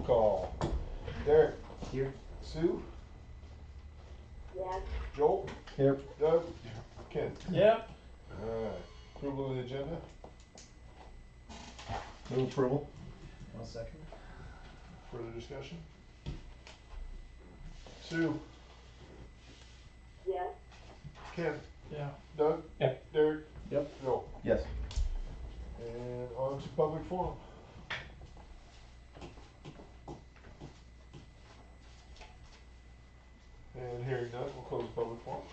call. Derek. Here. Sue. Yes. Joel. Here. Doug. Ken. Yep. Alright, approval of the agenda. Move approval. 1 second. Further discussion? Sue. Yes. Ken. Yeah. Doug. Yep. Derek. Yep. Joel. Yes. And on to public forum. And hearing none, we'll close the public forum.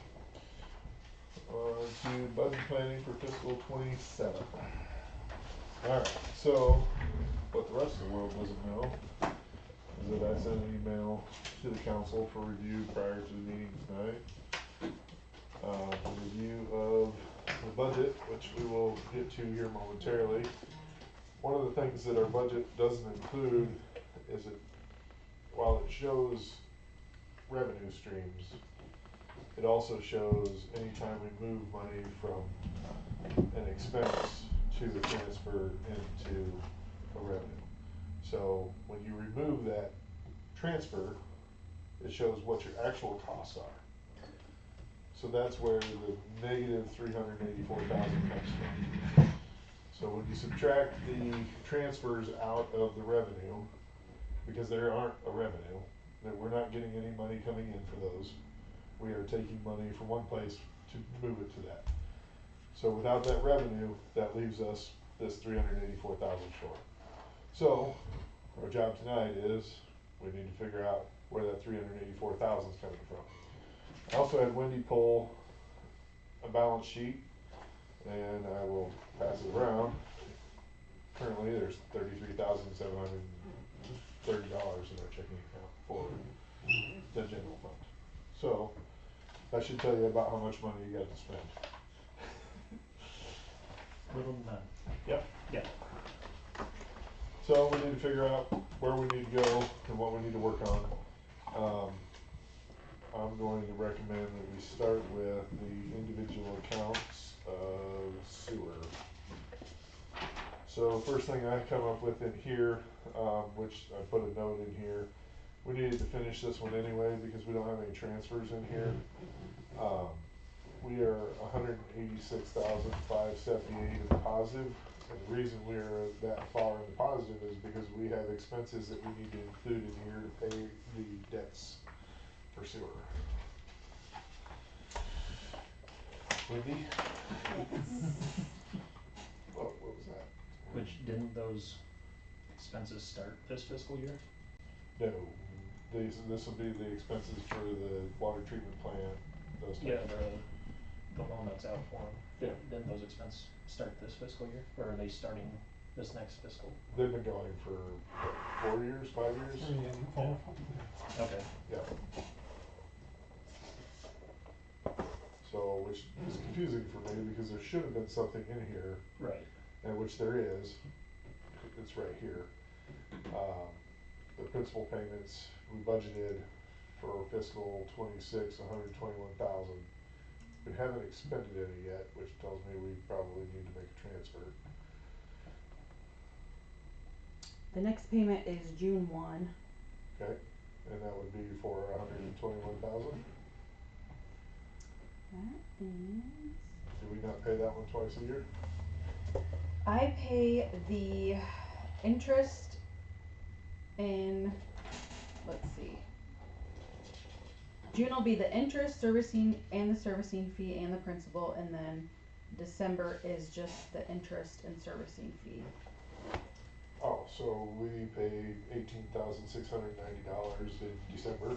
On to budget planning for fiscal 27. Alright, so what the rest of the world doesn't know is that I sent an email to the council for review prior to the meeting tonight. A review of the budget, which we will get to here momentarily. One of the things that our budget doesn't include is it, while it shows revenue streams, it also shows anytime we move money from an expense to a transfer into a revenue. So when you remove that transfer, it shows what your actual costs are. So that's where the negative 384,000 comes from. So when you subtract the transfers out of the revenue, because there aren't a revenue, that we're not getting any money coming in for those, we are taking money from one place to move it to that. So without that revenue, that leaves us this 384,000 short. So our job tonight is we need to figure out where that 384,000 is coming from. I also had Wendy pull a balance sheet, and I will pass it around. Currently, there's $33,730 in our checking account for the general fund. So that should tell you about how much money you got to spend. Little none. Yep. Yeah. So we need to figure out where we need to go and what we need to work on. I'm going to recommend that we start with the individual accounts of sewer. So first thing I come up with in here, which I put a note in here, we needed to finish this one anyway because we don't have any transfers in here. We are 186,578 in positive, and the reason we are that far in the positive is because we have expenses that we need to include in here to pay the debts for sewer. Wendy? What was that? Which, didn't those expenses start this fiscal year? No, this will be the expenses for the water treatment plant, those types of things. The one that's out for them. Yeah. Didn't those expenses start this fiscal year, or are they starting this next fiscal? They've been going for what, 4 years, 5 years? 3 and 4. Okay. Yeah. So, which is confusing for me because there should have been something in here, Right. and which there is. It's right here. The principal payments, we budgeted for fiscal 26, 121,000. We haven't expended any yet, which tells me we probably need to make a transfer. The next payment is June 1. Okay, and that would be for 121,000. That is. Do we not pay that one twice a year? I pay the interest in, let's see. June will be the interest, servicing, and the servicing fee and the principal, and then December is just the interest and servicing fee. Oh, so we paid $18,690 in December,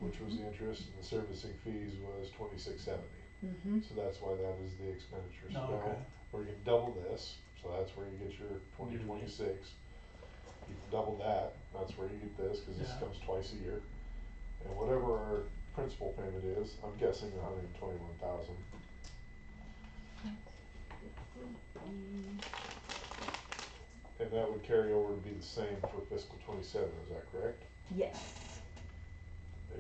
which was the interest, and the servicing fees was $2,670. So that's why that is the expenditure. So Oh, okay. we're gonna double this, so that's where you get your 2026. You can double that, that's where you get this, cause this Yeah. comes twice a year. And whatever our principal payment is, I'm guessing 121,000. And that would carry over to be the same for fiscal 27, is that correct? Yes.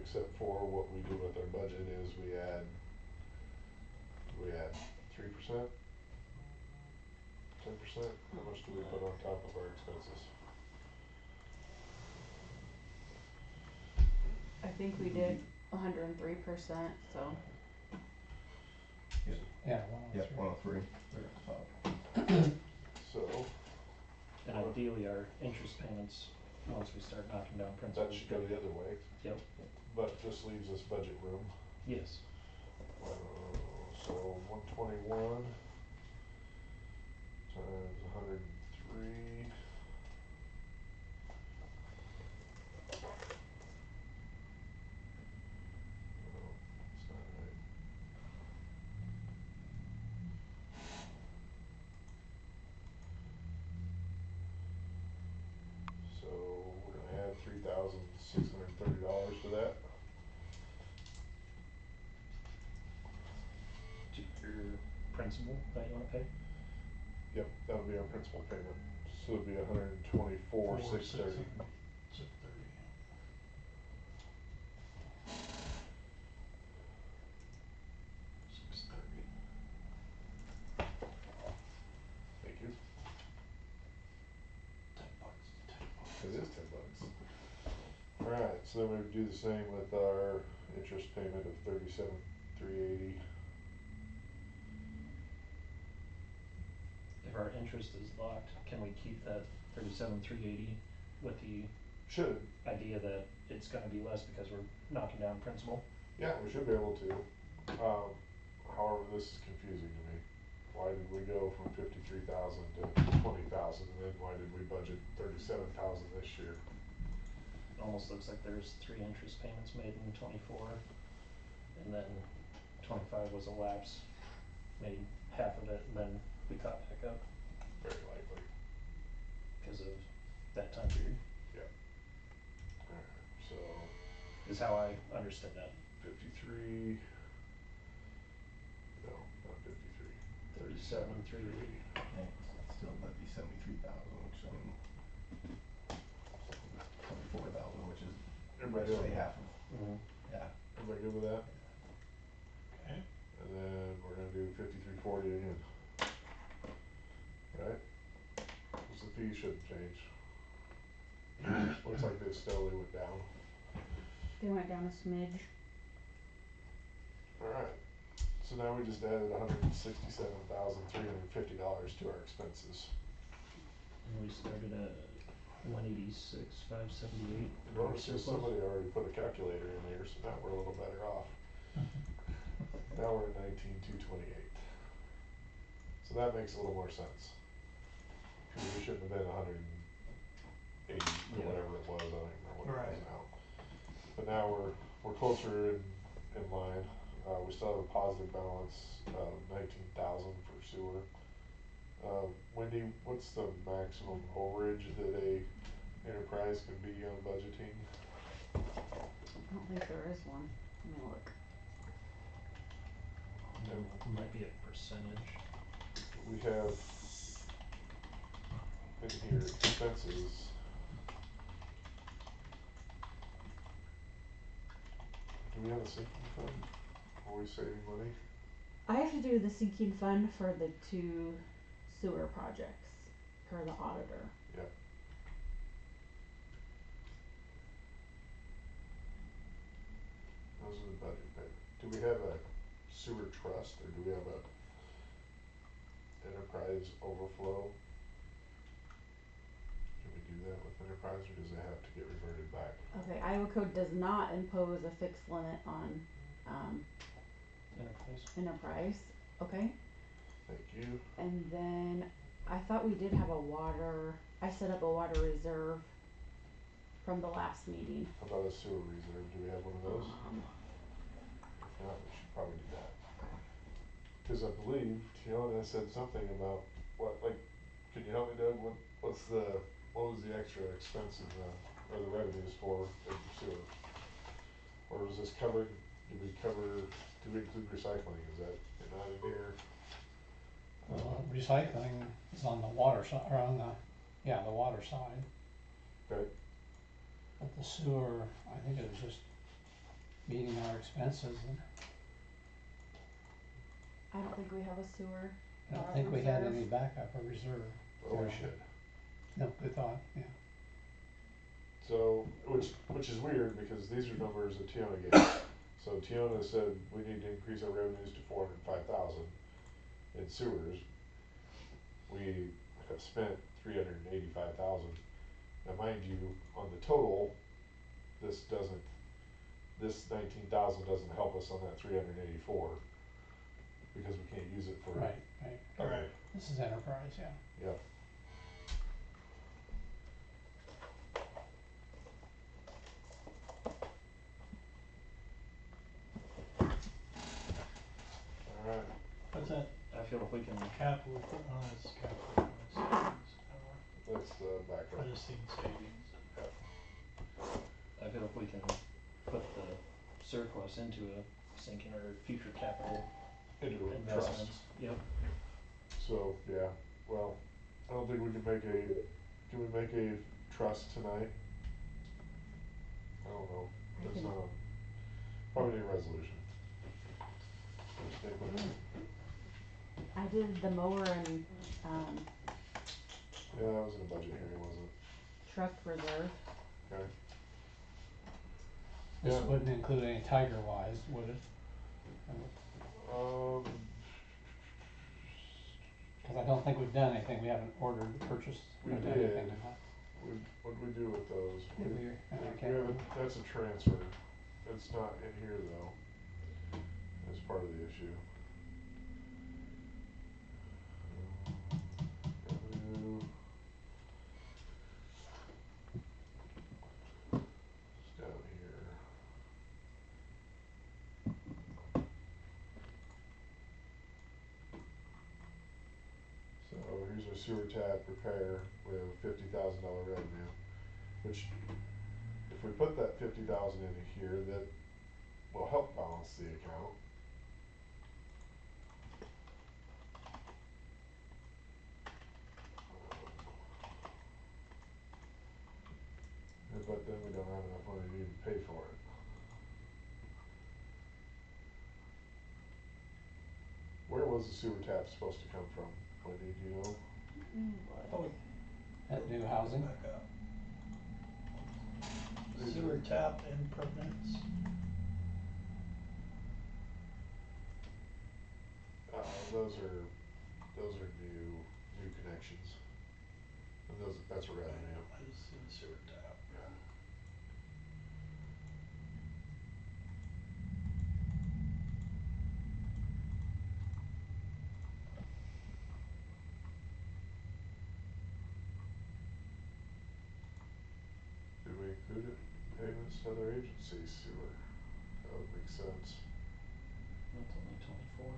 Except for what we do with our budget is we add 3%, 10%. How much do we put on top of our expenses? think we did 103%, so. Yeah, 103. Yep, 103. They're at the top. So, And ideally, our interest payments, once we start knocking down principal. that should go the other way, Yep, but just leaves us budget room. yes. So 121 times 103. No, that's not right. So we're gonna add $3,630 to that. To your principal that you wanna pay? Yep, that'll be our principal payment. So it'll be 124,630. 630. Thank you. $10. It is $10. Alright, so then we would do the same with our interest payment of 37,380. If our interest is locked, can we keep that 37,380 with the Should. idea that it's gonna be less because we're knocking down principal? Yeah, we should be able to. However, this is confusing to me. Why did we go from 53,000 to 20,000, and then why did we budget 37,000 this year? It almost looks like there's 3 interest payments made in 24, and then 25 was a lapse, made half of it, and then we caught back up Very likely. because of that time period, Alright, so is how I understood that. 53. No, not 53. 37,380. Yeah, it's still that'd be 73,000, which I mean, 74,000, which is Everybody basically okay? half of. Mm-hmm. Yeah. Everybody good with that? Okay. And then we're gonna do 5340 again. Right? Cause the fees shouldn't change. Looks like they steadily went down. They went down a smidge. Alright, so now we just added $167,350 to our expenses. And we started at 186,578. Notice that somebody already put a calculator in there, so now we're a little better off. Now we're at 19,228. So that makes a little more sense. Cause we shouldn't have been 180 or Yeah. whatever it was, I don't even remember what it Right. was now. But now we're closer in line. We still have a positive balance of 19,000 for sewer. Wendy, what's the maximum overage that a enterprise can be on budgeting? I don't think there is one. Let me look. Might be a percentage. We have in here expenses. Do we have a sinking fund? Are we saving money? I have to do the sinking fund for the 2 sewer projects per the auditor. Yep. Those are the budget payment. Do we have a sewer trust or do we have a enterprise overflow? Can we do that with enterprise or does it have to get reverted back? Okay, Iowa code does not impose a fixed limit on Enterprise. enterprise, okay? Thank you. And then I thought we did have a water, I set up a water reserve from the last meeting. How about a sewer reserve? Do we have one of those? If not, we should probably do that. Cause I believe Tiana said something about what, like, can you help me, Doug? What was the extra expense in or the revenues for sewer? Or was this covered, do we include recycling? Is that not in here? Recycling is on the water side, or on the water side. Okay, But the sewer, I think it was just meeting our expenses, and I don't think we have a sewer. I don't think we had reserve. any backup or reserve. well, we Yeah. should. No, good thought, yeah. So, which is weird because these are numbers that Tiona gave. So Tiona said we need to increase our revenues to 405,000 in sewers. We have spent 385,000. Now mind you, on the total, this 19,000 doesn't help us on that 384 because we can't use it for. Right, right. other- This is enterprise, yeah. Yep. Alright, What's that I feel if we can, capital equipment, oh, that's capital equipment savings, that's the I background. just seen savings. I feel if we can put the surplus into a sinking or future capital Into a trust. investments, yep. So, yeah, well, I don't think we can we make a trust tonight? I don't know, I it's can- not, probably need a resolution. Just think what- I did the mower and, Yeah, that was in a budget hearing, wasn't truck reserve. it? Okay. This Yeah. wouldn't include any Tiger Wise, would it? Cause I don't think we've done anything, we haven't ordered, purchased, We or done did. anything. What'd we do with those? Did we? I can't haven't, remember. that's a transfer, it's not in here though, that's part of the issue. Revenue. It's down here. So here's our sewer tap repair, we have $50,000 revenue, which if we put that 50,000 into here, that will help balance the account. But then we don't have enough money to even pay for it. Where was the sewer tap supposed to come from, Wendy, do you know? Oh, That new housing, back up. Sewer tap improvements, Those are new connections. And that's a revenue. I just seen sewer tap. Did we include it? Payments to other agencies, sewer, that would make sense. That's only 24.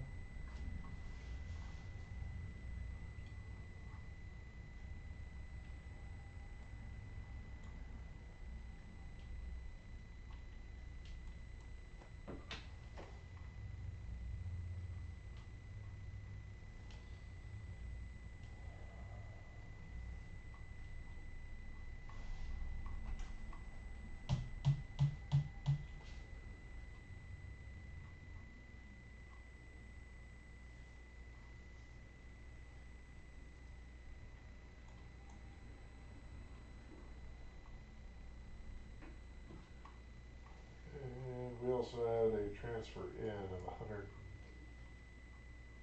And we also had a transfer in of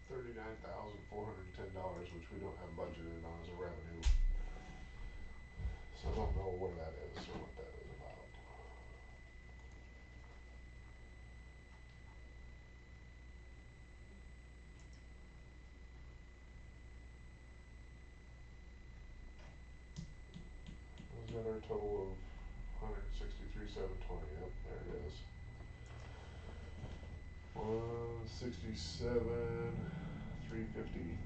$139,410, which we don't have budgeted on as a revenue. So I don't know where that is or what that is about. Was that our total of 163,720? Yep, there it is. 167,350.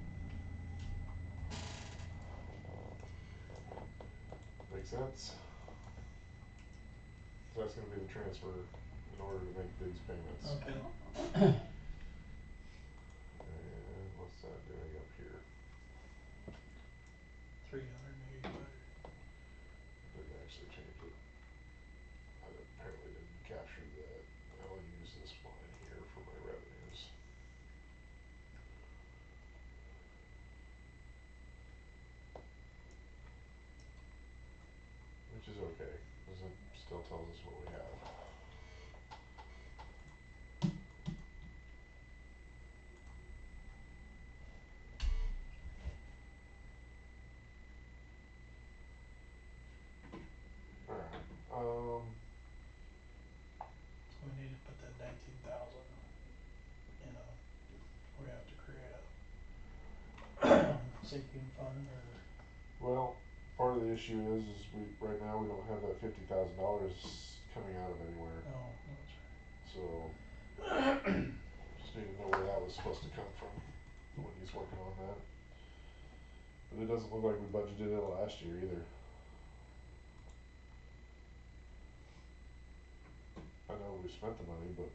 Make sense? So that's gonna be the transfer in order to make these payments. Okay, And what's that doing up here? 385. Didn't actually change it. I apparently didn't capture that. I'll use this line here for my revenues. Which is okay, as Cause it still tells us what we have. Alright, So we need to put that 19,000 in a, we have to create a sinking fund or, well, part of the issue is right now we don't have that $50,000 coming out of anywhere, oh, that's right. so just need to know where that was supposed to come from when he's working on that. But it doesn't look like we budgeted it last year either. I know we spent the money, but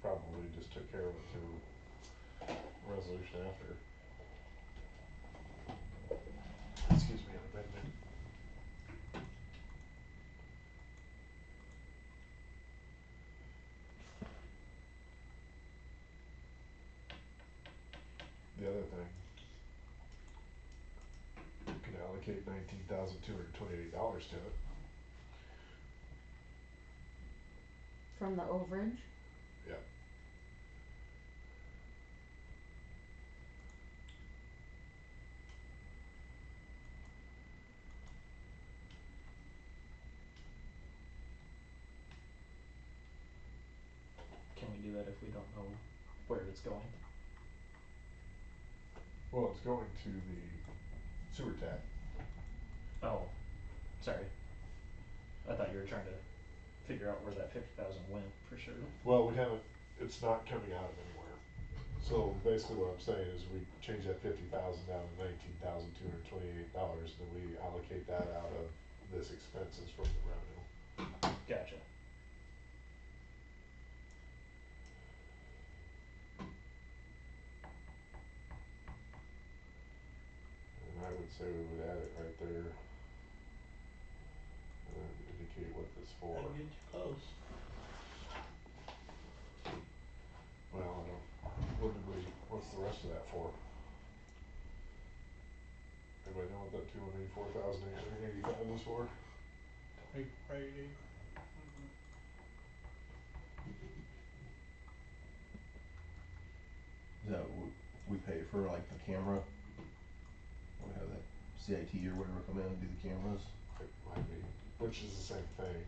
probably just took care of it through resolution after. Excuse me, an amendment. The other thing, we could allocate $19,228 to it. From the overage. Yep. Can we do that if we don't know where it's going? Well, it's going to the sewer tap. Oh, sorry. I thought you were trying to figure out where that 50,000 went for sure. Well, we haven't, it's not coming out of anywhere. So basically what I'm saying is we change that 50,000 down to $19,228, then we allocate that out of this expenses from the revenue. Gotcha. And I would say we would add it right there. And then indicate what this for. That'll get you close. Well, I don't, what's the rest of that for? Anybody know what that $284,885 is for? 2480. Is that what we pay for, like the camera? We have that CIT or whatever come in and do the cameras? It might be, which is the same thing.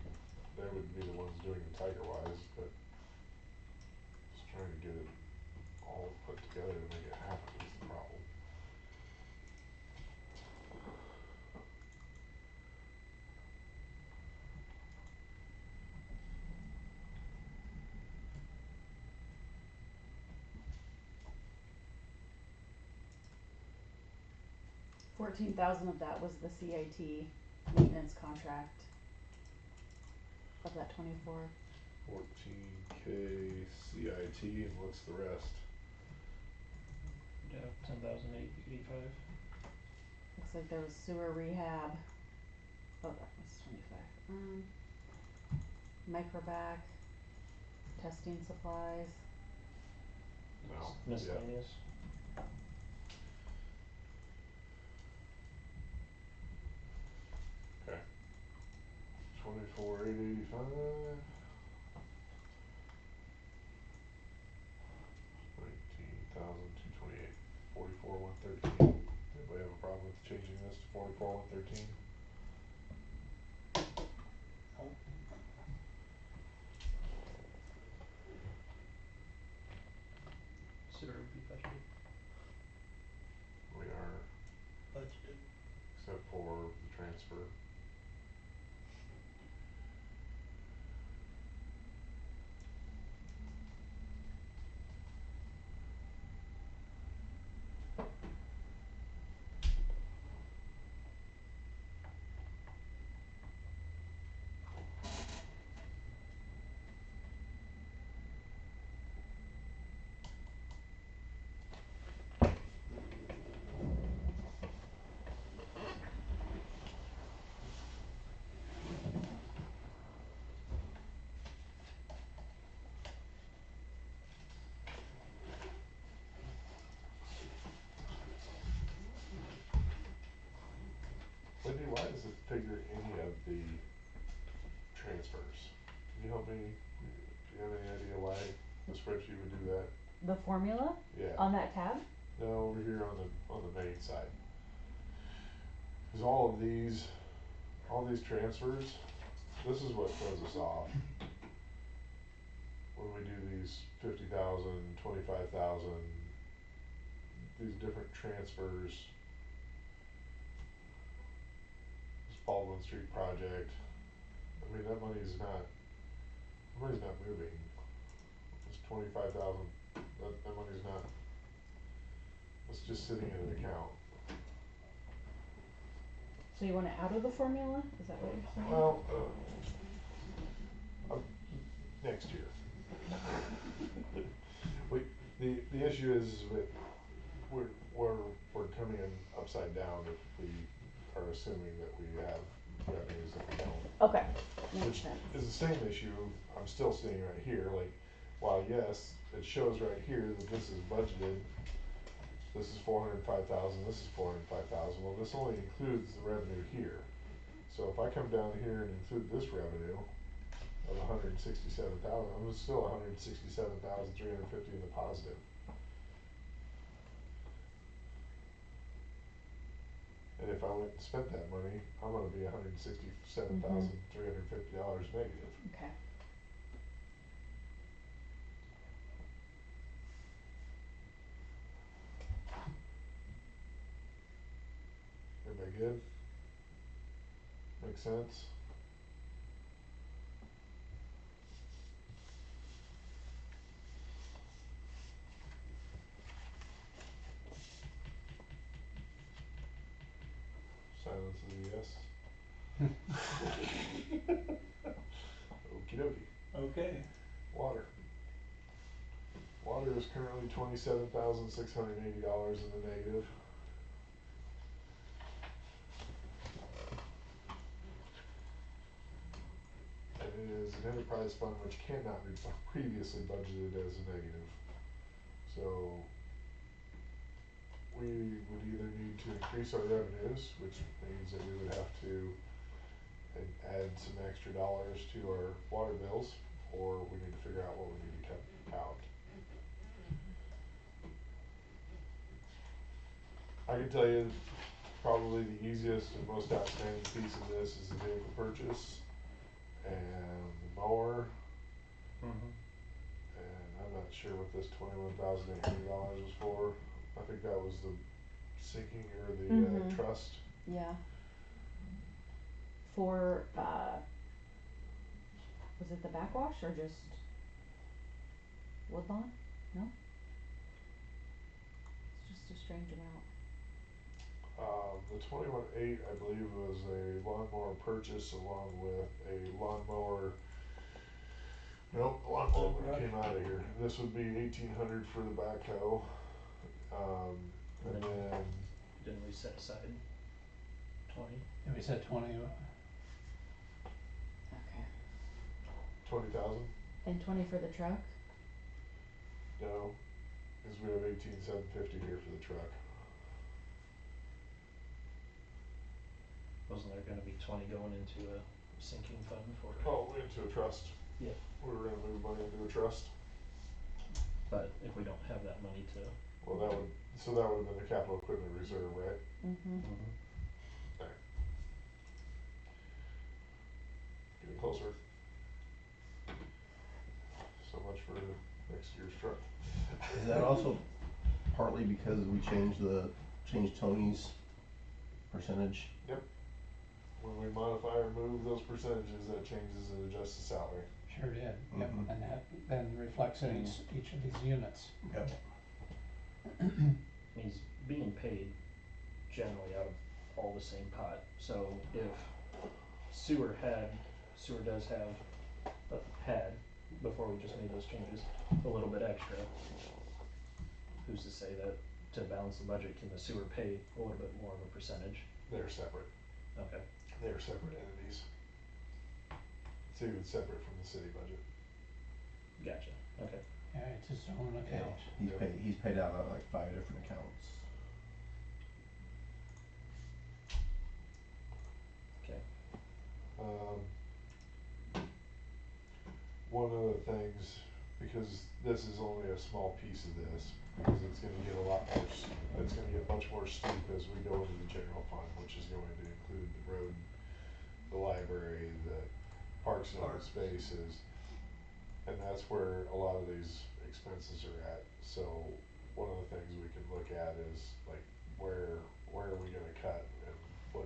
They would be the ones doing the TigerWise, but just trying to get it all put together to make it happen is the problem. $14,000 of that was the CIT maintenance contract of that 24. 14K CIT, and what's the rest? Yeah, 10,885. Looks like there was sewer rehab. Oh, that was 25. Microbac, testing supplies. No. Miscellaneous. Okay. 24,885. 19,228. 44,113. Anybody have a problem with changing this to 44,113? Nope. Sewer would be budgeted. We are, Budgeted. except for the transfer. Wendy, why does it figure any of the transfers. Can you help me, do you have any idea why the spreadsheet would do that? The formula Yeah, on that tab? no, over here on the main side. Cause all these transfers, this is what throws us off. When we do these 50,000, 25,000, these different transfers. This Baldwin Street project, I mean, that money's not moving. It's 25,000, that money's not, it's just sitting in an account. So you want it out of the formula? Is that what you're saying? Well, next year. The issue is that we're coming in upside down if we are assuming that we have revenues that we don't. Okay, makes Which sense. is the same issue I'm still seeing right here, like, while yes, it shows right here that this is budgeted, this is 405,000, this is 405,000, well, this only includes the revenue here. So if I come down here and include this revenue of 167,000, I'm still 167,350 in the positive. And if I went and spent that money, I'm gonna be $167,350 negative. Okay. Everybody good? Make sense? Silence is a yes. Okie dokie. Okay. Water. Water is currently $27,680 in the negative. And it is an enterprise fund which cannot be previously budgeted as a negative. So we would either need to increase our revenues, which means that we would have to add some extra dollars to our water bills, or we need to figure out what we need to cut out. I can tell you probably the easiest and most outstanding piece of this is the vehicle purchase and the mower. Mm-hmm. And I'm not sure what this $21,800 was for. I think that was the sinking or the Mhm. trust. Yeah. For, was it the backwash or just Woodlawn? No? It's just a strange amount. The 21.8, I believe, was a lawnmower purchase along with a lawnmower. Nope, the lawnmower came out of here. This would be 1,800 for the backhoe. And then Didn't we set aside 20? And we said 20, Okay. 20,000? And 20 for the truck? No, because we have 18,750 here for the truck. Wasn't there gonna be 20 going into a sinking fund for it? Oh, into a trust. Yeah. We were gonna move money into a trust. But if we don't have that money to. Well, that would have been the capital equipment reserve, right? Mm-hmm. Okay. Getting closer. So much for next year's truck. Is that also partly because we changed Tony's percentage? Yep. When we modify or move those percentages, that changes and adjusts the salary. sure did, yep, Mhm. and that then reflects in each of these units. Yep. He's being paid generally out of all the same pot. So if sewer does have, before we just made those changes, a little bit extra, who's to say that to balance the budget, can the sewer pay a little bit more of a percentage? They're separate. Okay, They're separate entities. It's even separate from the city budget. gotcha, okay. Yeah, it's his own account. He's paid out of like 5 different accounts. Okay. because this is only a small piece of this, because it's gonna get a lot more, it's gonna get much more steep as we go into the general fund, which is going to include the road, the library, the parks and open Parks. spaces. And that's where a lot of these expenses are at, so one of the things we can look at is like, where are we gonna cut? And what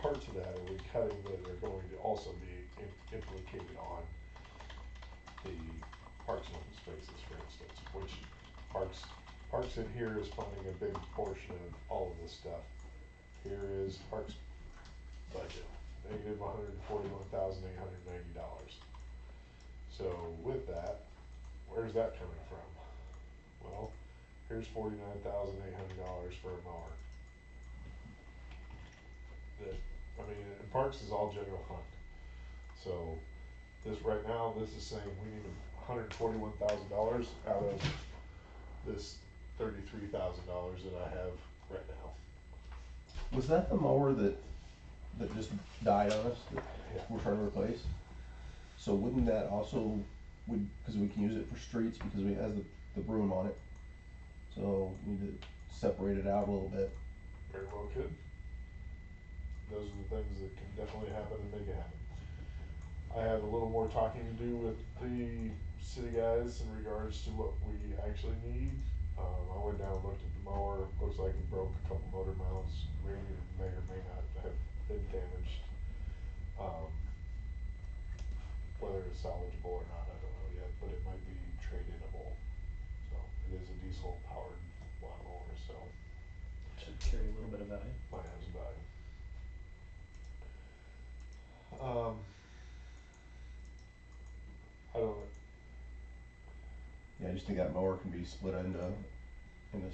parts of that are we cutting that are going to also be implicated on the parks and open spaces, for instance, which parks in here is funding a big portion of all of this stuff. Here is parks budget, negative $141,890. So with that, where's that coming from? Well, here's $49,800 for a mower. That, I mean, and parks is all general fund. So this, right now, this is saying we need $141,000 out of this $33,000 that I have right now. Was that the mower that just died on us, that Yeah. we're trying to replace? So wouldn't that also, cause we can use it for streets because it has the broom on it. So we need to separate it out a little bit. Very well could. Those are the things that can definitely happen and make it happen. I have a little more talking to do with the city guys in regards to what we actually need. I went down and looked at the mower, looks like it broke a couple motor mounts, radiator may or may not have been damaged. Whether it's salvageable or not, I don't know yet, but it might be trade-inable. So, it is a diesel powered lawnmower, so Should carry a little bit of value. might have some value. I don't know. Yeah, I just think that mower can be split into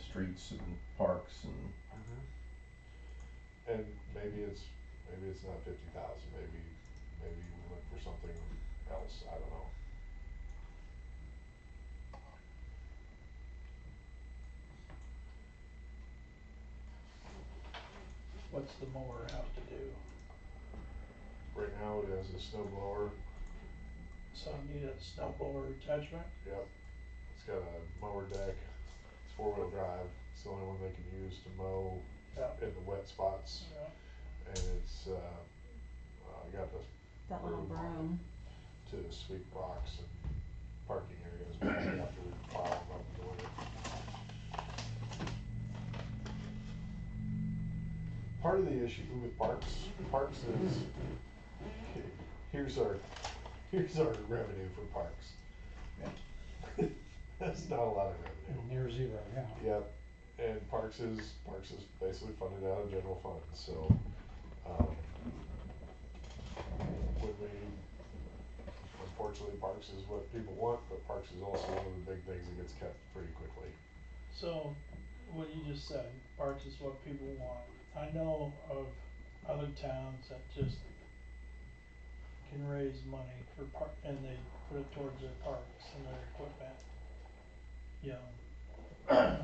streets and parks and. And maybe it's not 50,000, maybe we look for something else, I don't know. What's the mower have to do? Right now, it has a snow blower, So you need a snow blower attachment? yep, it's got a mower deck, it's 4-wheel drive, it's the only one they can use to mow Yeah. in the wet spots. Yeah. And it's, got the That little broom on broom. it to sweep rocks and parking areas after we plow them up in the winter. Part of the issue with parks is, here's our revenue for parks. That's not a lot of revenue. Near zero, yeah. Yep, and parks is basically funded out of general fund, so, when we, unfortunately, parks is what people want, but parks is also one of the big things that gets cut pretty quickly. So, what you just said, parks is what people want. I know of other towns that just can raise money for and they put it towards their parks and their equipment. You know,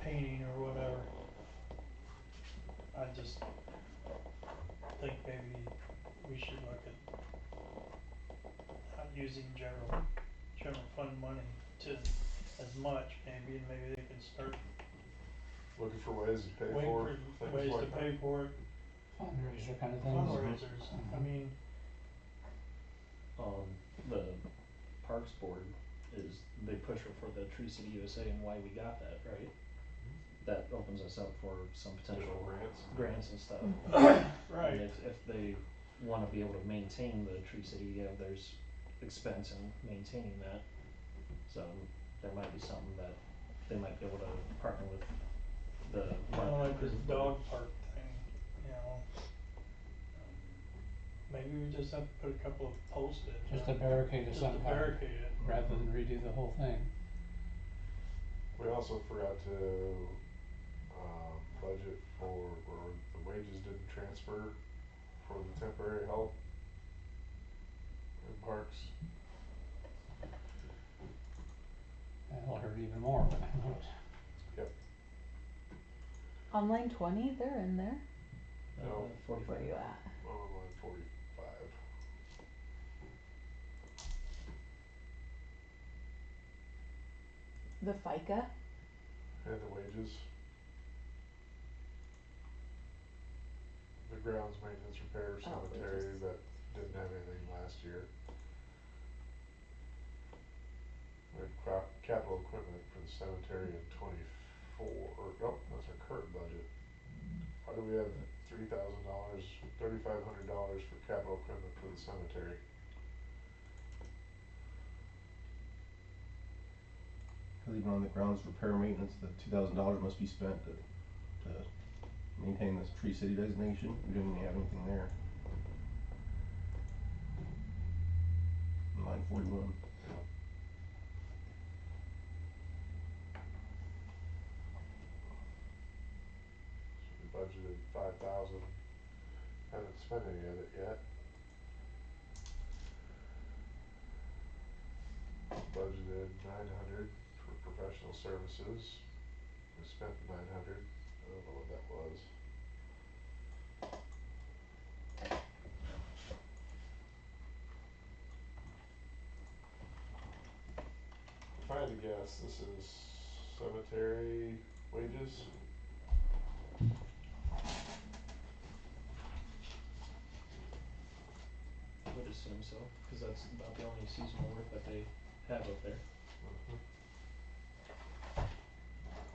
painting or whatever. I just think maybe we should look at not using general fund money to as much maybe, and maybe they can start Looking for ways to pay waiting for for things ways to like that. pay for it, Fundraiser kind of things. fundraisers. I mean, The Parks Board is the big pusher for the Tree City USA and why we got that, right? That opens us up for some potential grants and stuff. right. And if they wanna be able to maintain the Tree City, there's expense in maintaining that. So there might be something that they might be able to partner with the. Kinda like this dog park thing, you know. Maybe we just have to put a couple of post-its. Just a barricade of Just some to kind, barricade it. rather than redo the whole thing. We also forgot to, budget for, or the wages didn't transfer for the temporary help in parks. That'll hurt even more when I looked. Yep. On line 20, they're in there. No. 45. Where are you at? On line 45. The FICA? and the wages. The grounds maintenance repair Oh, cemetery wages. that didn't have anything last year. We had capital equipment for the cemetery in 24, or, oh, that's our current budget. Why do we have $3,000, $3,500 for capital equipment for the cemetery? Cause even on the grounds repair maintenance, the $2,000 must be spent to maintain this Tree City designation. We don't even have anything there. Line 41. So we budgeted 5,000, haven't spent any of it yet. Budgeted 900 for professional services. We spent 900. I don't know what that was. If I had to guess, this is cemetery wages. I would assume so, cause that's about the only seasonal work that they have up there. Mhm.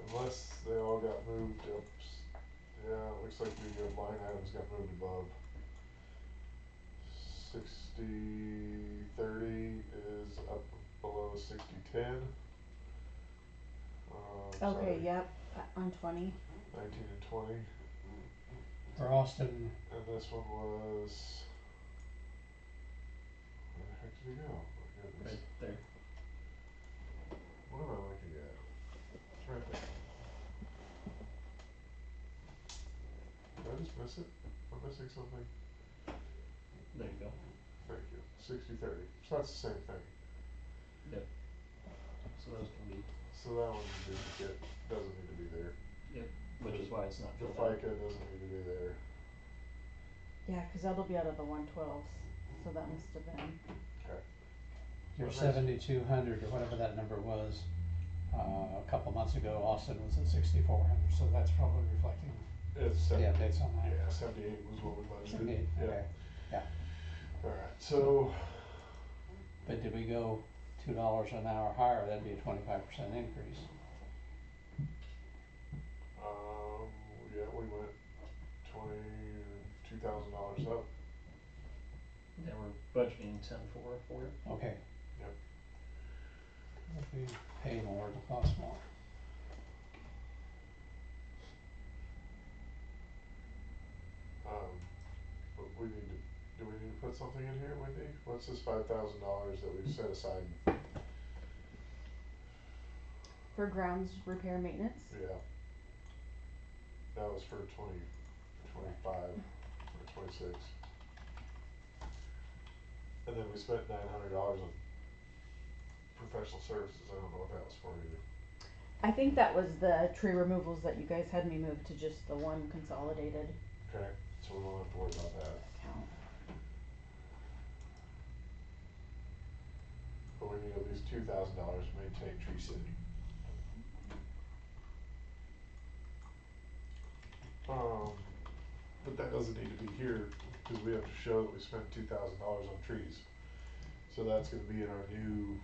Unless they all got moved up, yeah, it looks like the line items got moved above. 60/30 is up below 60/10. Okay, Sorry, yep, on 20. 19 and 20. For Austin, And this one was, where the heck did it go? My goodness. Right there. What am I looking at? It's right there. Did I just miss it? Am I missing something? There you go. Thank you. 60/30. So that's the same thing. Yep. So those can be, So that one's a duplicate. Doesn't need to be there. yep, which is why it's not The filled out. FICA doesn't need to be there. Yeah, cause that'll be out of the 112s, so that must have been. Okay. your So it makes- 7,200 or whatever that number was, a couple months ago, Austin was at 6,400, so that's probably reflecting It's the 70, updates on that. yeah, 78 was what we budgeted. 78, Yeah. okay, yeah. Alright, so, But did we go $2 an hour higher, that'd be a 25% increase. yeah, we went $22,000 up. Yeah, we're budgeting 10 for it. Okay. Yep. If we pay more, it'll cost more. But we need to, do we need to put something in here, Wendy? What's this $5,000 that we've set aside? For grounds repair maintenance? Yeah. That was for 25 or 26. And then we spent $900 on professional services. I don't know what that was for either. I think that was the tree removals that you guys had me move to just the one consolidated Okay, so we won't have to worry about that. account. But we need at least $2,000 to maintain Tree City. But that doesn't need to be here, cause we have to show that we spent $2,000 on trees. So that's gonna be in our new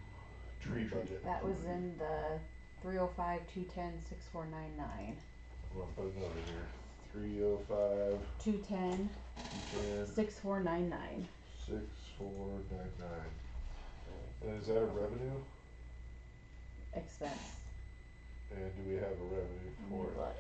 tree budget. That was in the 305, 210, 6499. I'm gonna put a note in here. 305, 210, 210, 6499. 6499. And is that a revenue? Expense. And do we have a revenue for it? Look here.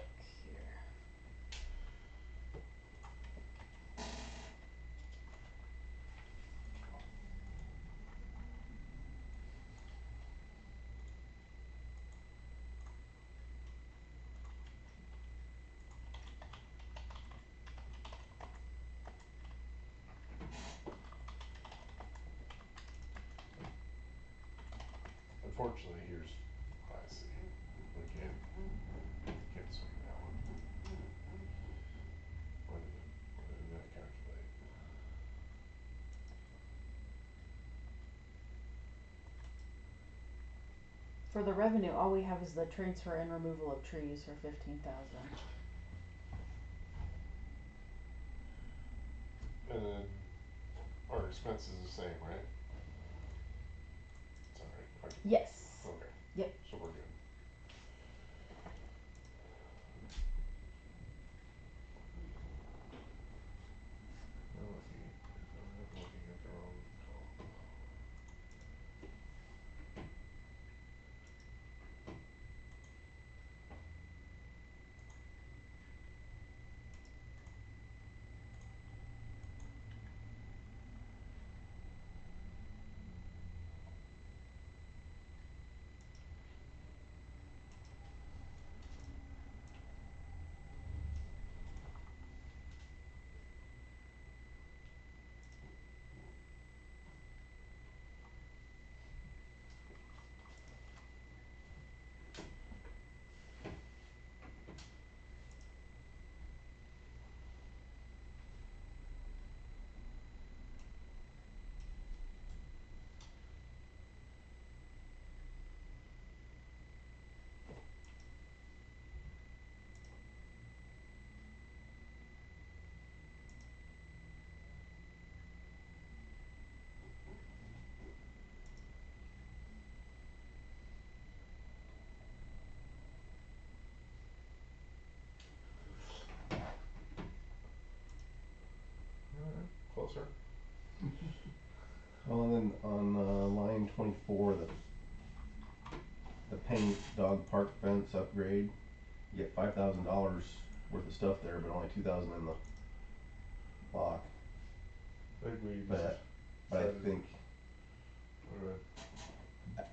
Unfortunately, here's what I see. We can't swing that one. What did that calculate? For the revenue, all we have is the transfer and removal of trees for 15,000. And then our expense is the same, right? It's alright, Yes. okay. Yep. So we're good. I'm looking at the wrong column. Alright, closer. Well, and then on, line 24, the paint dog park fence upgrade, you get $5,000 worth of stuff there, but only 2,000 in the lock. I think we But I decided- think, Alright,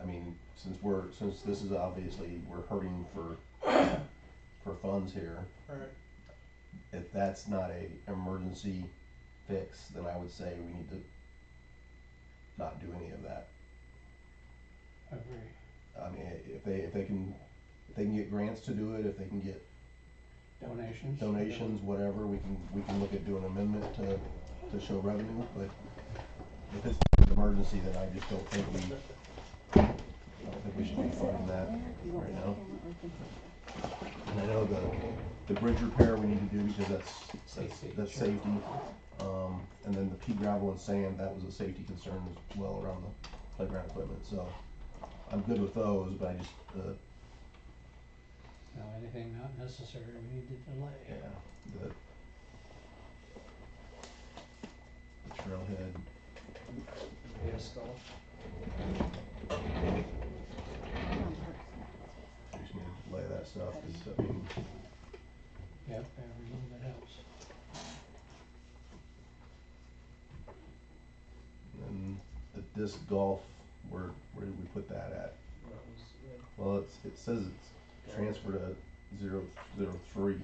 I mean, since this is obviously, we're hurting for funds here, Right, if that's not a emergency fix, then I would say we need to not do any of that. Agree. I mean, if they can get grants to do it, if they can get Donations. whatever, we can look at doing an amendment to show revenue, but if it's an emergency, then I just don't think we should be funding that right now. And I know the bridge repair we need to do because Safety. that's Sure. safety. And then the pea gravel and sand, that was a safety concern as well around the playground equipment, so I'm good with those, but I just, Now, anything not necessary, we need to delay. yeah, the trailhead, Disc golf. we just need to delay that stuff, 'cause, I mean, Yep, every little bit helps. and the disc golf, where did we put that at? That was, Well, it says it's transferred to 003.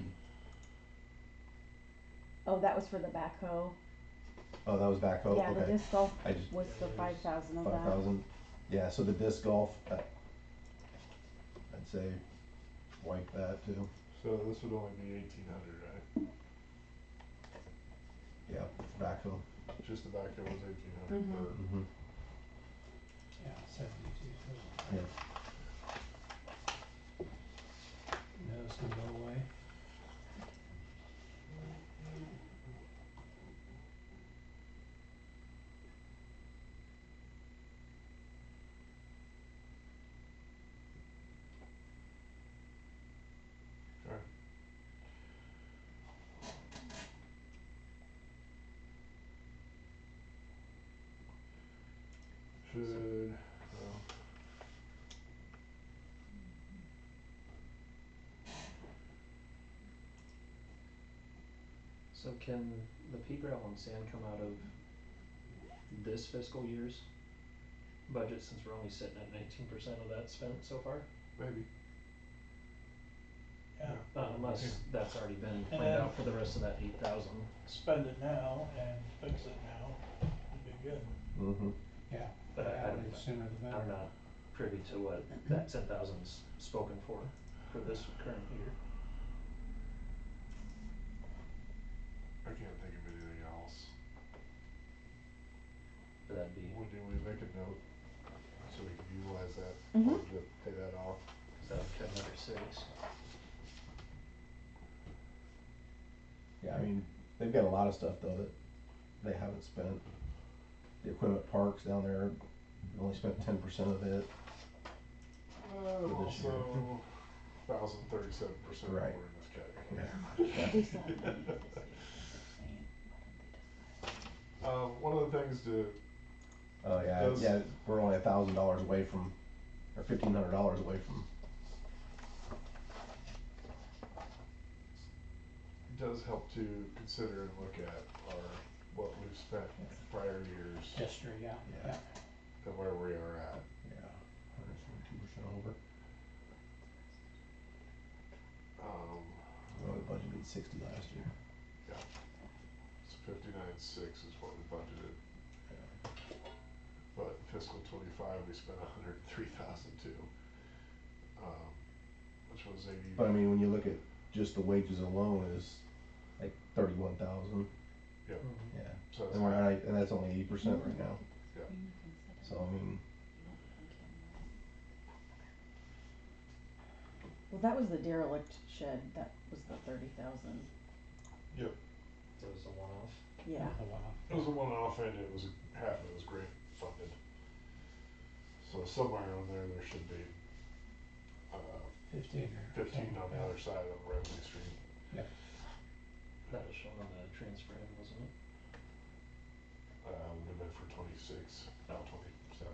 Oh, that was for the backhoe. Oh, that was backhoe, Yeah, the okay. disc golf I just, was the 5,000 of that. 5,000, yeah, so the disc golf, I'd say wipe that too, so this would only be 1,800, right? yeah, backhoe. Just the back there was 1,800 Mhm. for, Mm-hmm. Yeah, 72, so. Yeah. No, it's gonna go away. okay. Should, well, so can the pea gravel and sand come out of this fiscal year's budget, since we're only sitting at 19% of that spent so far? maybe. yeah, Unless that's already been And planned then- out for the rest of that 8,000. spend it now and fix it now, would be good. Mm-hmm. Yeah, But I don't, the sooner the better. I'm not privy to what that 10,000's spoken for this current year. I can't think of anything else. But that'd be, We make a note, so we can utilize that, Mhm. or to pay that off. So cut another 6. Yeah, I mean, they've got a lot of stuff though that they haven't spent. The equipment parks down there, they only spent 10% of it. For this year. Also, 1,037% over Right. in this category. Yeah. They still haven't done it this year. One of the things to, Oh, yeah, Does- yeah, we're only $1,000 away from, or $1,500 away from. it does help to consider and look at what we've spent in prior years History, yeah, Yeah. yeah. and where we are at. Yeah, 172% over. Well, we budgeted 60 last year. Yeah. So 59.6 is what we budgeted. But fiscal 25, we spent 103,002, which was 80. But I mean, when you look at just the wages alone is like 31,000. Yep. Mm-hmm. Yeah. So And we're at, and that's only 8% right now. Yeah. So I mean, Well, that was the derelict shed, that was the 30,000, Yep. So it's a one-off. yeah. A one-off. It was a one-off and it was, half of it was grant funded. So somewhere on there should be, 15 or 15 something, on the yeah. other side of the revenue stream. Yep. That was shown on the transfer end, wasn't it? Would have been for 26, Oh. 27.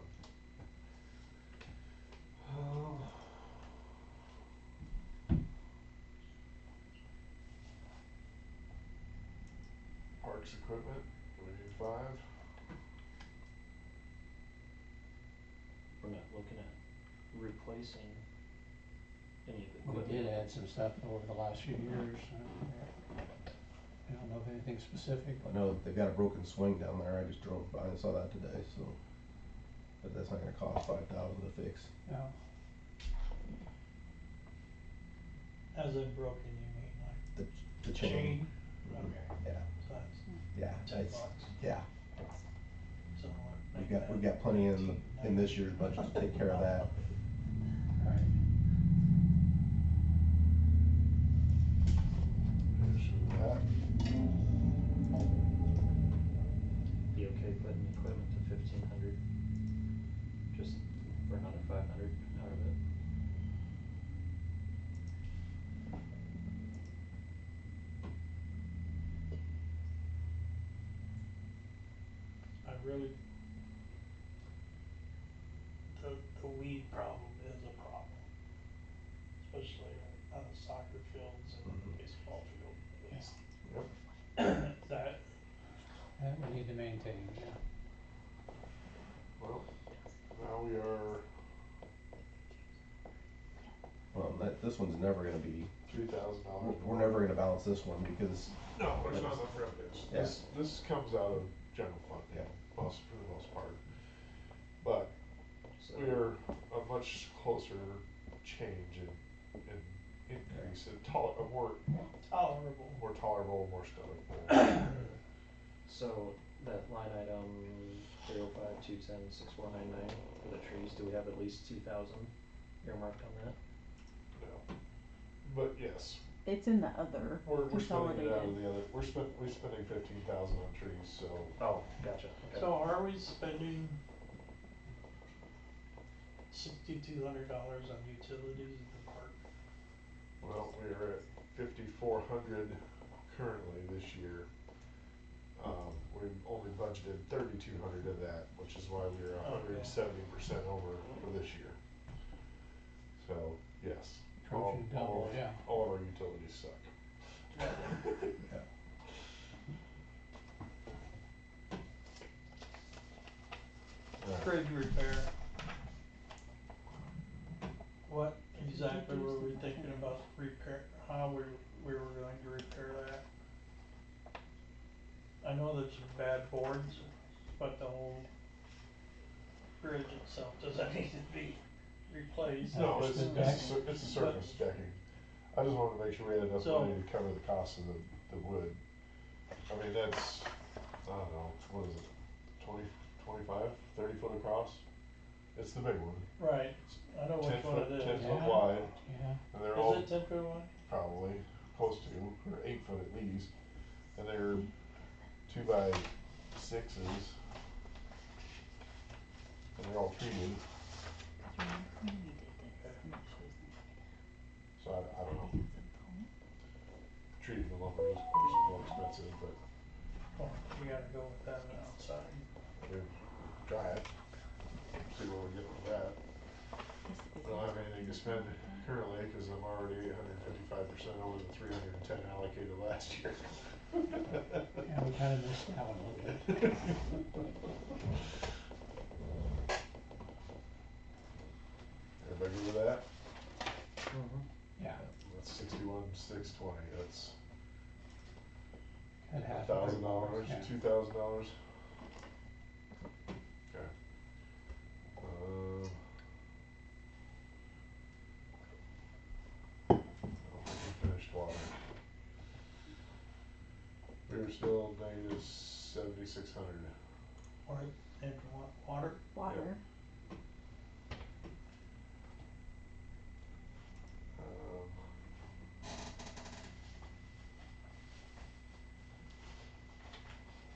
Parks equipment, do we need 5? We're not looking at replacing any of the We equipment. did add some stuff over the last few years. I don't know of anything specific. I know they've got a broken swing down there. I just drove by and saw that today. So, but that's not going to cost 5,000 to fix. Yeah. As in broken, you mean like The chain. chain? Mhm. Okay, Yeah, so that's yeah, $10. yeah. So We've got plenty in this year's budget to take care of that. Right. Issue with that. Be okay putting equipment to 1,500, just for another 500 out of it. I really, the weed problem is a problem, especially on the soccer fields and Mhm. the baseball field at least. Yep. That, That we need to maintain, yeah. Well, now we are Well, this one's never going to be. $3,000. We're never going to balance this one because No, there's not enough revenues. Yeah. This comes out of general fund, Yeah. for the most part. But So we're a much closer change in increase, a more tolerable. tolerable, more stomachable. So that line item 052106499 for the trees, do we have at least 2,000 earmarked on that? No. But yes, It's in the other we're spending it out of consolidated. the other, we're spending 15,000 on trees, so. Oh, gotcha, okay. So are we spending $6,200 on utilities at the park? Well, we are at 5,400 currently this year. We've only budgeted 3,200 of that, which is why we are 170% over for this year. So, yes. Trojan double, yeah. All of our utilities suck. Bridge repair. What exactly were we thinking about repair, how we were going to repair that? I know there's some bad boards, but the whole bridge itself, does that need to be replaced? No, Just it's the deck. a surface decking. I just wanted to make sure we had enough So- money to cover the cost of the wood. I mean, that's, I don't know, what is it, 20, 25, 30 foot across? It's the big one. Right, I know which 10 one foot, it is. 10 foot Yeah. wide, Yeah, and they're all Is it 10 foot wide? probably close to, or 8 foot at least, and they're 2x6s, and they're all treated. So I don't know. Treating the lumber is of course more expensive, but Oh, you gotta go with that outside. we try it. See where we get with that. I don't have anything to spend currently because I'm already 155% over the 310 allocated last year. yeah, we kinda missed that one a little bit. Everybody good with that? Mm-hmm. Yeah, That's 61,620. That's cut half of it. $1,000, Yeah. $2,000. Okay. Um, I don't think we finished water. We were still negative 7,600. Or, and water? Water. Um,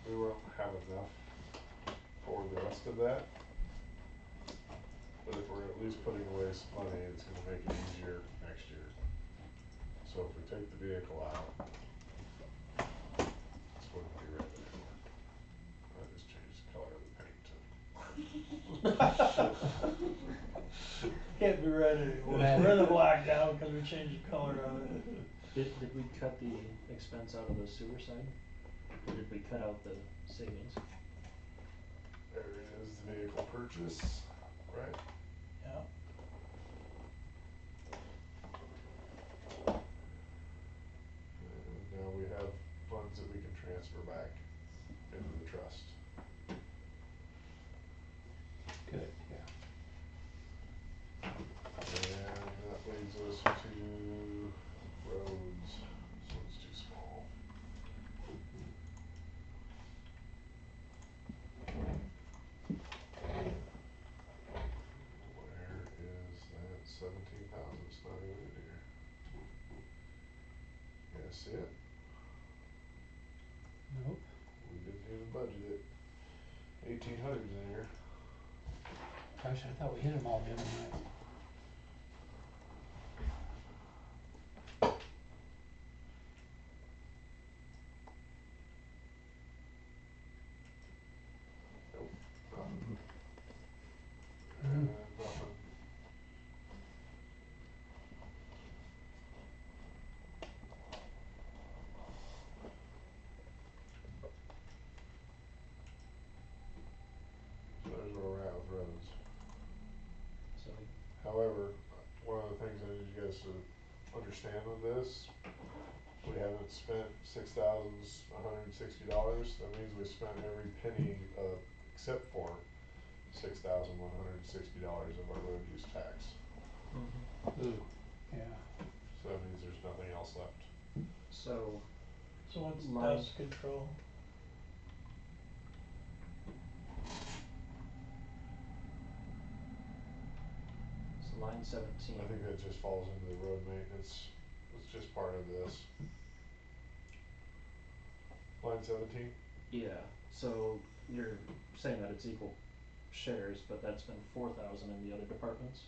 we won't have enough for the rest of that. But if we're at least putting away some money, it's gonna make it easier next year. So if we take the vehicle out, this wouldn't be red anymore. I just changed the color of the paint to. Can't be red anymore. Red. We're in the black now because we changed the color of it. Did we cut the expense out of the sewer side? Or did we cut out the savings? There is the vehicle purchase, right? Yeah, And now we have funds that we can transfer back into the trust. Good, yeah. And that leads us to roads. This one's too small. Where is that 17,000? It's not even in here. Yeah, see it? Nope. We didn't even budget it. 1,800's in here. Gosh, I thought we hit them all the other night. Nope, nothing. Mhm. And nothing. So there's where we're at with roads. So However, one of the things I need you guys to understand with this, we haven't spent $6,160. That means we spent every penny except for $6,160 of our road use tax. mm-hmm. Ooh, yeah. So that means there's nothing else left. So so what's Line. dust control? line 17. I think that just falls into the road maintenance. It's just part of this. Line 17? Yeah. So you're saying that it's equal shares, but that's been 4,000 in the other departments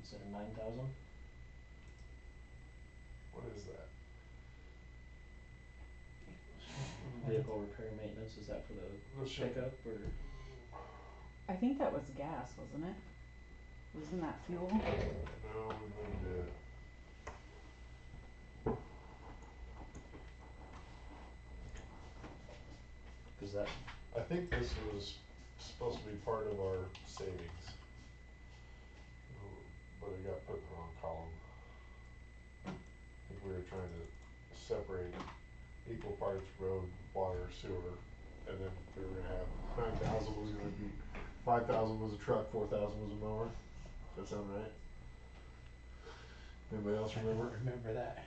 instead of 9,000. What is that? Vehicle repair maintenance, is that for the Let's check. pickup or? I think that was gas, wasn't it? Wasn't that fuel? No, we moved it. Cause that, I think this was supposed to be part of our savings. But it got put in the wrong column. I think we were trying to separate equal parts road, water, sewer, and then we were gonna have 9,000 was gonna be, 5,000 was a truck, 4,000 was a mower. Does that sound right? Anybody else I remember? don't remember that.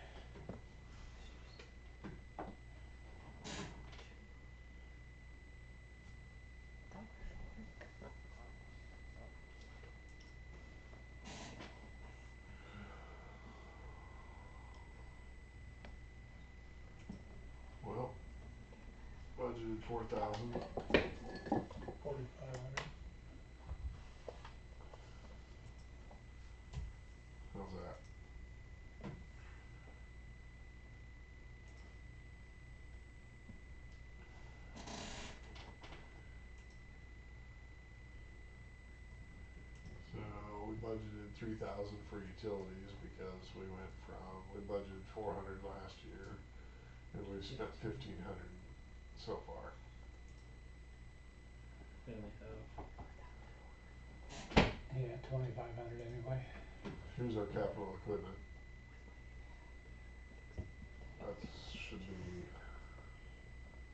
budgeted 4,000. 4,500. How's that? So we budgeted 3,000 for utilities because we budgeted 400 last year, and we've spent 1,500 so far. And we have, Yeah, 2,500 anyway. Here's our capital equipment. That should be,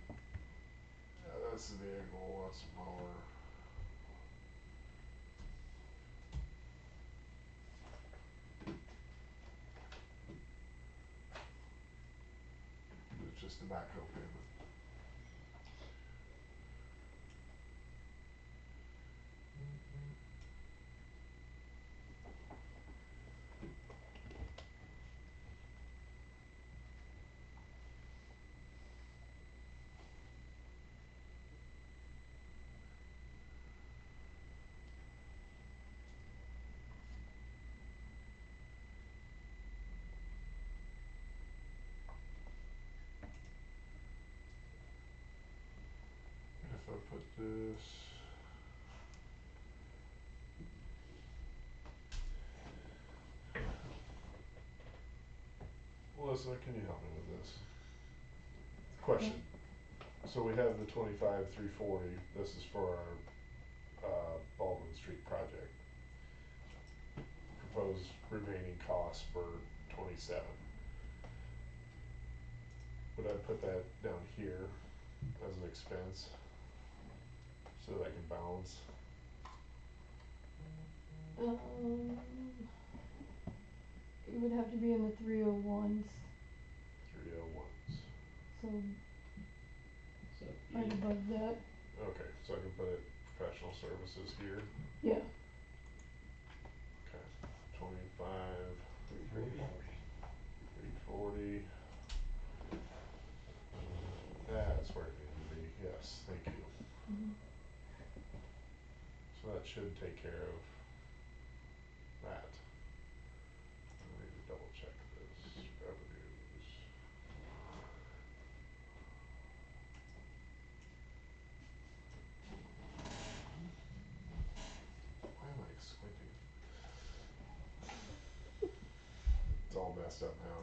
yeah, that's the vehicle, that's the mower. It's just a backhoe payment. If I put this, Melissa, can you help me with this? Question. So we have the 25,340, this is for our, Baldwin Street project. Proposed remaining costs for 27. Would I put that down here as an expense? So that I can balance? It would have to be in the 301s, 301s. so so right above that, Okay, so I can put it professional services here. yeah. Okay, 25, 340. That's where it needed to be, yes, thank you. Mhm. So that should take care of that. I need to double check this, revenues. Why am I squinting? It's all messed up now.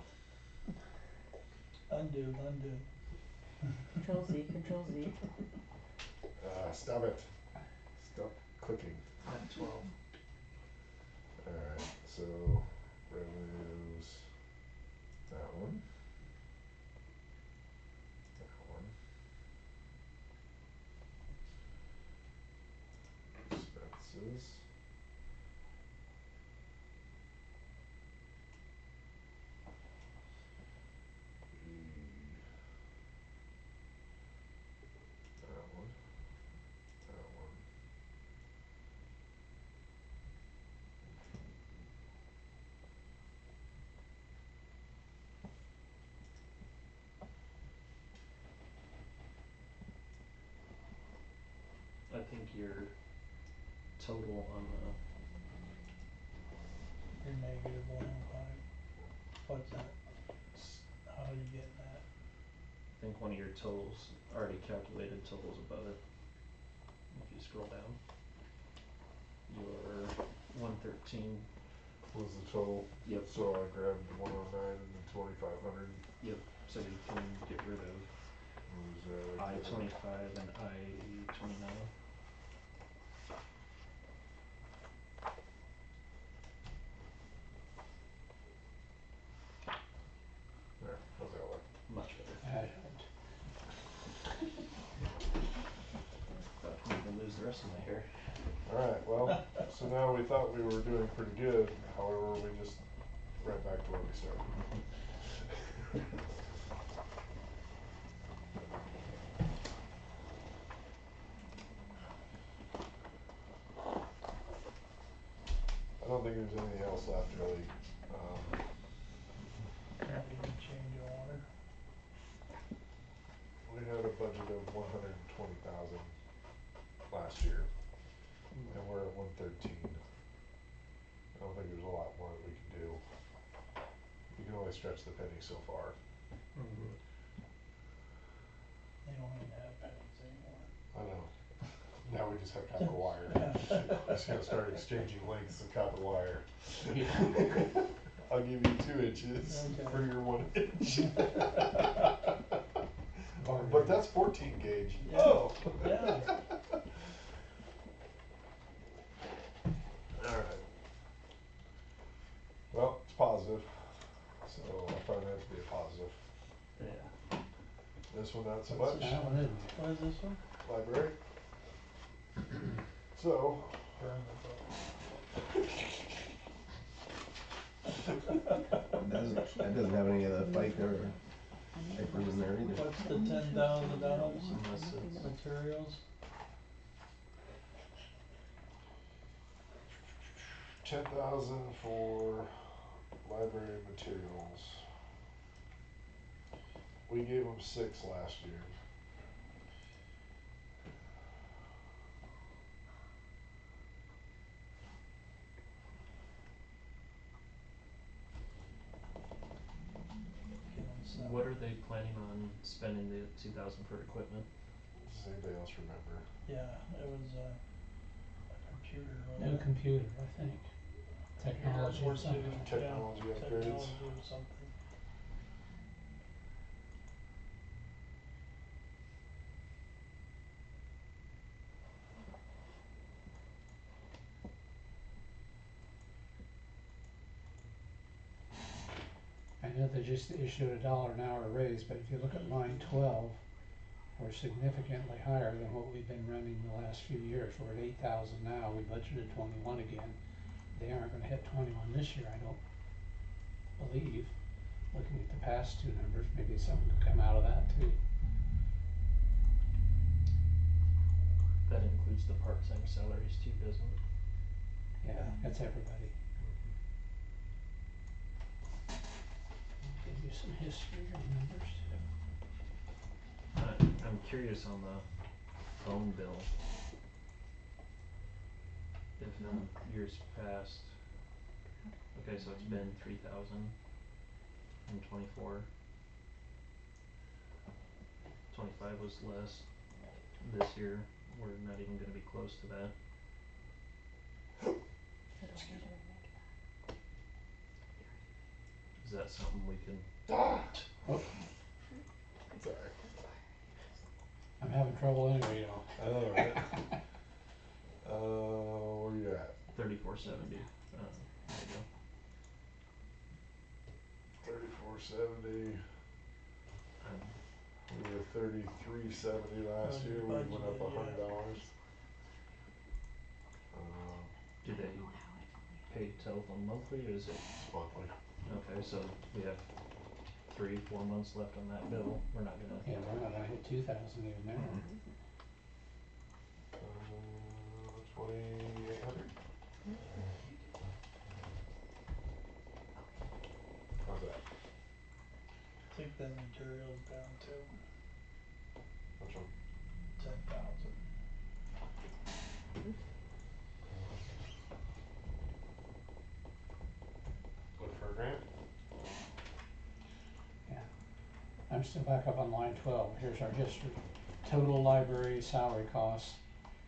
Undo. Control Z, Control Z. Stop it. Stop clicking. at 12. Alright, so revenues, that one. That one. Expenses. That one. That one. I think your total on the, You're negative 105. What's that? How are you getting that? I think one of your totals, already calculated totals above it. If you scroll down. Your 113, What was the total? yep, So I grabbed 109 and then 2,500. yep, so you can get rid of What was that? I-25 and I-29. There, how's that look? Much better. About to make me lose the rest of my hair. Alright, well, so now we thought we were doing pretty good, however, we just right back to where we started. I don't think there's anything else left really. Did you change your order? We had a budget of 100 113. I don't think there's a lot more that we can do. You can only stretch the penny so far. Mhm. They don't even have pennies anymore. I know. Now we just have copper wire. Just gonna start exchanging lengths of copper wire. I'll give you 2 inches Okay. for your 1 inch. Bargain. But that's 14 gauge. Yeah. Oh. Yeah. Alright. Well, it's positive, so I find that to be a positive. Yeah. This one not so What's much. this That one isn't. What is this one? Library. So, Burn It doesn't have any of the FICA or papers in there the either. book. What's the $10,000 Unless it's materials? 10,000 for library materials. We gave them 6 last year. Give them some. what are they planning on spending the 2,000 for equipment? Does anybody else remember? Yeah, it was a computer. New wasn't it? computer, I think. Technology or Or something. two, Technology yeah, upgrades. Technology or something. I know they just issued a $1 an hour raise, but if you look at line 12, we're significantly higher than what we've been running the last few years. We're at 8,000 now, we budgeted 21 again. They aren't gonna hit 21 this year, I don't believe. Looking at the past 2 numbers, maybe something could come out of that too. That includes the part-time salaries too, doesn't it? Yeah, that's everybody. Give you some history or numbers too. I'm curious on the phone bill. If in years past, okay, so it's been 3,000 in 24. 25 was less. This year, we're not even gonna be close to that. Is that something we can, Ah! Oh, Sorry. I'm having trouble anyway, you know. I know, right? Where you at? 3470, there you go. 3470. Um, We were 3370 last Oh, year. We went up budgeted, yeah. $100. do they pay telephone monthly or is it, It's monthly. okay, so we have 3-4 months left on that bill, we're not gonna, Yeah, we're not gonna hit 2,000 even there. 2,800. How's that? Take the materials down to Which one? 10,000. Look for a grant? Yeah. I'm still back up on line 12. Here's our history. Total library salary costs.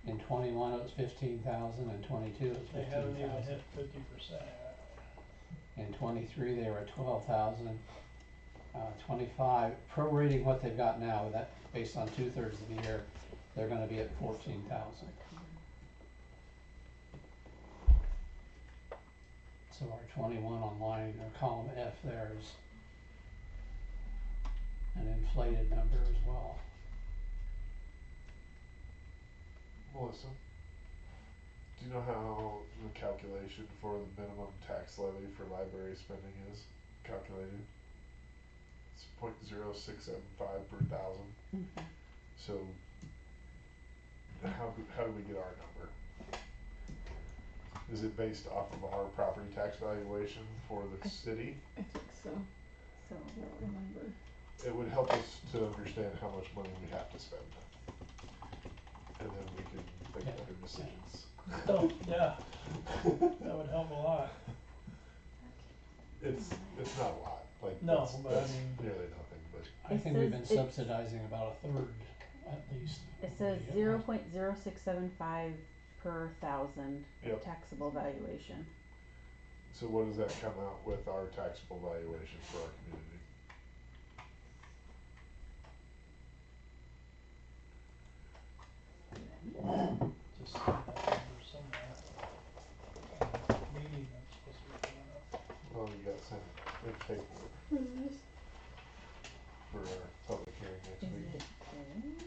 In 21 it was 15,000, in 22 it was They haven't even 15,000. hit 50% yet. In 23 they were at 12,000. 25, prorating what they've got now, that based on 2/3 of the year, they're gonna be at 14,000. So our 21 on line, or column F there is an inflated number as well. Melissa, do you know how the calculation for the minimum tax levy for library spending is calculated? It's 0.0675 per thousand. So how do we get our number? Is it based off of our property tax valuation for the city? I think so. So I don't remember. It would help us to understand how much money we have to spend. And then we can make Yeah, better decisions. Oh, yeah, that would help a lot. It's not a lot, like, No, that's, but I that's mean- nearly nothing, but, I It think we've says been it's- subsidizing about a third at least. It says Yeah. 0.0675 per thousand Yep. taxable valuation. so what does that come out with our taxable valuation for our community? Just see that number somewhere. Meeting that's supposed to be coming up. Well, you got some big paperwork for our public hearing next Is week, it good?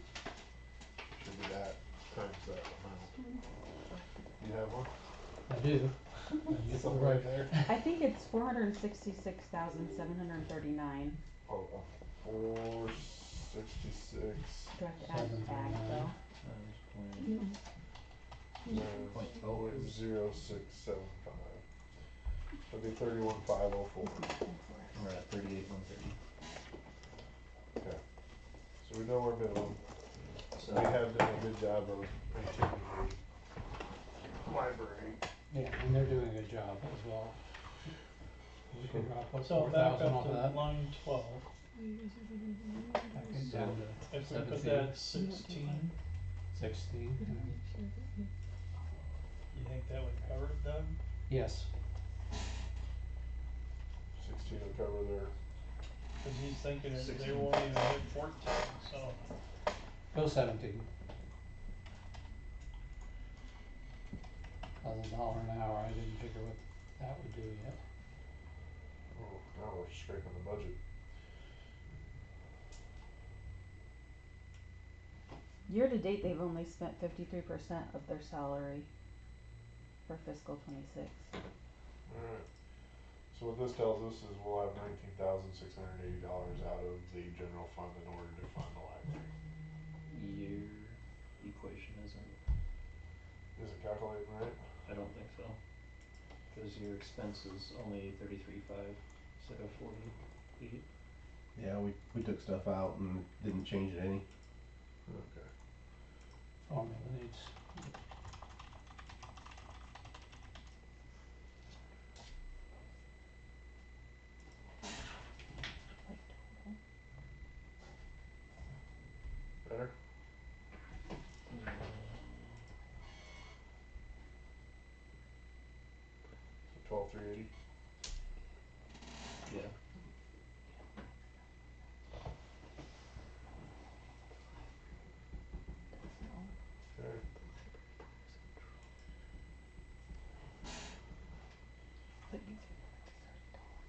should be that, times that amount. You have one? I do. I get the Something right right there? I think it's 466,739. Oh, 466, Do I have to add ag 739. though? point 0675. That'd be 31,504. We're at 38,130. Okay. So we know our minimum. So We have done a good job of maintaining the library. Yeah, and they're doing a good job as well. We can drop what, So 4,000 back off up of to that, line 12, back it down to if we put 17, that at 16, 16. you think that would cover it, Doug? Yes, 16 will cover their, Cause he's thinking that they 16. won't even hit 14, so. go 17. $1,000 an hour, I didn't figure what that would do yet. oh, now we're scraping the budget. Year to date, they've only spent 53% of their salary for fiscal 26. Alright. So what this tells us is we'll have $19,680 out of the general fund in order to fund the library. your equation isn't, Is it calculating right? I don't think so. Cause your expense is only 33.5 instead of 48. Yeah, we took stuff out and didn't change it any. Okay. Formula needs, Like total. Better? So 12,380? Yeah. Okay.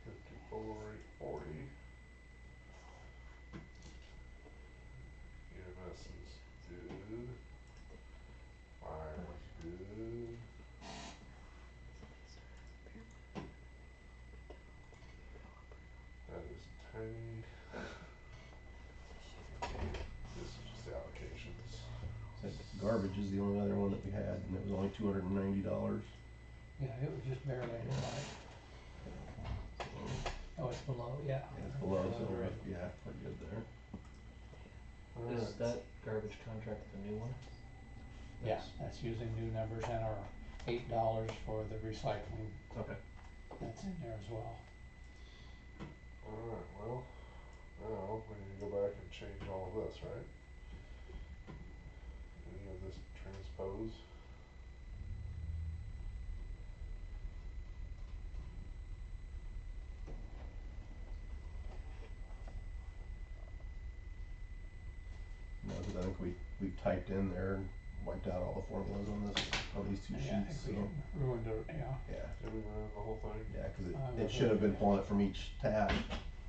54,840. EMS is good. Fire is good. That is tiny. This is just the allocations. Said garbage is the only other one that we had, and it was only $290. yeah, it was just barely right. Oh, it's below, yeah. Yeah, it's below, so Below, right. yeah, we're good there. Is Alright. that garbage contract the new one? Yeah, that's using new numbers and our $8 for the recycling, Okay. that's in there as well. Alright, well, now we need to go back and change all of this, right? Any of this transpose? No, cause I think we typed in there and wiped out all the formulas on these two Yeah, I sheets, think so, we ruined it, yeah. yeah. Did we run the whole thing? Yeah, cause I it should have been wasn't- pulling it from each tab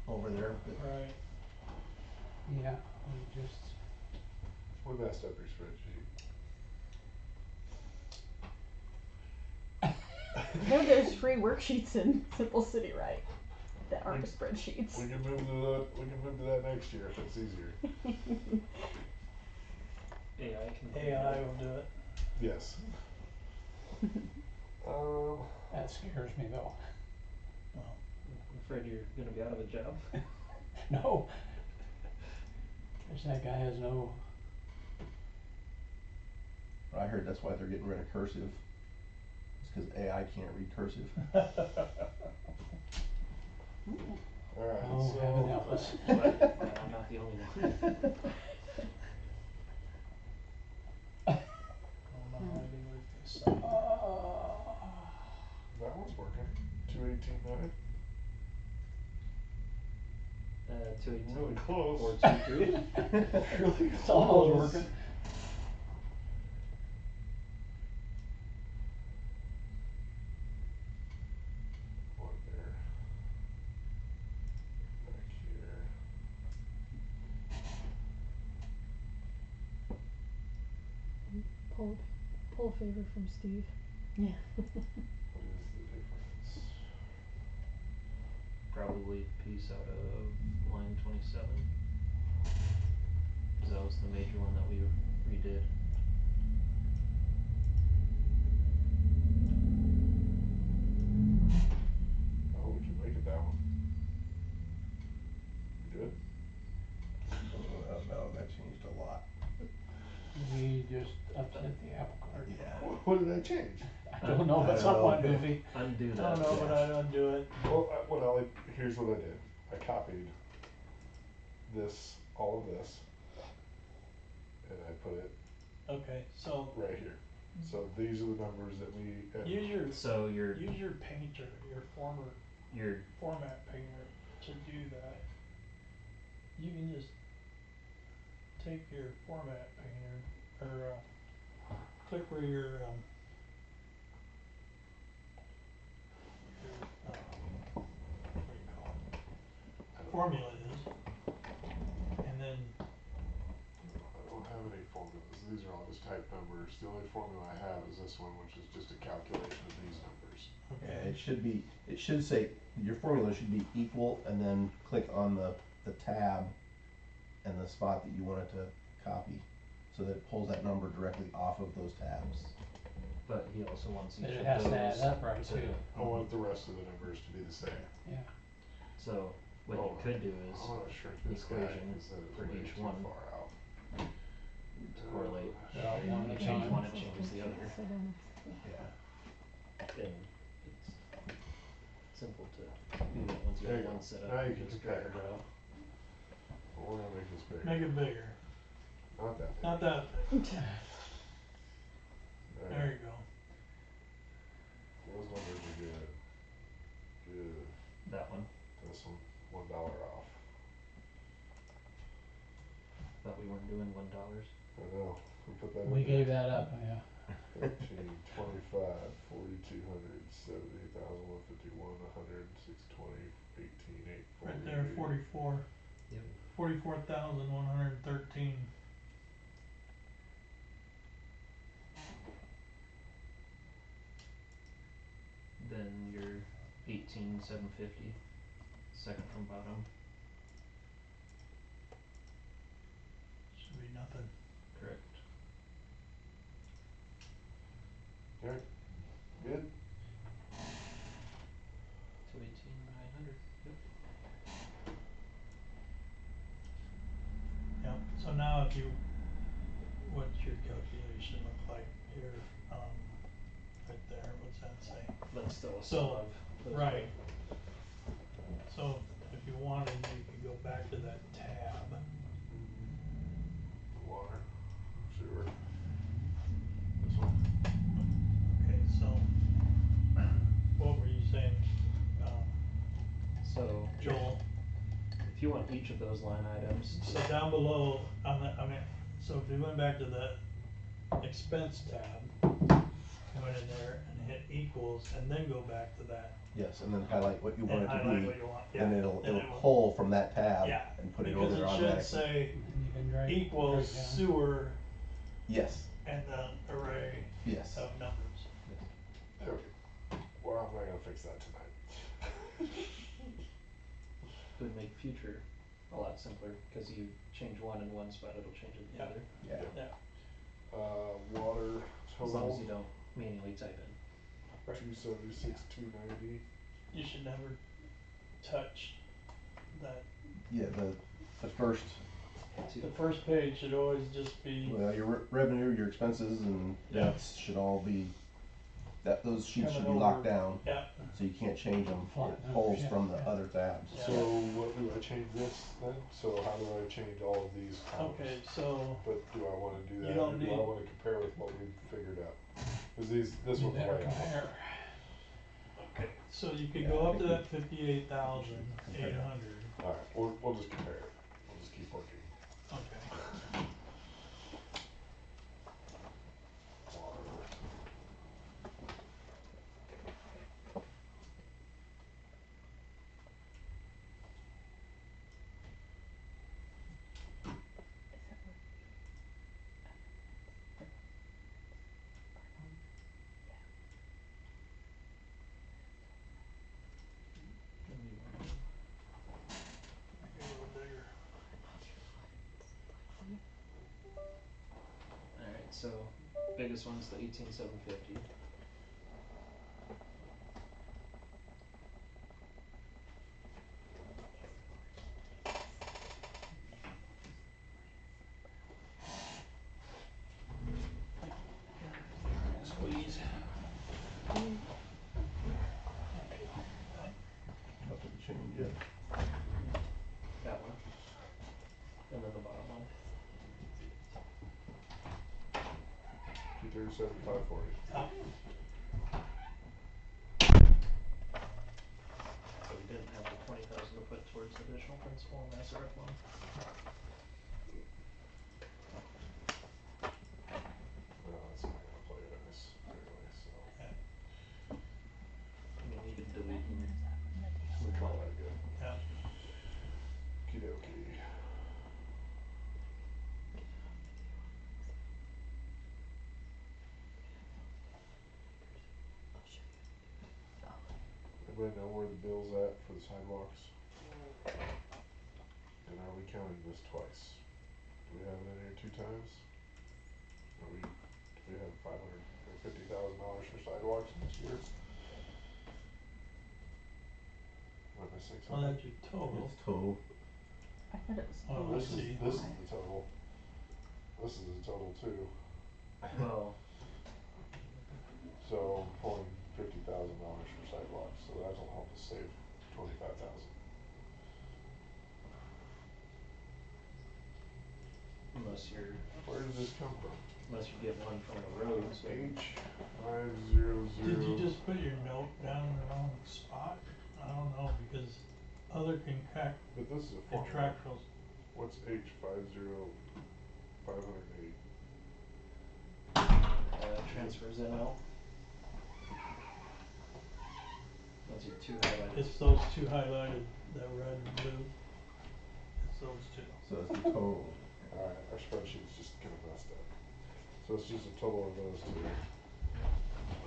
over there, but Right, Yeah, we just, We messed up your spreadsheet. No, there's free worksheets in Simple City Right that aren't We spreadsheets. can move to that next year if it's easier. AI can. AI will do it. Yes. that scares me though. Well, I'm afraid you're gonna be out of a job. No. Cause that guy has no, I heard that's why they're getting rid of cursive. cause AI can't read cursive. Alright, Oh, heaven help us. But I'm not the only one. I don't know how to work this side. that one's working. 218.9. 218. Really close. 423. Really It's almost close. working. One there. Back here. Pull a favor from Steve. Yeah. What is the difference? Probably piece out of line 27. Cause that was the major one that we redid. Oh, we can make it that one. You good? Oh, no, that changed a lot. We just upset the apple cart. Yeah. What did I change? I don't know, I but don't something know. went goofy. Undo I that. don't know, but I'd undo it. Well, here's what I did. I copied this, all of this, and I put it Okay, so right here. So these are the numbers that we. use your So your painter, your format painter to do that. You can just take your format painter or click where your what do you call it? Formula is, and then I don't have any formulas. These are all just type numbers. The only formula I have is this one, which is just a calculation of these numbers. Yeah, it should say, your formula should be equal, and then click on the tab and the spot that you want it to copy, so that it pulls that number directly off of those tabs. but he also wants each But it of has those to add up right to, too. I want the rest of the numbers to be the same. Yeah. so what Oh, you could do is I wanna shrink this guy, equation 'cause that is for way each too one far out. to correlate. They're all one You at a change time. one, it changes the other. Sit down. Yeah. And it's simple to do that once you There have you go. one set Now up, you you can just drag compare. it out. Well, we're gonna make this bigger. make it bigger. Not that big. Not that big. There Alright, you go. those numbers are good. Good. That one, This one, $1 off. thought we weren't doing $1. I know, we put that in We there. gave that up, yeah. 13, 25, 4200, 78,151, 100, 620, 18, 840. Right there, 44. Yep. 44,113. Then your 18,750, second from bottom, Should be nothing. correct. Okay, good? 218,900, yep. Yep. So now if you, what's your calculation look like here? Right there. What's that say? That's still a So, sum of those right. two. So if you wanted, you could go back to that tab. Water, sewer. This one. Okay. So what were you saying, So Joel? if you want each of those line items So to, down below on the, so if you went back to the expense tab, went in there and hit equals and then go back to that Yes, and then highlight what you want and it to highlight be, what you want, yeah. and it'll And it will- pull from that tab Yeah, and put it over there because it automatically. should say And you can drag. equals drag down. sewer Yes, and then array yes. of numbers. There we go. Well, I'm not gonna fix that tonight. it would make future a lot simpler, cause you change one in one spot, it'll change it in the Yeah. other, Yeah. Yeah. Water as long as total, you don't manually type in. 276, 290. You should never touch that. Yeah, the first, The first page should always just be, well, your revenue, your expenses, and Yeah. debts should all be that, those sheets should be Coming locked over. down, Yeah, so you can't change them. Flat It numbers, pulls yeah, from the yeah. other tabs. Yeah. So what, do I change this then? So how do I change all of these columns? okay, so, But do I wanna do You that, don't or do I need- wanna compare with what we've figured out? Cause this You one's better way off. compare. okay, so you could Yeah, go I up to think that 58,800, Alright, we'll just compare it. We'll just keep working. okay. Make it a little bigger. Alright, so biggest one's the 18,750. Squeeze. Nothing to change yet. That one. And then the bottom one. 237, 540. So we didn't have the 20,000 to put towards additional principal and SRF loan. Well, that's not gonna play nice anyway, so I mean, you could delete and we call that good. Yeah. Okey dokey. Anybody know where the bill's at for the sidewalks? And are we counting this twice? Do we have it in here 2 times? Do we have $550,000 for sidewalks this year? Am I missing Well, something? that's your total. It's total. I thought it was. Oh, four. let's see. This is the total. This is the total too. well, So I'm pulling $50,000 for sidewalks, so that'll help us save 25,000. unless you're Where did this come from? unless you get one from the roads. H500. Did you just put your note down in the wrong spot? I don't know, because other But this is a formula. contractuals, What's H50508? Transfers in out. Those are 2 highlighted. it's those two highlighted, that red and blue. It's those two. So it's the total. Alright, our spreadsheet's just kinda messed up. So it's just a total of those two.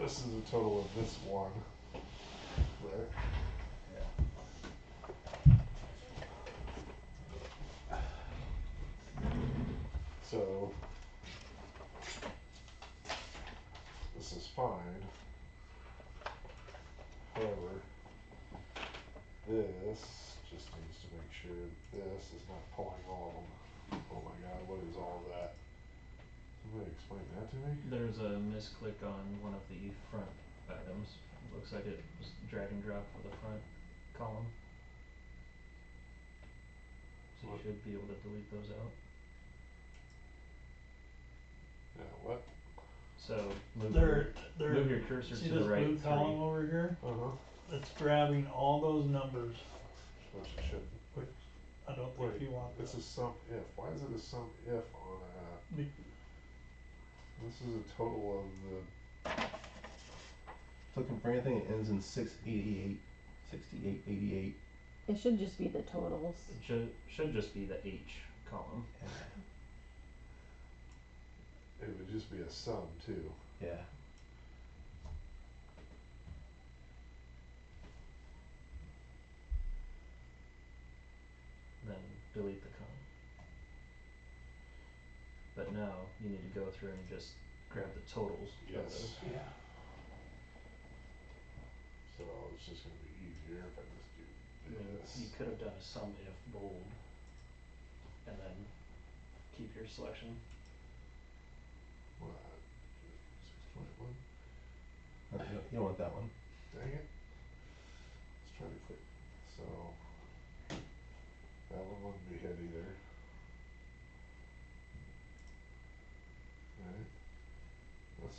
This is a total of this one. Right? So this is fine. However, this just needs to make sure this is not pulling all. Oh my god, what is all that? Somebody explain that to me? There's a misclick on one of the front items. Looks like it was drag and drop for the front column. So you What? should be able to delete those out. Yeah, what? So move They're, move your cursor see to this the right blue 3. column over here? Uh-huh. It's grabbing all those numbers, Which it shouldn't. which I don't think Wait, you want it's that. a sum if. Why is it a sum if on a, Be- this is a total of the, Looking for anything that ends in 688, 6888. It should just be the totals. It should just be the H column. it would just be a sum too. Yeah. Then delete the column. But now you need to go through and just grab the totals of Yes. those. Yeah. So it's just gonna be easier if I just do I mean, this. you could have done a sum if bold and then keep your selection. What? 621? You don't want that one. Dang it. Let's try to click, so, that one wouldn't be hit either. Right, let's.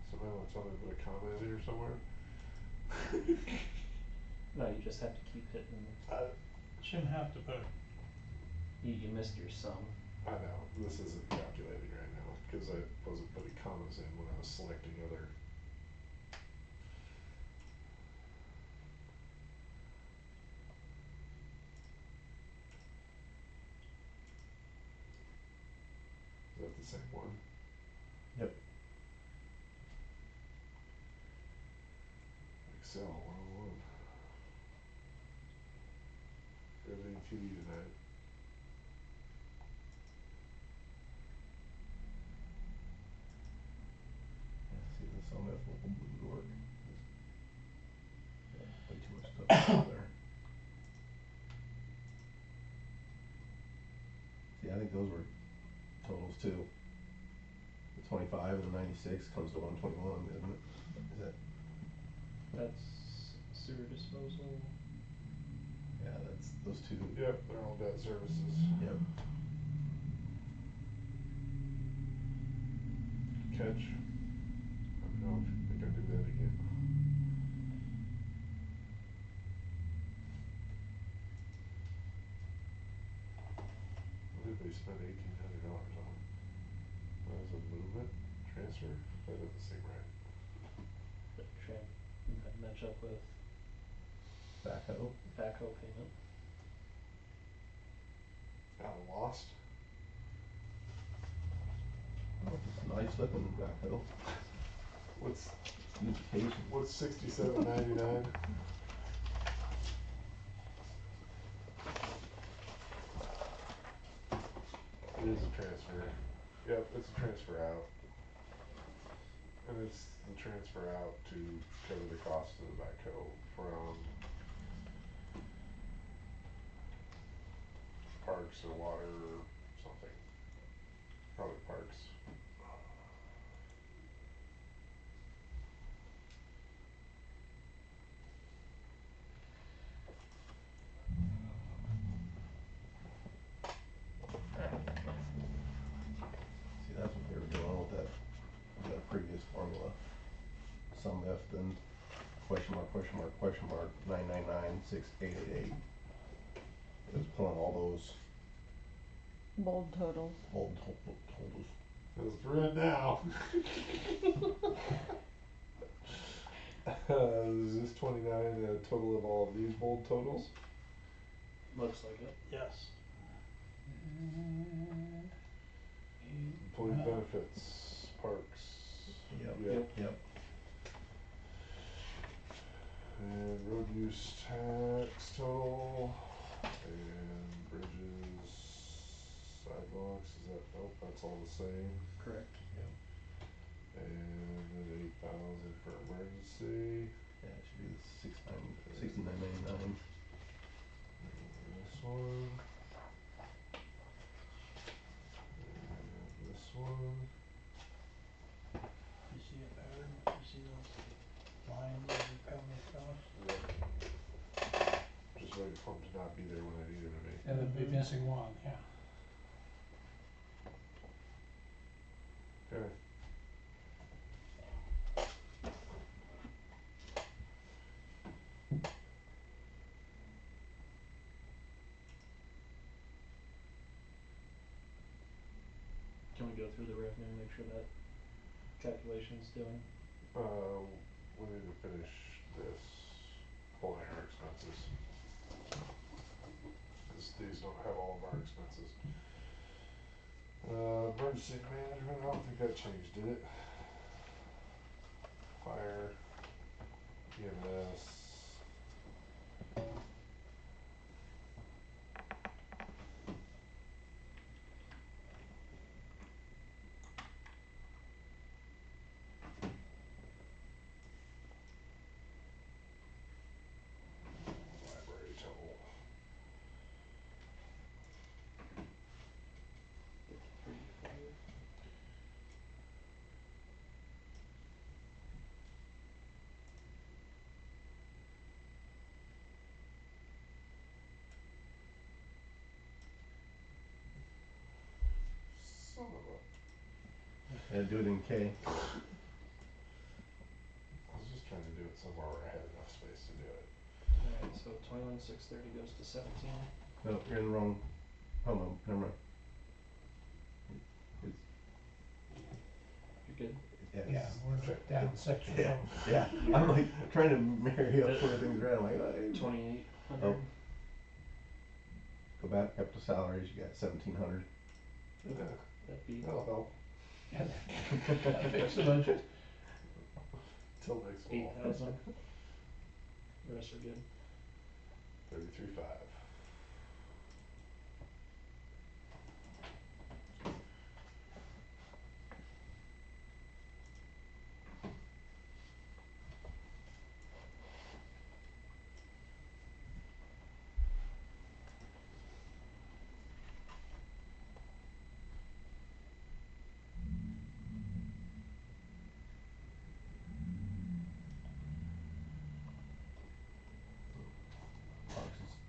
Somebody wanna tell me to put a comment in here somewhere? No, you just have to keep hitting, Shouldn't have to put it. you missed your sum. I know, this isn't calculating right now, cause I wasn't putting commas in when I was selecting other. Is that the same one? Yep. Excel 101. Everything to you tonight. Yeah, see this on that full blue work. Yeah, way too much stuff there. See, I think those were totals too. The 25 and the 96 comes to 121, isn't it? Is that? That's sewer disposal. Yeah, that's those two. Yep, they're all debt services. Yep. Catch. I don't know if you think I do that again. What did they spend $1,800 on? That was a movement, transfer? That doesn't seem right. That match up with Backhoe. backhoe payment. Out of lost? Oh, it's a nice looking backhoe. What's, Beautification. what's $67.99? It is a transfer. Yep, it's a transfer out. And it's the transfer out to cover the cost of the backhoe from Parks or Water or something. Probably Parks. See, that's what they were doing with that previous formula. Sum if then question mark, question mark, question mark, 9996888. It was pulling all those Bold totals. old totals. Feels red now. Is this 29 a total of all of these bold totals? Looks like it. Yes. Employee benefits, parks. Yep. Yep. Yep. And road use tax total, and bridges, sidewalks, is that, nope, that's all the same. Correct. And then 8,000 for emergency. Yeah, it should be the 69.99. This one. And this one. You see a pattern? You see those lines that are coming across? Yep. Just waiting for them to not be there when I need them to be. And then be missing one, yeah. Okay. Can we go through the revenue and make sure that calculation's doing? We need to finish this, pulling our expenses. Cause these don't have all of our expenses. Emergency management, I don't think that changed, did it? Fire, EMS. Library total. Yeah, do it in K. I was just trying to do it somewhere where I had enough space to do it. Alright, so 21,630 goes to 17. No, you're in the wrong. Oh no, never mind. It's, You're good. yeah, Yeah, it's, we're down section yeah, road. yeah. I'm like trying to marry up where things are at. I'm like, oh, 2,800. oh. Go back up to salaries. You got 1,700. Yeah, That'd be that'll help. That fix the budget. Till next fall. 8,000. The rest are good. 33.5.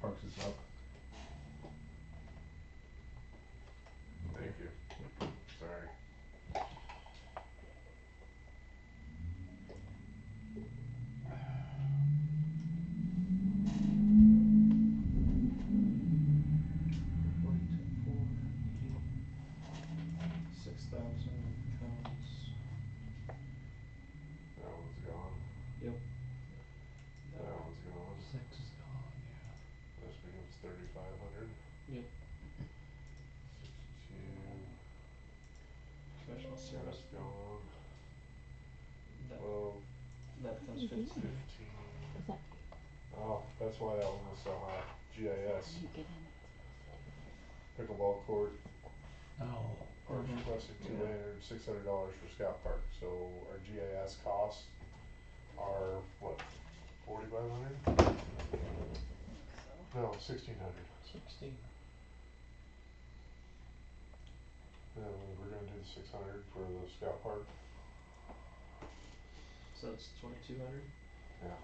Parks is up. Thank you. Sorry. Four, 6,000 comes. That one's gone. Yep. That one's gone. 6 is gone, yeah. This becomes 3,500. Yep. 62. Professional service. That's gone. That, 12. that becomes 15. 15. Is that, Oh, that's why that one was so high. GIS. you get in? Pickleball court. Oh, Parks Mhm. requested Yeah. $600 for Scout Park, so our GIS costs are what, 4,500? No, 1,600. 16. And then we're gonna do the 600 for the Scout Park. So that's 2,200. Yeah.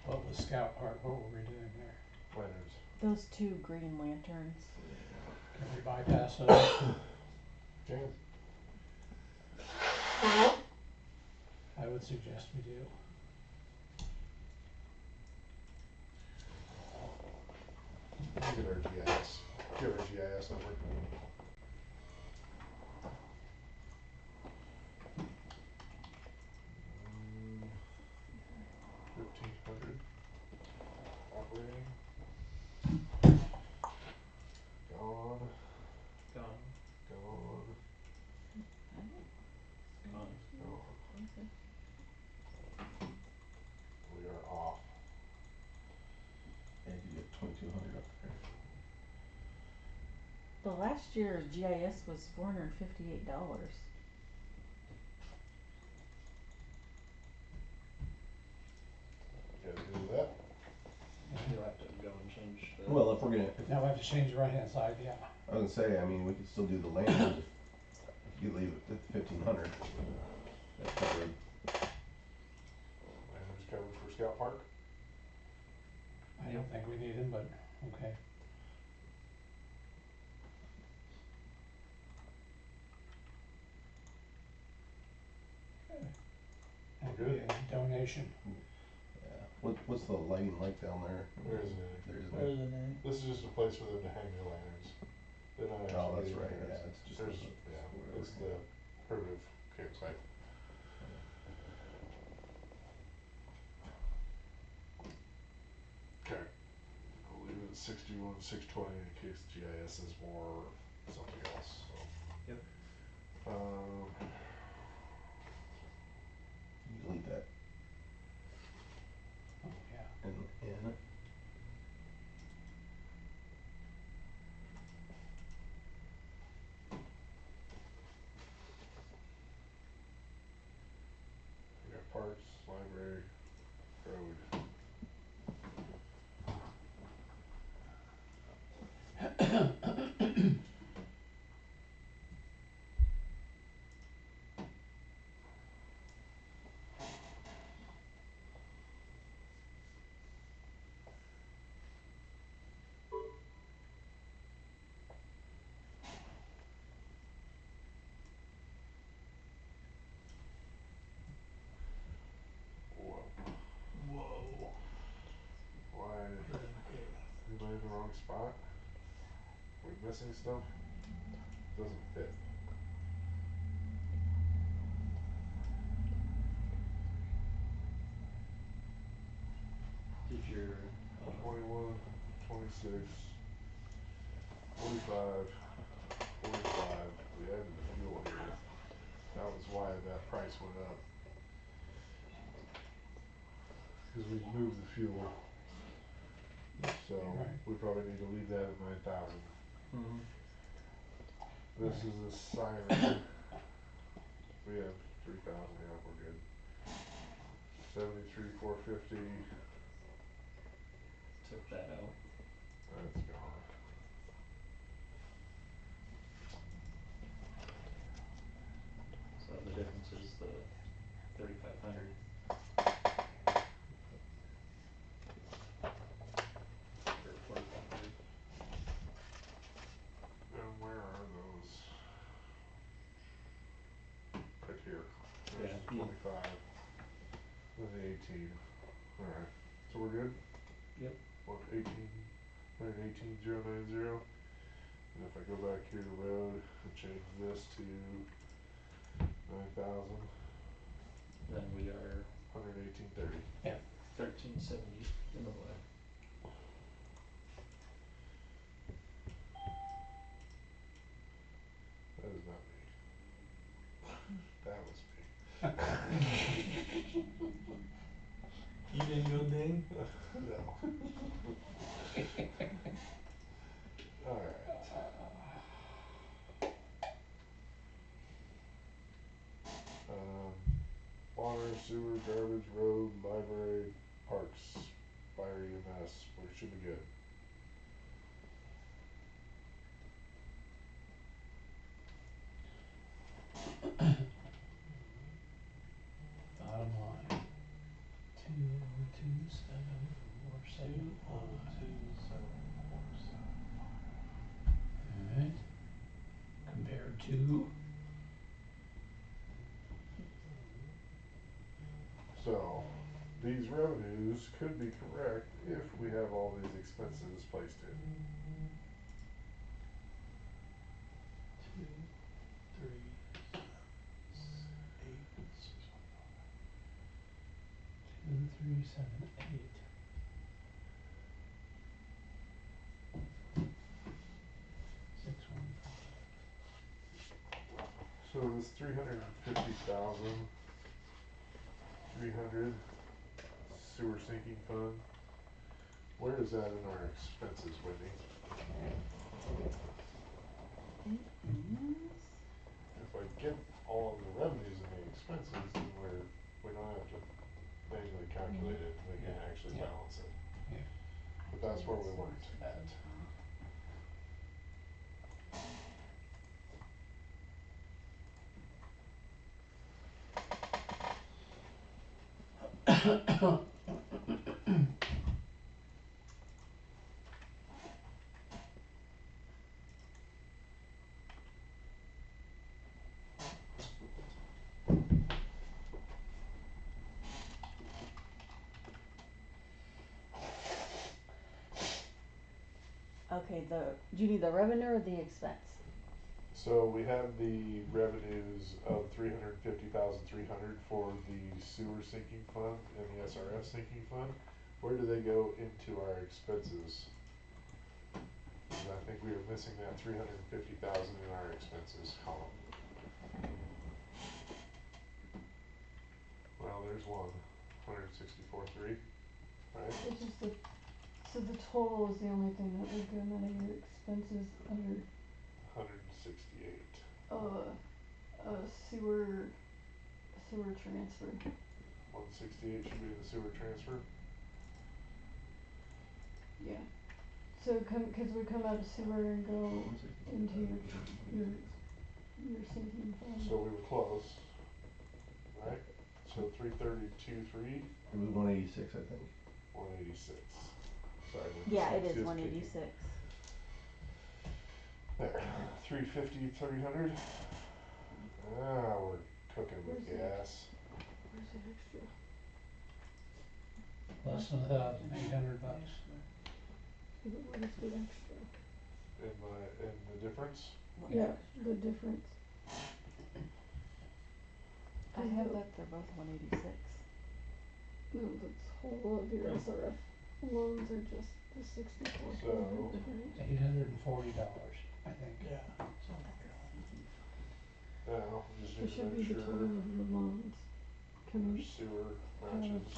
what was Scout Park, what were we doing there? Lanterns. Those 2 green lanterns. Can we bypass those? Jan? I would suggest we do. Give our GIS. Give our GIS number. Mm, 1,500. Operating. Gone. Gone. Gone. Gone. Gone. We are off. And you get 2,200 up there. The last year's GIS was $458. You guys good with that? You'll have to go and change the. Well, if we're gonna, Now we have to change the right-hand side, yeah. I was gonna say, I mean, we could still do the lanterns if you leave it at 1,500. That's covered. Lanterns covered for Scout Park? I don't think we need them, but, okay. That could be a donation. Yeah. What's the lighting like down there? There isn't any. There isn't There's any. a name. This is just a place for them to hang their lanterns. They're not actually. Oh, that's getting right, lanterns. yeah, it's just There's, a- yeah, whatever. it's the primitive campsite. Okay. I'll leave it at 61, 620 in case GIS is more something else, so. Yep. You delete that Oh, yeah. in. we got parks, library, road. Okay. Anybody in the wrong spot? We missing stuff? Doesn't fit. Did your, 21, 26, 45, 45. We added the fuel here. That was why that price went up. Cause we moved the fuel. So Right. we probably need to leave that at 9,000. mhm, This is a siren. We have 3,000, yeah, we're good. 73, 450, took that out. that's gone. So the difference is the 3,500. Or 4,500. And where are those? Right here. Yeah, There's the 25. And the 18. Alright. So we're good? Yep. What, 118,090? And if I go back here to road and change this to 9,000, Then we are 118.30. 1370 in the black. That is not me. That was me. You didn't go ding? No. Alright. Water, sewer, garbage, road, library, parks, fire EMS, we should be good. Bottom line, 202,747.5. Alright, compared to, So, these revenues could be correct if we have all these expenses placed in. 2, 3, 8, 2378. 615. So this 350,000, 300 sewer sinking fund, where is that in our expenses, Whitney? It is. If I get all of the revenues and the expenses, then we don't have to manually calculate it, we can Yeah, actually yeah. balance it. Yeah. But that's where we weren't at. Okay, do you need the revenue or the expense? So we have the revenues of 350,300 for the sewer sinking fund and the SRF sinking fund. Where do they go into our expenses? 'Cause I think we are missing that 350,000 in our expenses column. Well, there's one, 164.3, right? It's just the, so the total is the only thing that would go out of your expenses under, 168. sewer, sewer transfer. 168 should be the sewer transfer. Yeah. So cause we come out of sewer and go into your sinking fund. So we were close, right? So 332.3. It was 186, I think. 186. Sorry, my Yeah, it dyslexia is kicking. 186. There, 350, 300. Ah, we're cooking with Where's the gas. Where's the extra? less than $1,800. Cause it would just be extra. And the difference? What Yeah, extra? the difference. I have that they're both 186. No, that's whole of your SRF loans are just the 64 So- difference. $840, I think. Yeah, something like that. Now, we just It need to should be make the sure total of your loans our coming, sewer matches.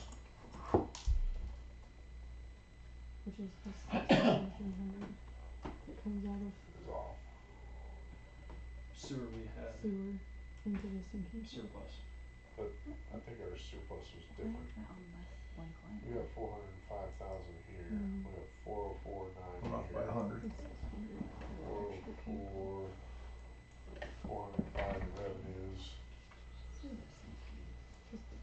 which is the 6,300 that comes out of Is off. Sewer we had sewer into the sinking fund. surplus. I think our surplus was I have different. that on my one client. We got 405,000 here, Mm. we have 404,900 We're off by here. 100. It's 600 that extra came from. 404, 405 in revenues. Just the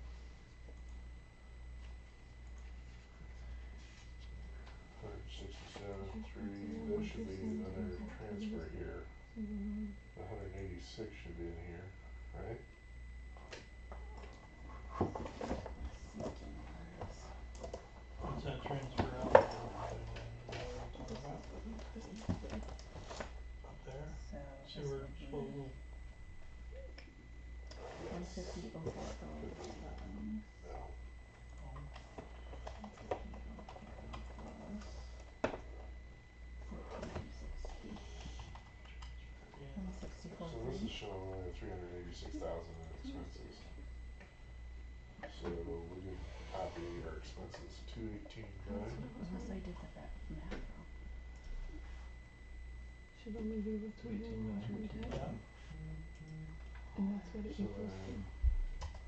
167,3, there should be another transfer here. single The 186 should be in here, right? Sinking funds. What's that transfer out? Is that what I'm talking about? Up there? So Sewer disposal. 150.04. No. Oh, 150.04 yeah. 164. So this is showing only 386,000 in expenses. So we didn't copy our expenses, 218,900. Unless I did that math wrong. should only be with 218,900. Yeah. and that's what it So equals to. then,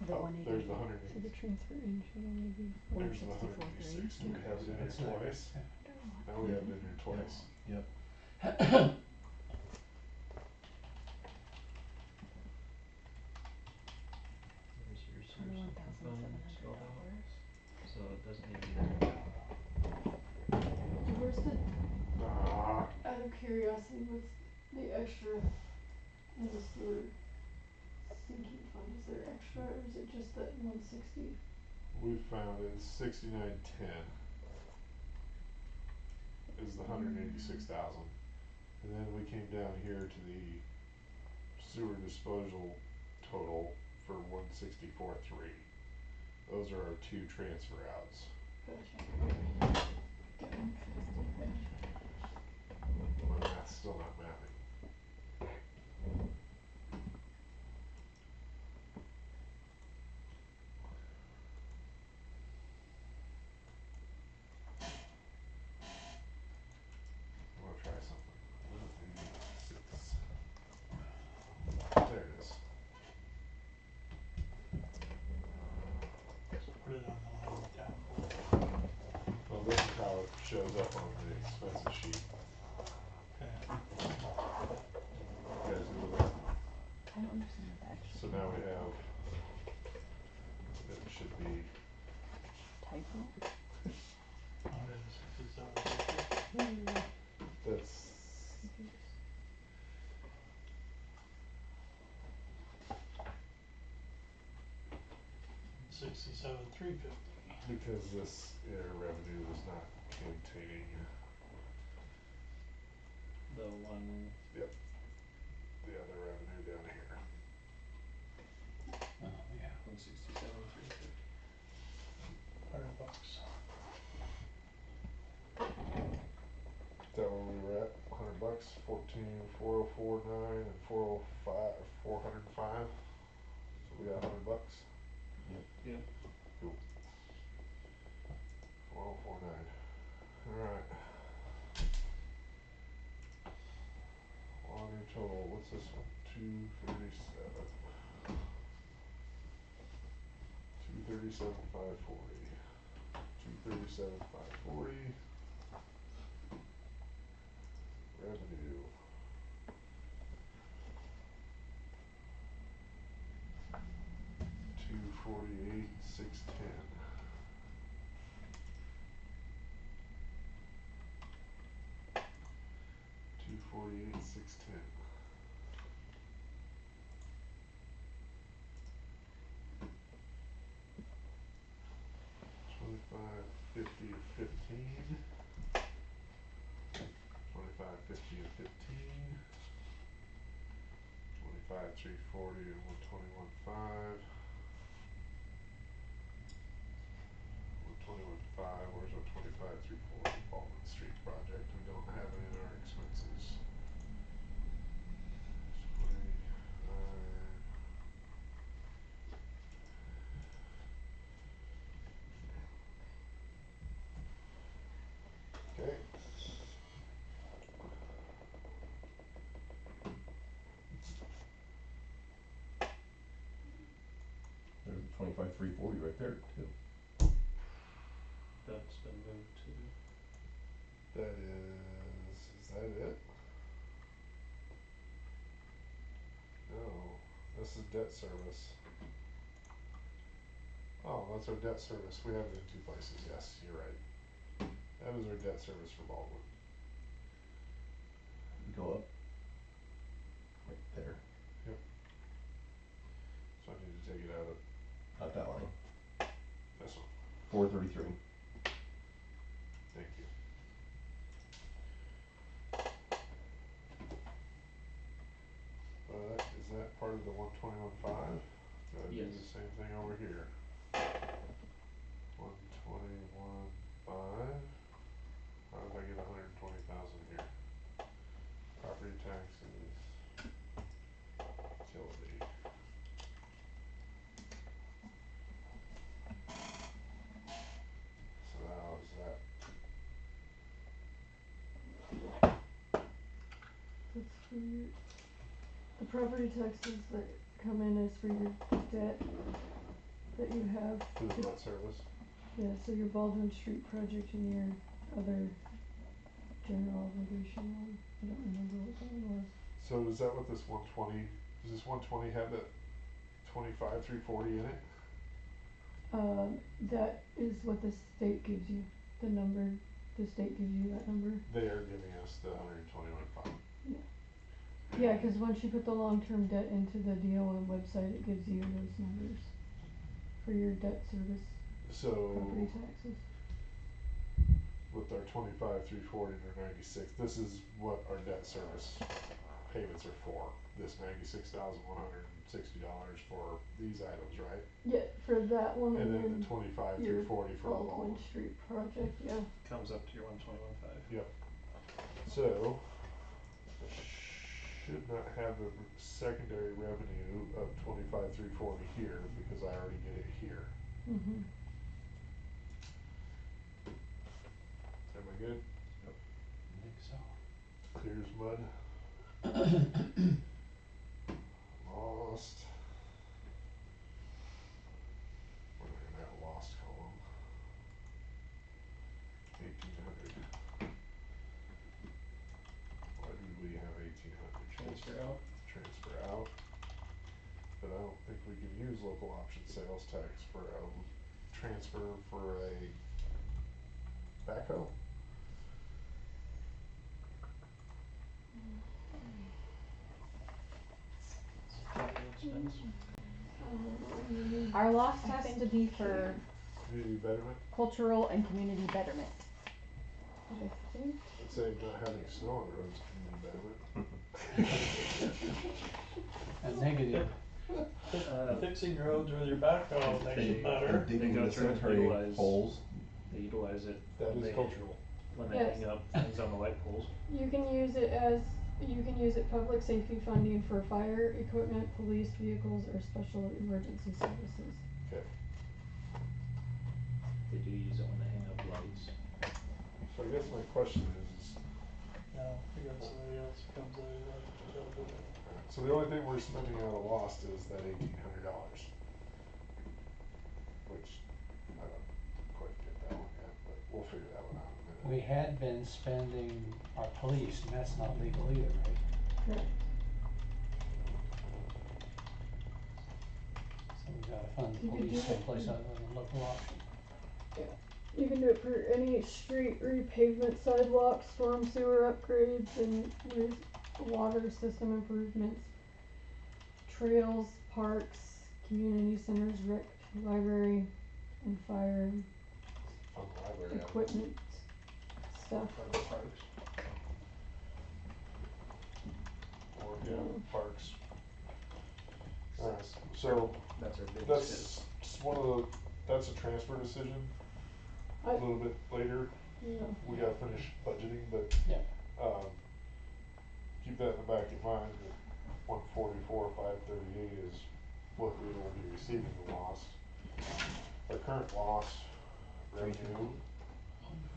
The oh, there's the 180. So the 180, transfer in should only be there's the 164.3. 186, do we have it in here That's not- twice? yeah. Now we have it in here twice. Yep. There's your sewer sinking fund spelled out, $21,700. so it doesn't need to be there. So where's the, Ah, out of curiosity, what's the extra in the sewer sinking fund? Is there extra or is it just that 160? we found it 6910 is the 186,000. And then we came down here to the sewer disposal total for 164.3. Those are our two transfer outs. Gotcha. My math's still not mathing. I'm gonna try something. 186. There it is. So put it on the line down below. Well, this is how it shows up on the expenses sheet. Okay. You guys good with that? I don't understand what the extra. So now we have, it should be, Typo. 167.50. that's, 67,350. because this revenue is not containing The one, the other revenue down here. Oh, yeah. 167,350. $100. Is that where we were at? $100, 14,404.9 and 405, 405. So we got $100. Yep. Cool. 404.9. Alright. Water total, what's this one? 237. 237,540. 237,540. Revenue. 248,610. 248,610. $25.50 of 15. 50 and 15. 25, 340 and 121.5. 121.5, where's our 25, 340 Baldwin Street project? We don't have it in our expenses. 29. Okay. There's the 25, 340 right there too. That's been moved to, That is that it? No, this is debt service. Oh, that's our debt service. We have it in 2 places. Yes, you're right. That is our debt service for Baldwin. Go up. Right there. So I need to take it out of Not that line. this one. 433. Thank you. But is that part of the 121.5? Do I do Yes. the same thing over here? 121.5. How did I get 120,000 here? Property taxes, utility. So how is that? That's for your, the property taxes that come in is for your debt that you have. For the debt service? Yeah, so your Baldwin Street project and your other general obligation one. I don't remember what that one was. So is that what this 120, does this 120 have that 25, 340 in it? That is what the state gives you, the number, the state gives you that number. They are giving us the 121.5. Yeah, cause once you put the long-term debt into the DOM website, it gives you those numbers for your debt service, property So taxes. with our 25, 340 and our 96, this is what our debt service payments are for. This $96,160 for these items, right? Yeah, for that one And then and the 25, your 340 for the Baldwin Baldwin. Street project, yeah. comes up to your 121.5. Yep. So I should not have a secondary revenue of 25, 340 here because I already get it here. Mhm. Am I good? I think so. Clear as mud. Lost. We're not gonna have a lost column. 1,800. Why do we have 1,800? Transfer out. Transfer out. But I don't think we can use local option sales tax for a transfer for a backhoe. Capital expense. Our lost I has think to be for Community betterment. cultural and community betterment. I think. I'd say not having snow on the roads is community betterment. A negative. Fixing roads with your backhoe makes it better. And digging They go the through and cemetery utilize- holes. They utilize it That when is they, cultural. when they Yes. hang up things on the light poles. You can use it public safety funding for fire equipment, police vehicles, or special emergency services. Okay. They do use it when they hang up lights. So I guess my question is No, you got somebody else who comes in and they'll do it. alright, so the only thing we're spending out of lost is that $1,800. Which I don't quite get that one yet, but we'll figure that one out in a minute. We had been spending our police, and that's not legal either, right? Correct. So we gotta fund the You could police do it someplace for- other than local option. You can do it for any street repavement, sidewalks, storm sewer upgrades, and with water system improvements, trails, parks, community centers, rec, library, and fire On the library. equipment stuff. For the parks. Yeah, parks. Alright, That's- so That's our biggest that's one of the, that's a transfer decision. A I- little bit later, Yeah. we gotta finish budgeting, but, Yeah. keep that in the back of mind, that 144,538 is what we will be receiving the lost. Our current loss revenue,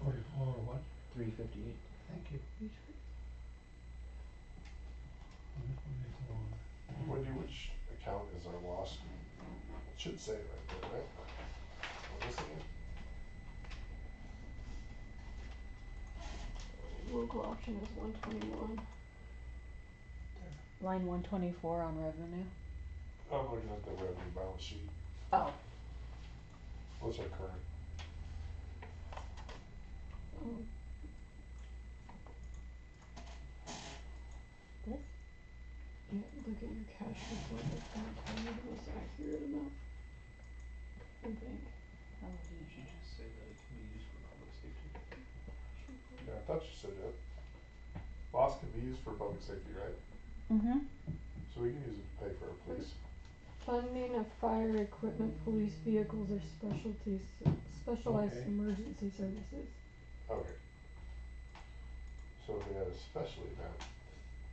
44 or what? 358. Thank you. 144. Wendy, which account is our loss? It should say it right there, right? On this thing? Local option is 121. Line 124 on revenue. I'm looking at the revenue balance sheet. Oh. What's our current? Um, This? yeah, look at your cash report. It's gonna tell you the most accurate amount. I think. Oh, Did you just say that it can be used for public safety? Yeah, I thought you said that. Loss can be used for public safety, right? Mm-hmm. So we can use it to pay for our police. Funding of fire equipment, police vehicles, or specialized Okay. emergency services. Okay. So if we had a special event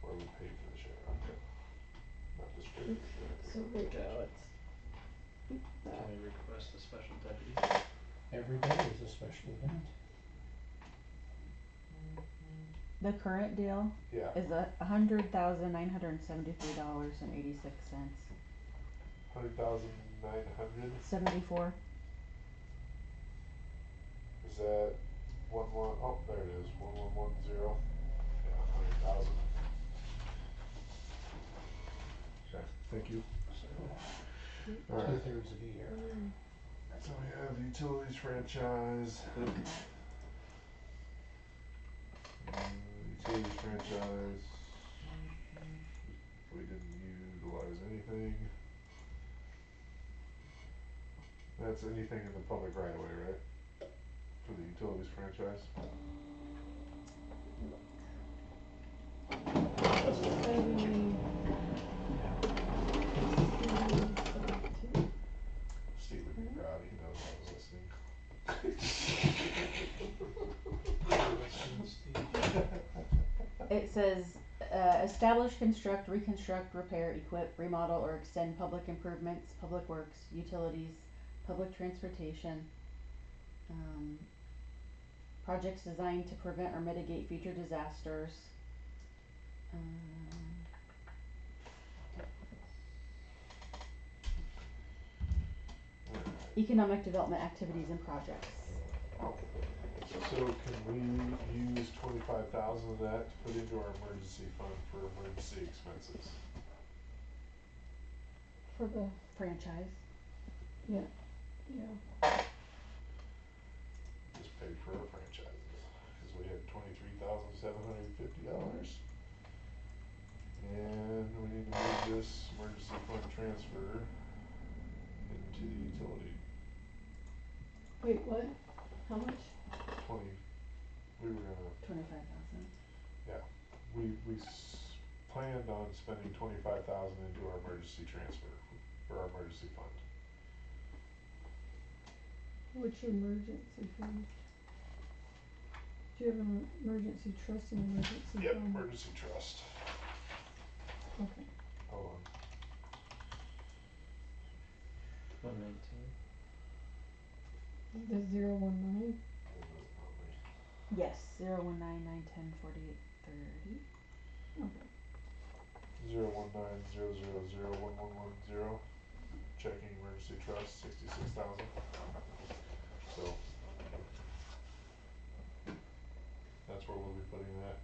where we paid for the sheriff, not distributed. So right now it's that. Can we request a special deputy? Every day is a special event. The current deal Yeah, is $100,973.86. 100,900, 74. is that oh, there it is, 1110, yeah, 100,000. Okay, thank you. Alright, 2/3 of the year. so we have utilities franchise. Utilities franchise, we didn't utilize anything. That's anything in the public right away, right? For the utilities franchise? Steve would be proud, he knows I was listening. It says, establish, construct, reconstruct, repair, equip, remodel, or extend public improvements, public works, utilities, public transportation. Projects designed to prevent or mitigate future disasters. Economic development activities and projects. So can we use 25,000 of that to put into our emergency fund for emergency expenses? For the, Franchise. yeah. Just pay for our franchises, cause we had $23,750. And we need to move this emergency fund transfer into the utility. Wait, what? How much? 20, we were gonna, 25,000. we planned on spending 25,000 into our emergency transfer for our emergency fund. Which emergency fund? Do you have an emergency trust and emergency Yep, fund? emergency trust. Okay. Hold on. 119. The 019? Yes, 019 910 4830. Okay. 01900011110. Checking emergency trust, 66,000. So that's where we'll be putting that.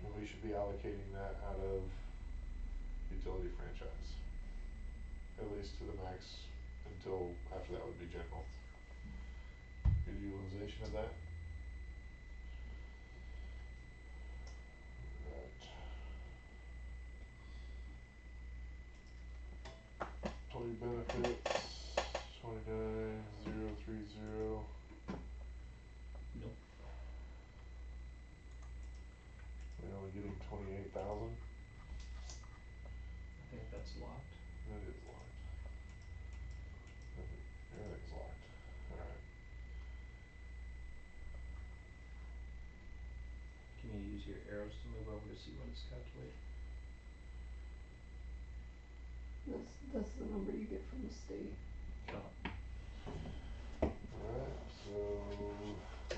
And we should be allocating that out of utility franchise. At least to the max until after that would be general. Good utilization of that. Right. Employee benefits, 29030. Nope. We're only getting 28,000. that's locked. That is locked. Everything's locked. Alright. Can you use your arrows to move over to see what it's calculating? That's the number you get from the state. Oh, Alright, so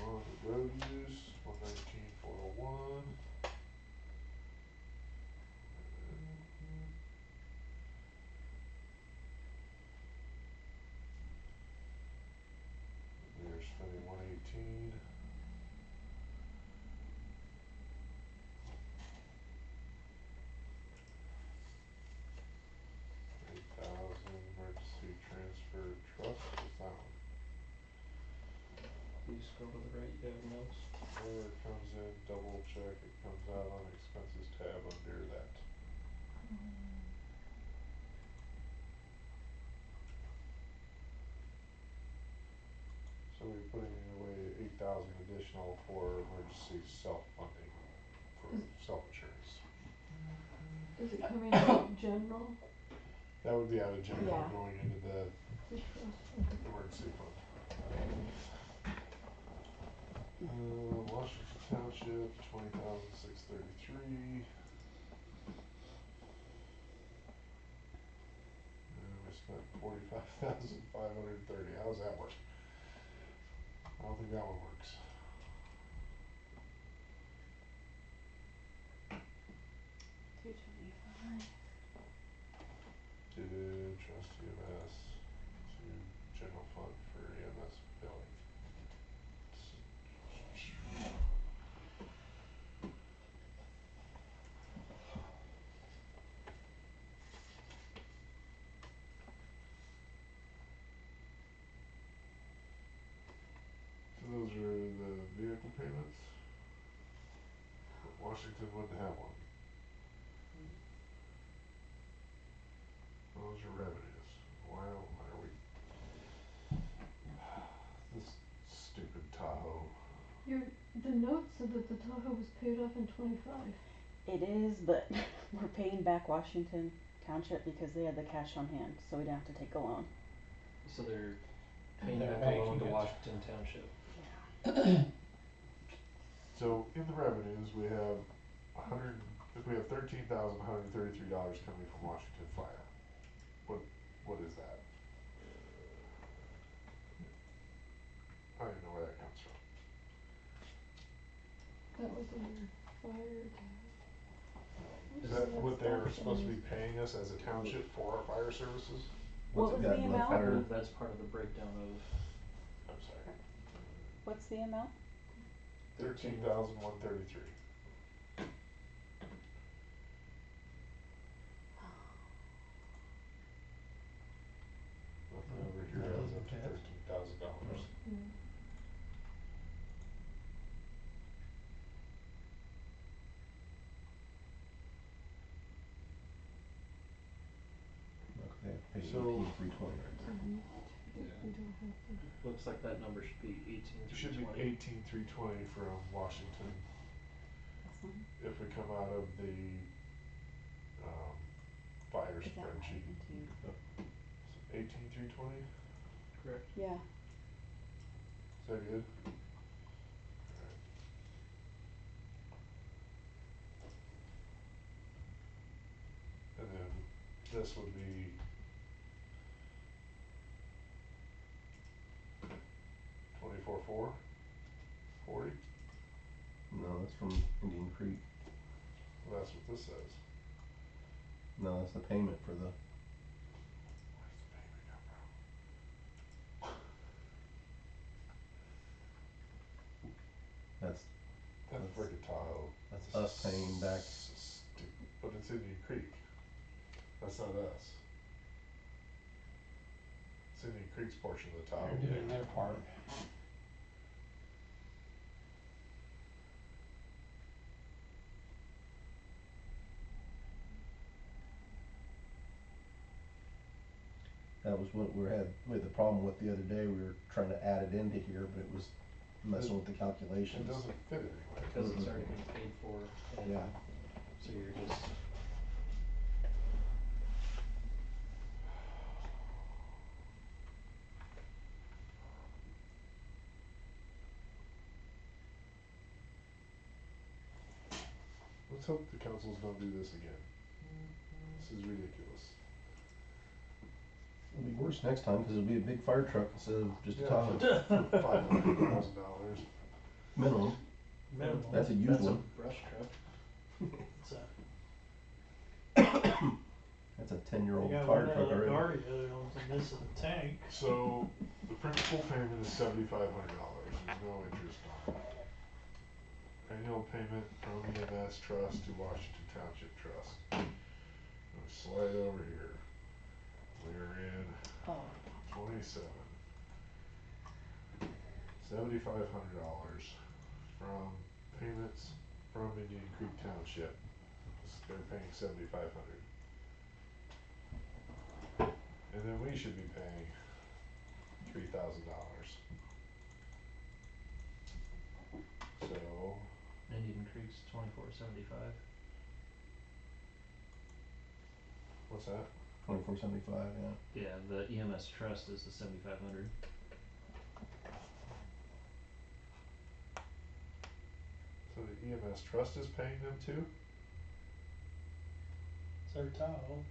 on to road use, 119,401. We're spending 118. Emergency transfer trust, what's that one? if you scroll to the right, you have notes. Where it comes in, double check, it comes out on expenses tab under that. So we're putting away 8,000 additional for emergency self-funding, for self-insurance. Is it coming out of general? That would be out of general Yeah. going into the The trust, okay. emergency fund. Washington Township, 20,633. We spent 45,530. How's that work? I don't think that one works. $225. To trust EMS, to general fund for EMS billing. So those are the vehicle payments. But Washington wouldn't have one. Those are revenues. Why are we? This stupid Tahoe. The note said that the Tahoe was paid off in 25. It is, but we're paying back Washington Township because they had the cash on hand, so we didn't have to take a loan. So they're paying They're back a loan to banking it. Washington Township. Yeah. So in the revenues, we have $13,133 coming from Washington Fire. What is that? I don't even know where that comes from. That was under fire tab. Is that what they're supposed to be paying us as a township for our fire services? What's What it was got, the no amount? I fire? believe that's part of the breakdown of I'm sorry. What's the amount? 13,133. Nothing over here adds up to $13,000. Yeah. Look, they have to pay So- 18,320 right there. We don't have to. looks like that number should be It should 18,320. be 18,320 from Washington. That's one. If we come out of the fire Is that right? spreadsheet. 18,320? Correct. Yeah. Is that good? Alright. And then this would be 24,440? No, that's from Indian Creek. Well, that's what this says. No, that's the payment for the, Where's the payment come from? that's That's frickin' Tahoe. that's us paying back. But it's Indian Creek. That's not us. It's Indian Creek's portion of the Tahoe. They're doing their part. That was what we had the problem with the other day. We were trying to add it into here, but it was messing with the It calculations. doesn't fit anywhere. Because it's already been paid for. And Yeah. So you're just Let's hope the councils don't do this again. This is ridiculous. It'll be worse next time, cause it'll be a big fire truck instead of just a Yeah, Tahoe. for $500,000. Minimum, Minimum. that's a used one. Brush truck. It's a, That's a 10-year-old you got fire one truck out of the already. car, the other one's missing a tank. So, the principal payment is $7,500, there's no interest on it. Annual payment from EMS Trust to Washington Township Trust. I'm gonna slide over here. We're in Oh, 27. $7,500 from payments from Indian Creek Township. They're paying $7,500. And then we should be paying $3,000. So, Indian Creek's 2475. what's that? 2475, yeah. Yeah, the EMS trust is the 7500. So the EMS Trust is paying them too? It's our Tahoe.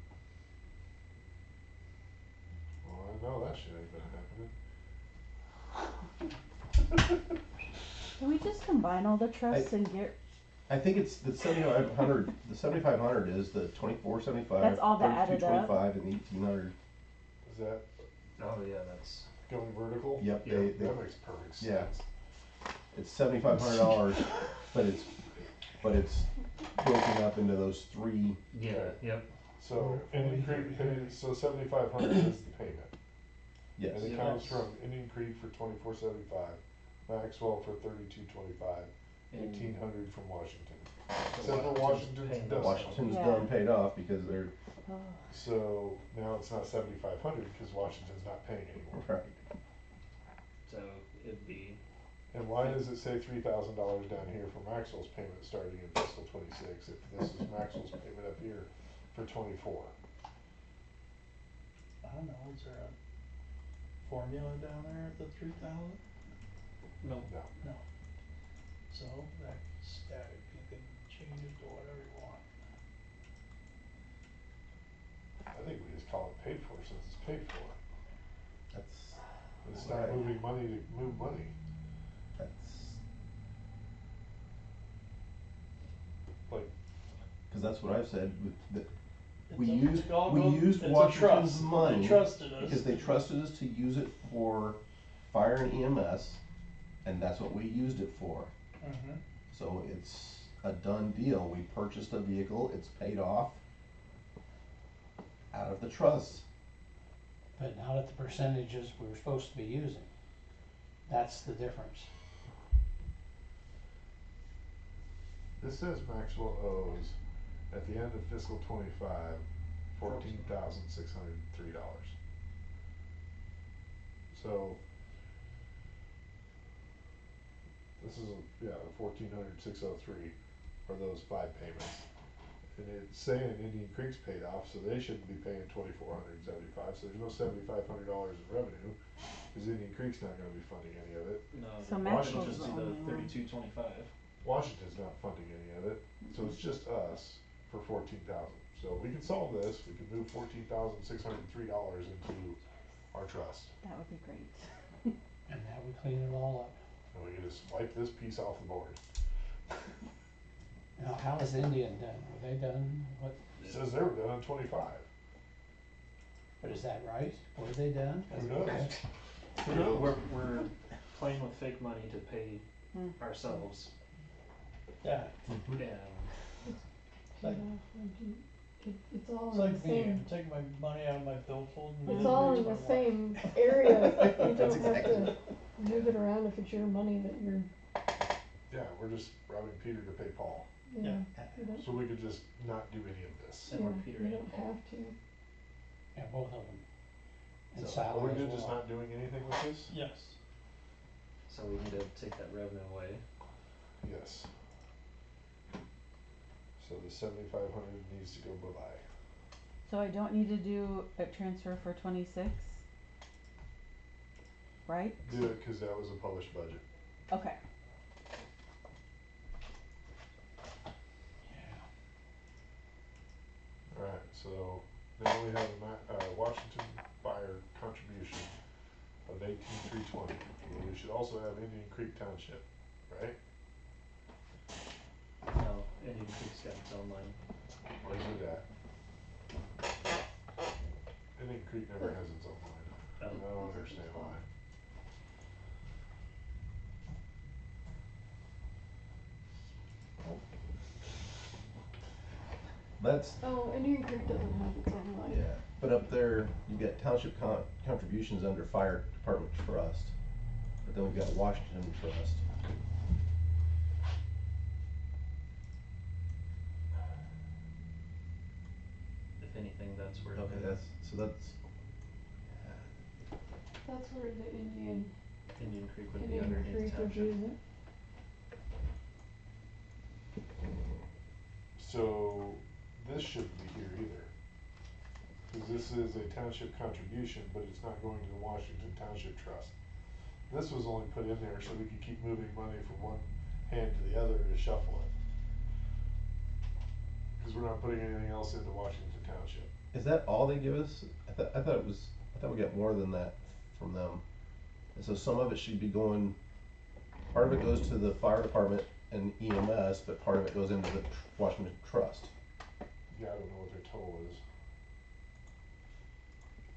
Well, I know that shit ain't been happening. can we just combine all the trusts and get, I think it's the 7,500, the 7,500 is the 2475, That's all that added up? 3225, and the 1,800. Is that Oh yeah, that's going vertical? Yep, Yeah, they, That makes perfect sense. yeah. It's $7,500, but it's broken up into those three. yeah, Okay. yep. So Indian Creek paid, so 7,500 is the payment. Yes. And it Yeah, comes that's- from Indian Creek for 2475, Maxwell for 3225, And 1,800 from Washington. so Except for Washington's Washington's paying done. those. Washington's Yeah. done paid off because they're oh, So now it's not 7,500 because Washington's not paying anymore. right. So it'd be And why does it say $3,000 down here for Maxwell's payment starting in fiscal 26 if this is Maxwell's payment up here for 24? I don't know, is there a formula down there at the 3,000? no. No. No. So that's static, you can change it to whatever you want. I think we just call it paid for since it's paid for. That's It's not Right. moving money to move money. Like, because that's what I've said. It's We a- used it all we goes- used it's a Washington's trust. money They trusted us. because they trusted us to use it for fire and EMS, and that's what we used it for. Mhm. So it's a done deal. We purchased a vehicle. It's paid off out of the trust. But not at the percentages we were supposed to be using. That's the difference. this says Maxwell owes at the end of fiscal 25 $14,603. So this is the 14,603 for those 5 payments. And it's saying Indian Creek's paid off, so they shouldn't be paying 2,475. So there's no $7,500 in revenue, because Indian Creek's not going to be funding any of it. No, So the Maxwell's Washington's the do the only one. 3225. Washington's not funding any of it, so it's just us for 14,000. So we can solve this. We can move $14,603 into our trust, that would be great. And that would clean it all up. and we can just wipe this piece off the board. Now, how is Indian done? Are they done? What, It says they were done on 25. but is that right? Were they done? Who knows? Who No, knows? we're playing with fake money to pay Hmm. ourselves, Yeah, and it's like, It's all it's in like the me, same, I'm taking my money out of my billfold and. it's giving all it in to the my wife. same area, you That's don't have exactly to move it around if it's your money that you're, Yeah, we're just robbing Peter to pay Paul. yeah, Yeah. you don't, So we could just not do any of this. And we're yeah, Peter you and don't Paul. have to. Yeah, both of them. And So, Are salary we as good just well. not doing anything with this? Yes, so we need to take that revenue away. Yes. So the 7,500 needs to go bye-bye. So I don't need to do a transfer for 26? Right? Do it, cause that was a published budget. Okay. Yeah. Alright, so now we have Washington Fire contribution of 18,320. We should also have Indian Creek Township, right? No, Indian Creek's got its own line. Where's it at? Indian Creek never has its own line. I don't understand why. That's, Oh, Indian Creek doesn't have its own line. yeah, but up there, you've got township contributions under fire department trust, but then we've got Washington Trust. If anything, that's where. Okay, that's That's where the Indian Indian Creek would be underneath Creek would township. be. So this shouldn't be here either. Cause this is a township contribution, but it's not going to the Washington Township Trust. This was only put in there so we could keep moving money from one hand to the other to shuffle it. Cause we're not putting anything else into Washington Township. Is that all they give us? I thought we got more than that from them. And so some of it should be going, part of it goes to the fire department and EMS, but part of it goes into the Washington Trust. Yeah, I don't know what their total is.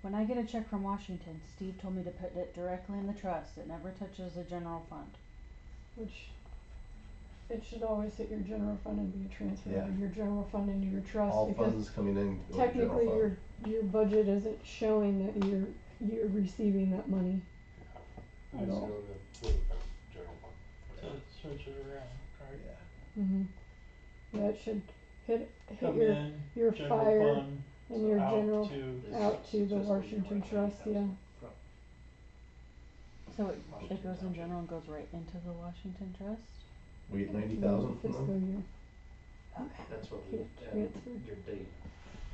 When I get a check from Washington, Steve told me to put it directly in the trust. It never touches the general fund. Which it should always hit your general fund and be a transfer Yeah. of your general fund into your trust All because funds coming in go to general technically fund. your budget isn't showing that you're receiving that money. It needs to all. go to the general fund. To switch it around, right? Yeah. Mm-hmm. Yeah, it should hit Come your in, your general fire fund, and your out general to, out to the Fiscal year, Washington right, Trust, yeah. 90,000 from So it Washington goes in Township. general and goes right into the Washington Trust? We get 90,000 from Fiscal them? year. That's what we Can't added, transfer. your date,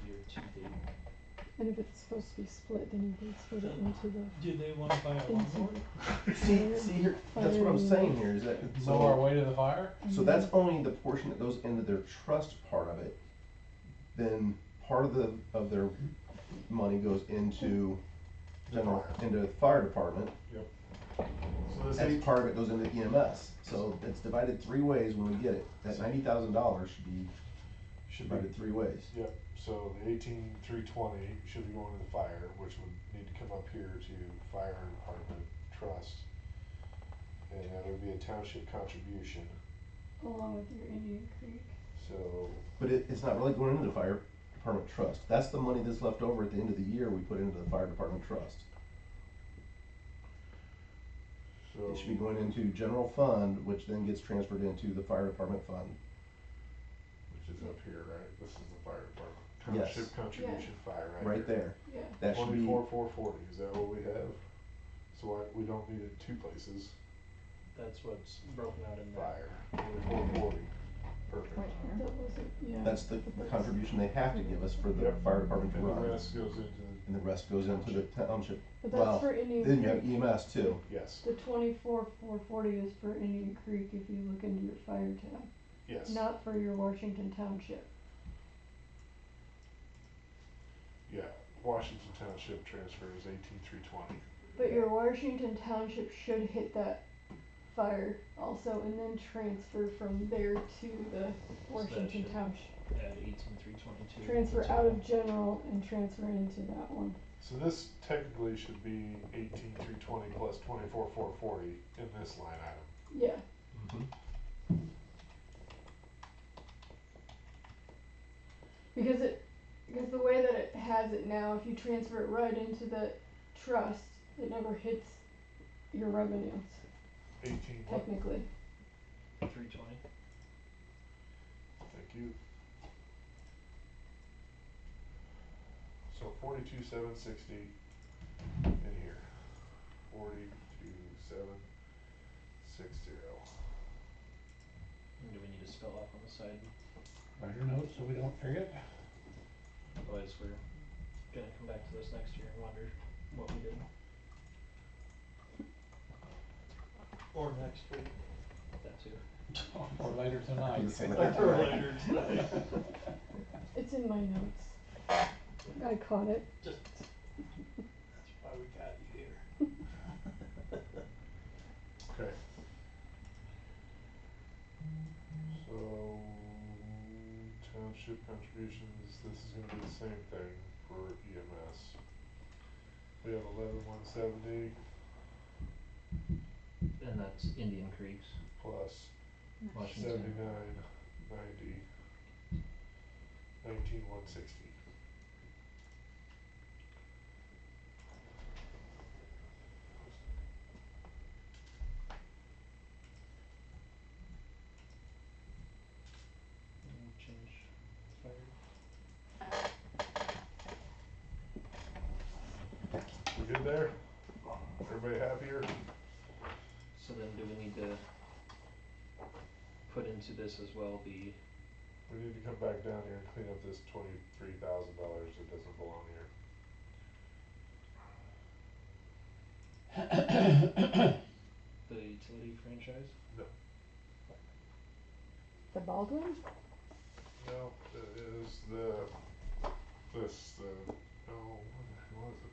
year to date. And if it's supposed to be split, then you can split it into the do they wanna buy a lawnmower? See here, that's what I'm saying here, is that, Mow our so, way to the fire? so that's only the portion that goes into their trust part of it. Then part of their money goes into general, into the fire department, So this and eight, part of it goes into EMS. So it's divided three ways when we get it. That $90,000 should be should be, divided three ways. yep, so the 18,320 should be going to the fire, which would need to come up here to fire department trust. And that would be a township contribution, along with your Indian Creek. so, But it's not really going into the fire department trust. That's the money that's left over at the end of the year we put into the fire department trust. so. It should be going into general fund, which then gets transferred into the fire department fund. Which is up here, right? This is the fire department. Yes. Township contribution fire, right? Right there. Yeah. That should be, 24,440, is that what we have? So we don't need it two places, That's what's broken out in there. fire, 24,440, perfect. Right here. That wasn't, yeah. that's the contribution they have to give us for the Yep. fire department to And run. the rest goes into, And the rest goes into the township. But Well, that's for Indian then you have Creek. EMS too. yes, The 24,440 is for Indian Creek if you look into your fire tab, yes. not for your Washington Township. Yeah, Washington Township transfer is 18,320. But your Washington Township should hit that fire also and then transfer from there to the Washington should- Township. At 18,322. Transfer out of general and transfer into that one. So this technically should be 18,320 plus 24,440 in this line item. Yeah. Mm-hmm. Because the way that it has it now, if you transfer it right into the trust, it never hits your revenues, 18, what? technically. 320. Thank you. So 42,760 in here. 42,760. Do we need to spell off on the side? Write your notes so we don't forget. Otherwise, we're gonna come back to this next year and wonder what we did. Or next week, That too. Or later tonight. The same or later tonight. It's in my notes. I caught it. Just, that's why we got you here. Okay. So, township contributions, this is gonna be the same thing for EMS. We have 11,170 And that's Indian Creeks, plus Washington. 79,90, 19,160. We'll change fire. We good there? Everybody happier? So then do we need to put into this as well the, We need to come back down here and clean up this $23,000 that doesn't belong here. the utility franchise? The Baldwin? No, it is oh, what the hell was it?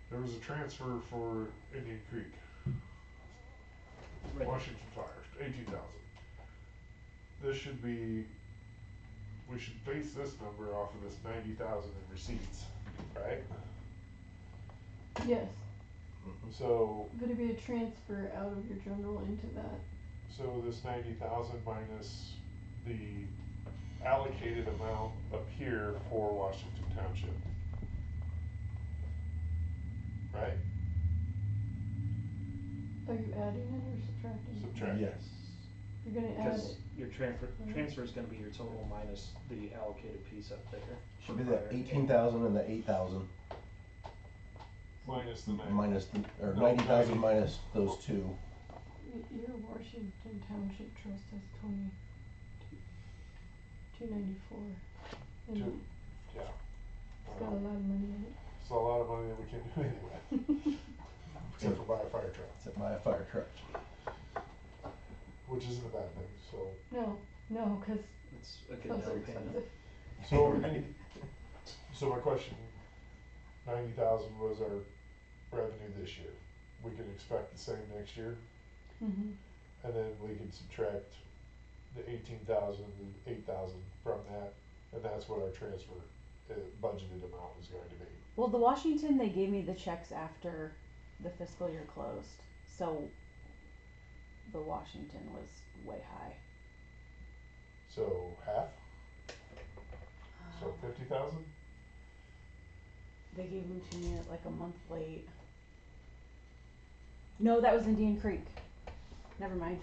There was a transfer for Indian Creek, Right. Washington Fire, 18,000. This should be, we should base this number off of this 90,000 in receipts, right? Yes. So, Could it be a transfer out of your general into that? so this 90,000 minus the allocated amount up here for Washington Township. Right? Are you adding it or subtracting? Subtract. Yes. You're gonna add Because it. your transfer is gonna be your total minus the allocated piece up there. Should for be the fire. 18,000 and the 8,000 Minus the 90. minus the, or No, 90,000 90. minus those two. Your Washington Township Trust has 294. And Two. Yeah. it's got a lot of money in it. It's a lot of money that we can't do anything with, except for buy a fire truck, Except buy a fire truck. which isn't a bad thing, so. No, cause It's a good those are down payment. expensive. So, so my question, 90,000 was our revenue this year. We can expect the same next year, Mhm. and then we can subtract the 18,000 and 8,000 from that, and that's what our transfer budgeted amount is going to be. Well, the Washington, they gave me the checks after the fiscal year closed, so the Washington was way high. So half, so 50,000? They gave them to me at like a month late. No, that was Indian Creek. Never mind.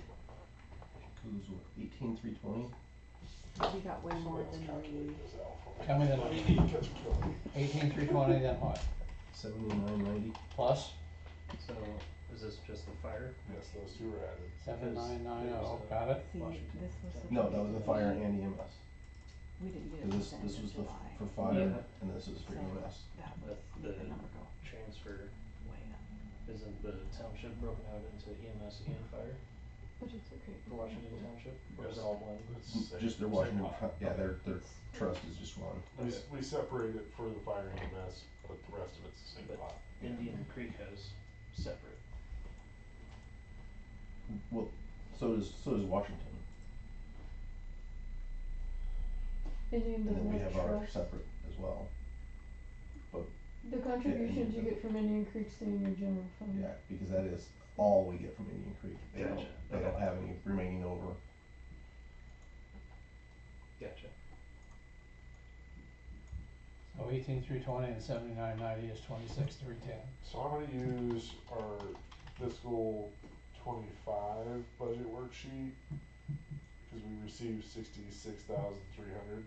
Cause what, 18,320? We got way more than we. Tell me the What do number. you need, catch a 12? 18,320, then what? 79.90. Plus So is this just the fire? Yes, those two are added. 7990, got it? See, Washington this was. Township. No, that was the fire and EMS. We didn't get it 'Cause until this the end was of the July. for fire Yeah. and this is for So EMS. that But was the the number go transfer, way up. isn't the township broken out into EMS and fire But it's okay. for Washington Township? Or is Yes. it all one? It's the same. Just their Same Washington, pot. yeah, their trust is just one. We separate it for the fire and EMS, but the rest of it's the same But pot. Indian Creek has separate. Well, so does Washington. Indian And then doesn't we have have a our trust. separate as well. But The contributions you Indian get from Indian Creek stay in your general fund. yeah, because that is all we get from Indian Creek. They don't, Gotcha. they don't have any remaining over. Gotcha. So 18,320 and 7990 is 26,310. So I'm gonna use our fiscal 25 budget worksheet, cause we received 66,300.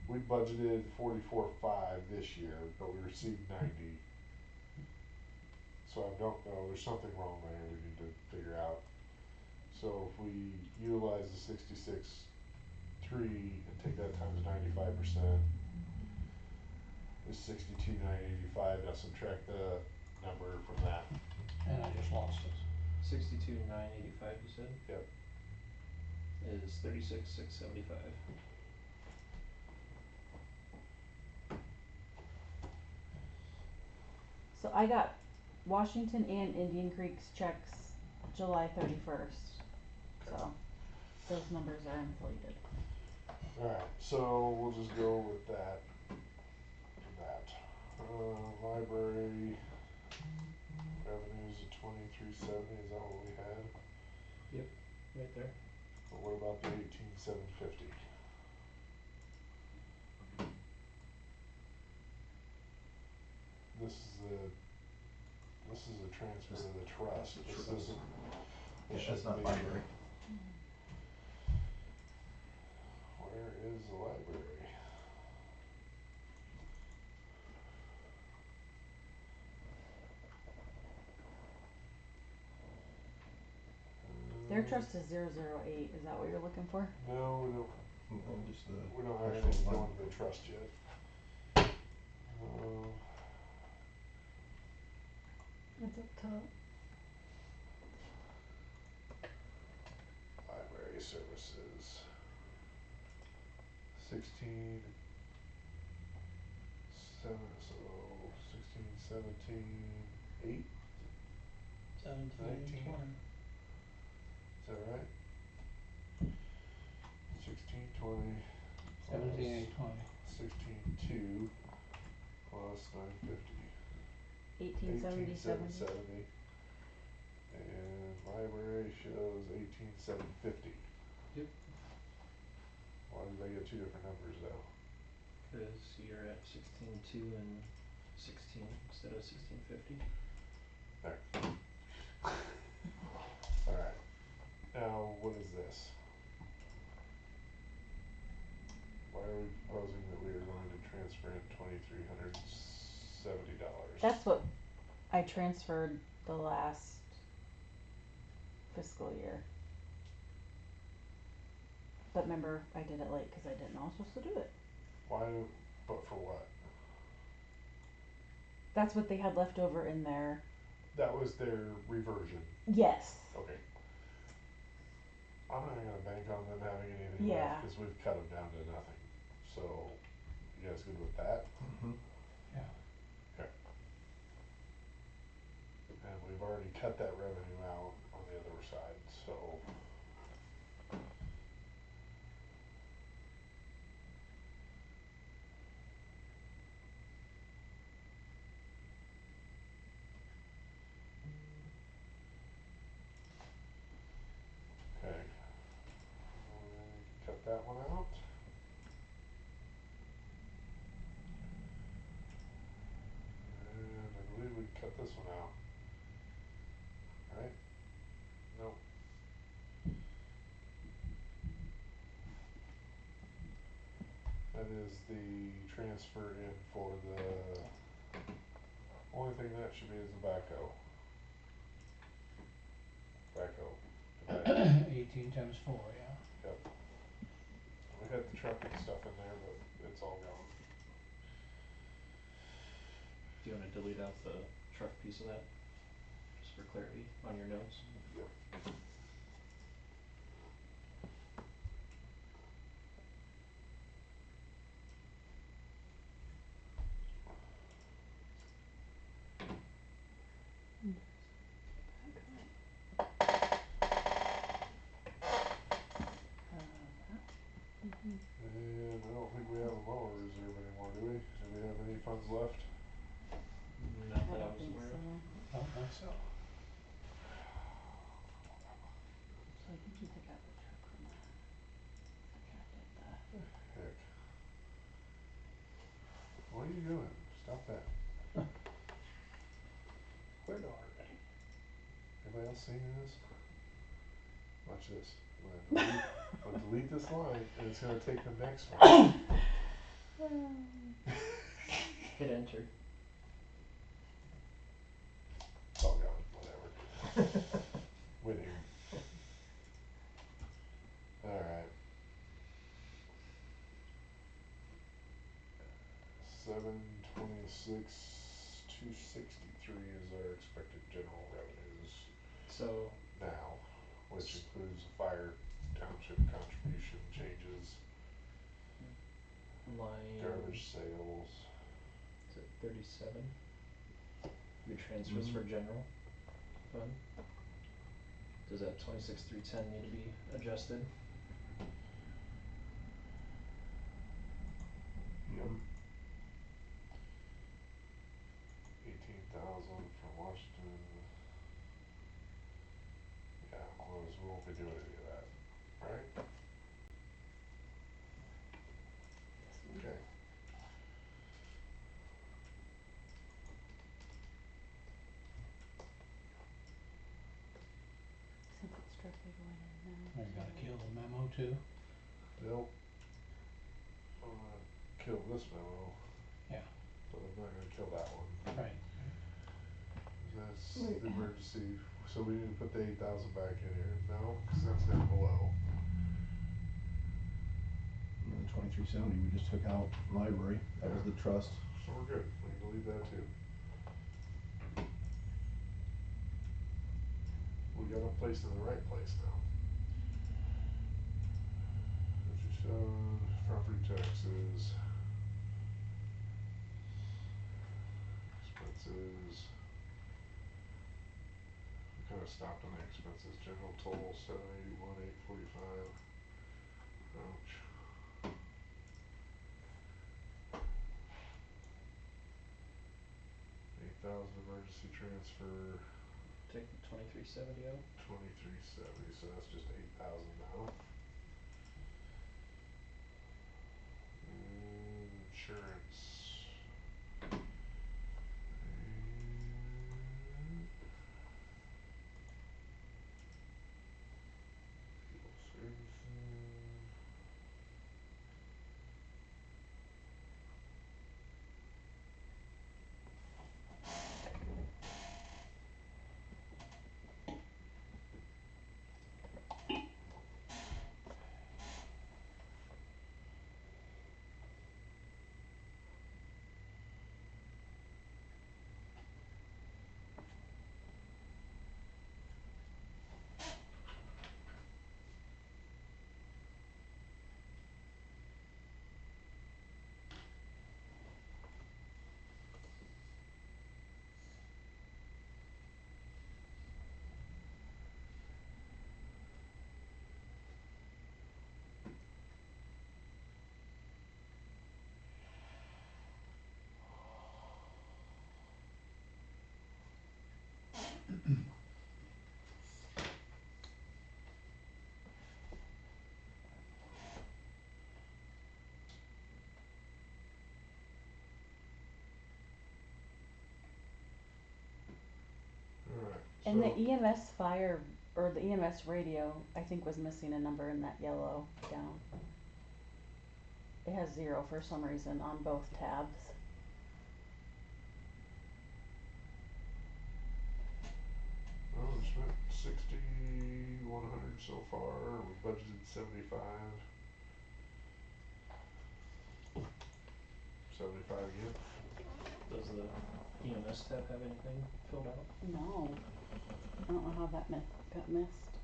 We budgeted 44.5 this year, but we received 90. So I don't know, there's something wrong there we need to figure out. So if we utilize the 66.3 and take that times 95%, is 62,985. Now subtract the number from that. And I just lost it. 62,985 you said? Yep. Is 36,675. So I got Washington and Indian Creek's checks July 31st. So those numbers are inflated. Alright, so we'll just go with that. Library revenues of 2370, is that what we had? Right there. But what about the 18,750? This is a transfer to the trust. That's the This trust. isn't. Yeah, This that's shouldn't not be. library. Where is the library? Their trust is 008. Is that what you're looking for? No, we don't. No, just the We don't have actual anything fund. going to the trust yet. It's up top. Library services. 16. 8. 17 and 19. 20. Is that right? 16, 20. 17,820. 16,2 plus 950. 1870. 18,770. And library shows 18,750. Yep. Why did they get two different numbers though? Cause you're at 16.2 and 16 instead of 16.50. There. Alright. Now, what is this? Why are we proposing that we are going to transfer in $2,370? That's what I transferred the last fiscal year. But remember, I did it late because I didn't know I was supposed to do it. Why, but for what? That's what they had left over in their. That was their reversion. Yes. Okay. I'm not gonna bank on them having anything Yeah. left because we've cut them down to nothing. So, you guys good with that? Mm-hmm. Yeah. Okay. And we've already cut that revenue out on the other side, so. Okay. Cut that one out. And I believe we cut this one out. Right? Nope. That is the transfer in for the, only thing that should be is the backhoe. Backhoe. 18 times 4, yeah. Yep. We had the truck and stuff in there, but it's all gone. Do you wanna delete out the truck piece of that? Just for clarity on your notes. Yep. And I don't think we have a mower reserve anymore, do we? Do we have any funds left? Not I that I don't was think aware so. of. I don't think so. So I think you took out the truck from that. Subtracted the. Heck. What are you doing? Stop that. Quit already. Anybody else seeing this? Watch this. I'm gonna delete this line and it's gonna take the next one. Hit enter. It's all gone, whatever. Winning. Alright. 726,263 is our expected general revenues So now, which includes the fire township contribution changes, line, garbage sales. is it 37? your transfers for general fund? Does that 26,310 need to be adjusted? Yep. 18,000 for Washington. Yeah, close, we won't be doing any of that, right? Okay. Since it's strictly going in now. Are you gonna kill the memo too? Nope. I'm gonna kill this memo, Yeah, but I'm not gonna kill that one. right. That's Wait. the emergency, so we need to put the 8,000 back in here, no, cause that's down below. And then 2370 we just took out library, that was Yeah. the trust. So we're good, we can leave that too. We got them placed in the right place now. Property taxes. Expenses. We kinda stopped on the expenses, general toll, 781, 845. Ouch. $8,000 emergency transfer, Take the 2370 out? 2370, so that's just 8,000 now. Insurance. And fuel services. Alright, And the so EMS fire, or the EMS radio, I think was missing a number in that yellow down. It has 0 for some reason on both tabs. well, we spent 6,100 so far, we budgeted 75. 75 again. Does the EMS tab have anything filled out? No, I don't know how that got missed.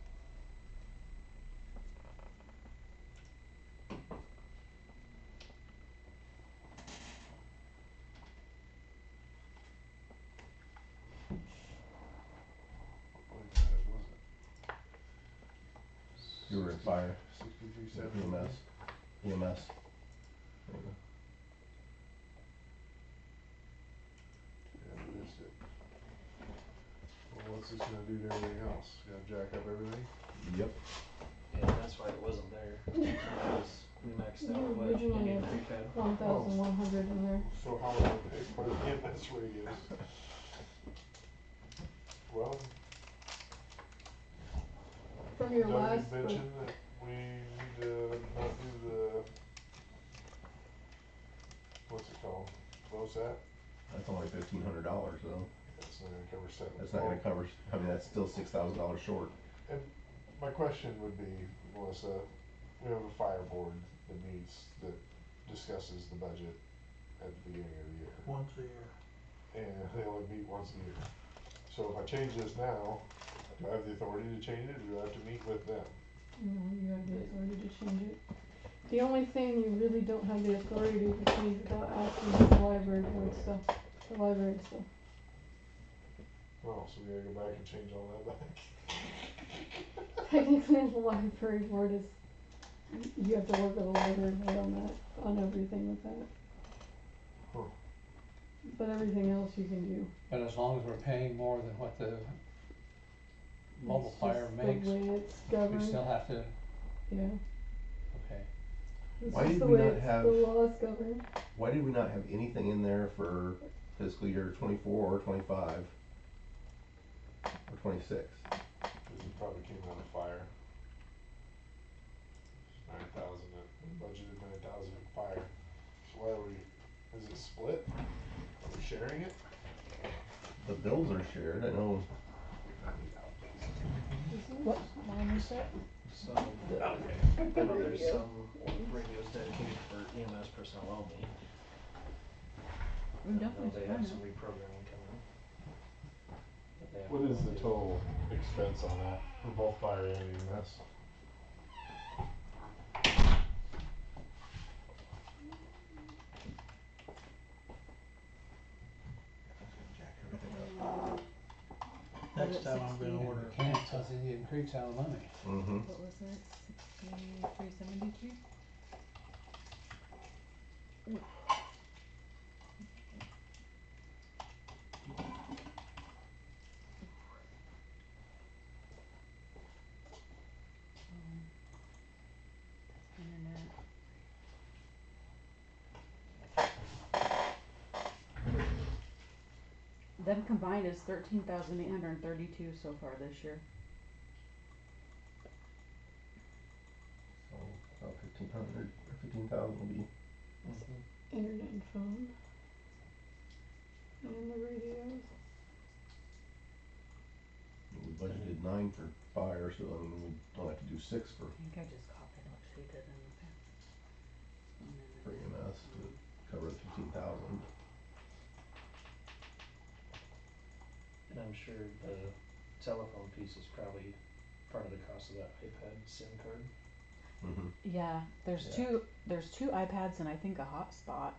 What line item was it? You were in fire, 6370. EMS. EMS. There you go. Yeah, I missed it. Well, what's this gonna do to everything else? Gonna jack up everything? Yep. Yeah, that's why it wasn't there. Because we maxed out You what originally Indian had Creek had. 1,100 in there. So how are we gonna pay for the EMS radios? Well, From your Doug last, had mentioned that we need to not do the, what's it called, LoSat? That's only $1,500 though. That's not gonna cover 7. That's not gonna cover, I mean, that's still $6,000 short. And my question would be, Melissa, we have a fire board that meets, that discusses the budget at the beginning of the year. once a year. And they only meet once a year. So if I change this now, do I have the authority to change it, or do I have to meet with them? no, you have the authority to change it. The only thing you really don't have the authority to change without asking is the library board stuff, the library stuff. Oh, so we gotta go back and change all that back. Technically, the library board is, you have to work with the library board on that, on everything with that. Huh. But everything else you can do. But as long as we're paying more than what the multiplier It's makes, just the way it's we governed, still have to, yeah. okay. It's Why just did the we way not it's, have- the law is governed. Why did we not have anything in there for fiscal year 24 or 25 or 26? Cause it probably came out of fire. 9,000, we budgeted 9,000 in fire. So why are we, is it split? Are we sharing it? The bills are shared, I know. What line is that? So, I know there's some radios dedicated for EMS personnel only. We I know definitely they should have find some it. reprogramming coming. That they have What to is go the do. total expense on that for both fire and EMS? Jack everything up. Next it time I'm gonna 60? order We a can't, pizza. cause Indian Creek's out of money. Mm-hmm. What was that, 63.73? Internet. Them combined is 13,832 so far this year. So about 1,500 or 15,000 will be. Mm-hmm. Internet and phone. And the radios. We budgeted 9 for fire, so I mean we don't have to do 6 for I think I just copied what she did in the past. And then I for did- EMS to cover the 15,000. And I'm sure the telephone piece is probably part of the cost of that iPad SIM card. Mm-hmm. Yeah, Yeah. there's two iPads and I think a hotspot.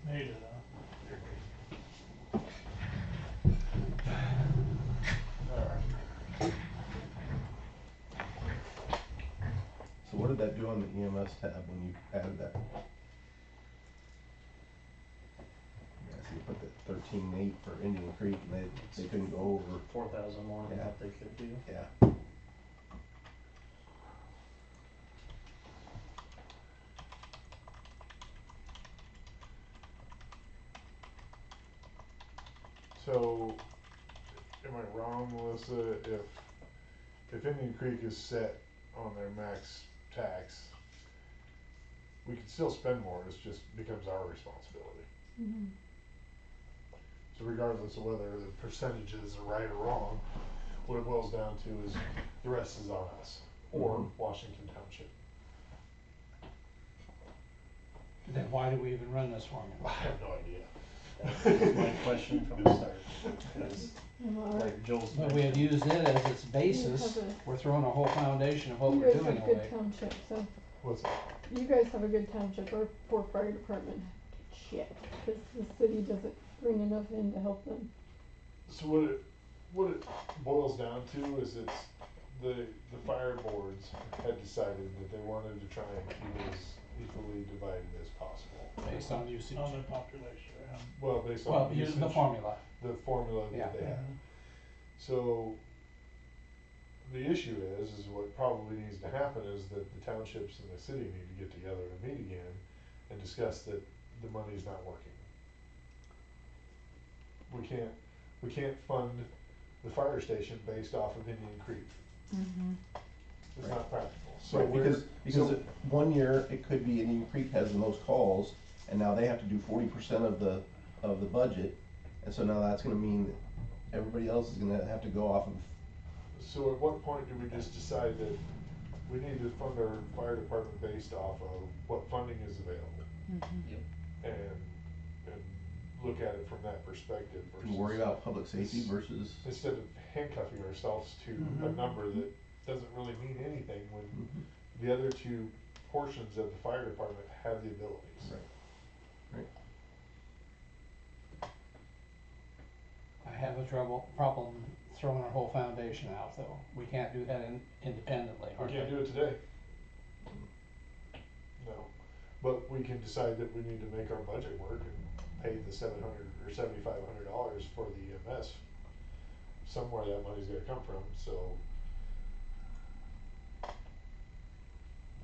Made it, huh? Alright. So what did that do on the EMS tab when you added that? Yeah, so you put the 13.8 for Indian Creek and they couldn't go over. 4,000 more than Yeah. what they could do. Yeah. So, am I wrong, Melissa, if Indian Creek is set on their max tax, we can still spend more, it just becomes our responsibility. Mm-hmm. So regardless of whether the percentages are right or wrong, what it boils down to is the rest is on us, or Mhm. Washington Township. Then why do we even run this formula? I have no idea. That was my question from the start, because like Joel's But we had mentioned, used it as its basis, have a- we're throwing a whole foundation of what You we're guys doing have good away. township, so What's that? you guys have a good township. Our poor fire department gets shit because the city doesn't bring enough in to help them. So what it boils down to is it's the fire boards had decided that they wanted to try and keep it as equally divided as possible. Based on usage. On the population, yeah. Well, based Well, on here's the usage, formula. the formula Yeah. that they have. So the issue is what probably needs to happen is that the townships and the city need to get together and meet again and discuss that the money's not working. we can't fund the fire station based off of Indian Creek. Mm-hmm. It's Right. not practical, so Right, we're, because so, it- one year, it could be Indian Creek has the most calls, and now they have to do 40% of the budget, and so now that's gonna mean that everybody else is gonna have to go off of, so at what point do we just decide that we need to fund our fire department based off of what funding is available? Mm-hmm. Yep. And look at it from that perspective versus. and worry about public safety versus. Instead of handcuffing ourselves to a Mhm. number that doesn't really mean anything when Mhm. the other two portions of the fire department have the abilities. Right. Right. I have a problem throwing our whole foundation out, though. We can't do that independently, We hardly. can't do it today. No, but we can decide that we need to make our budget work and pay the $700 or $7,500 for the EMS. Somewhere that money's gonna come from, so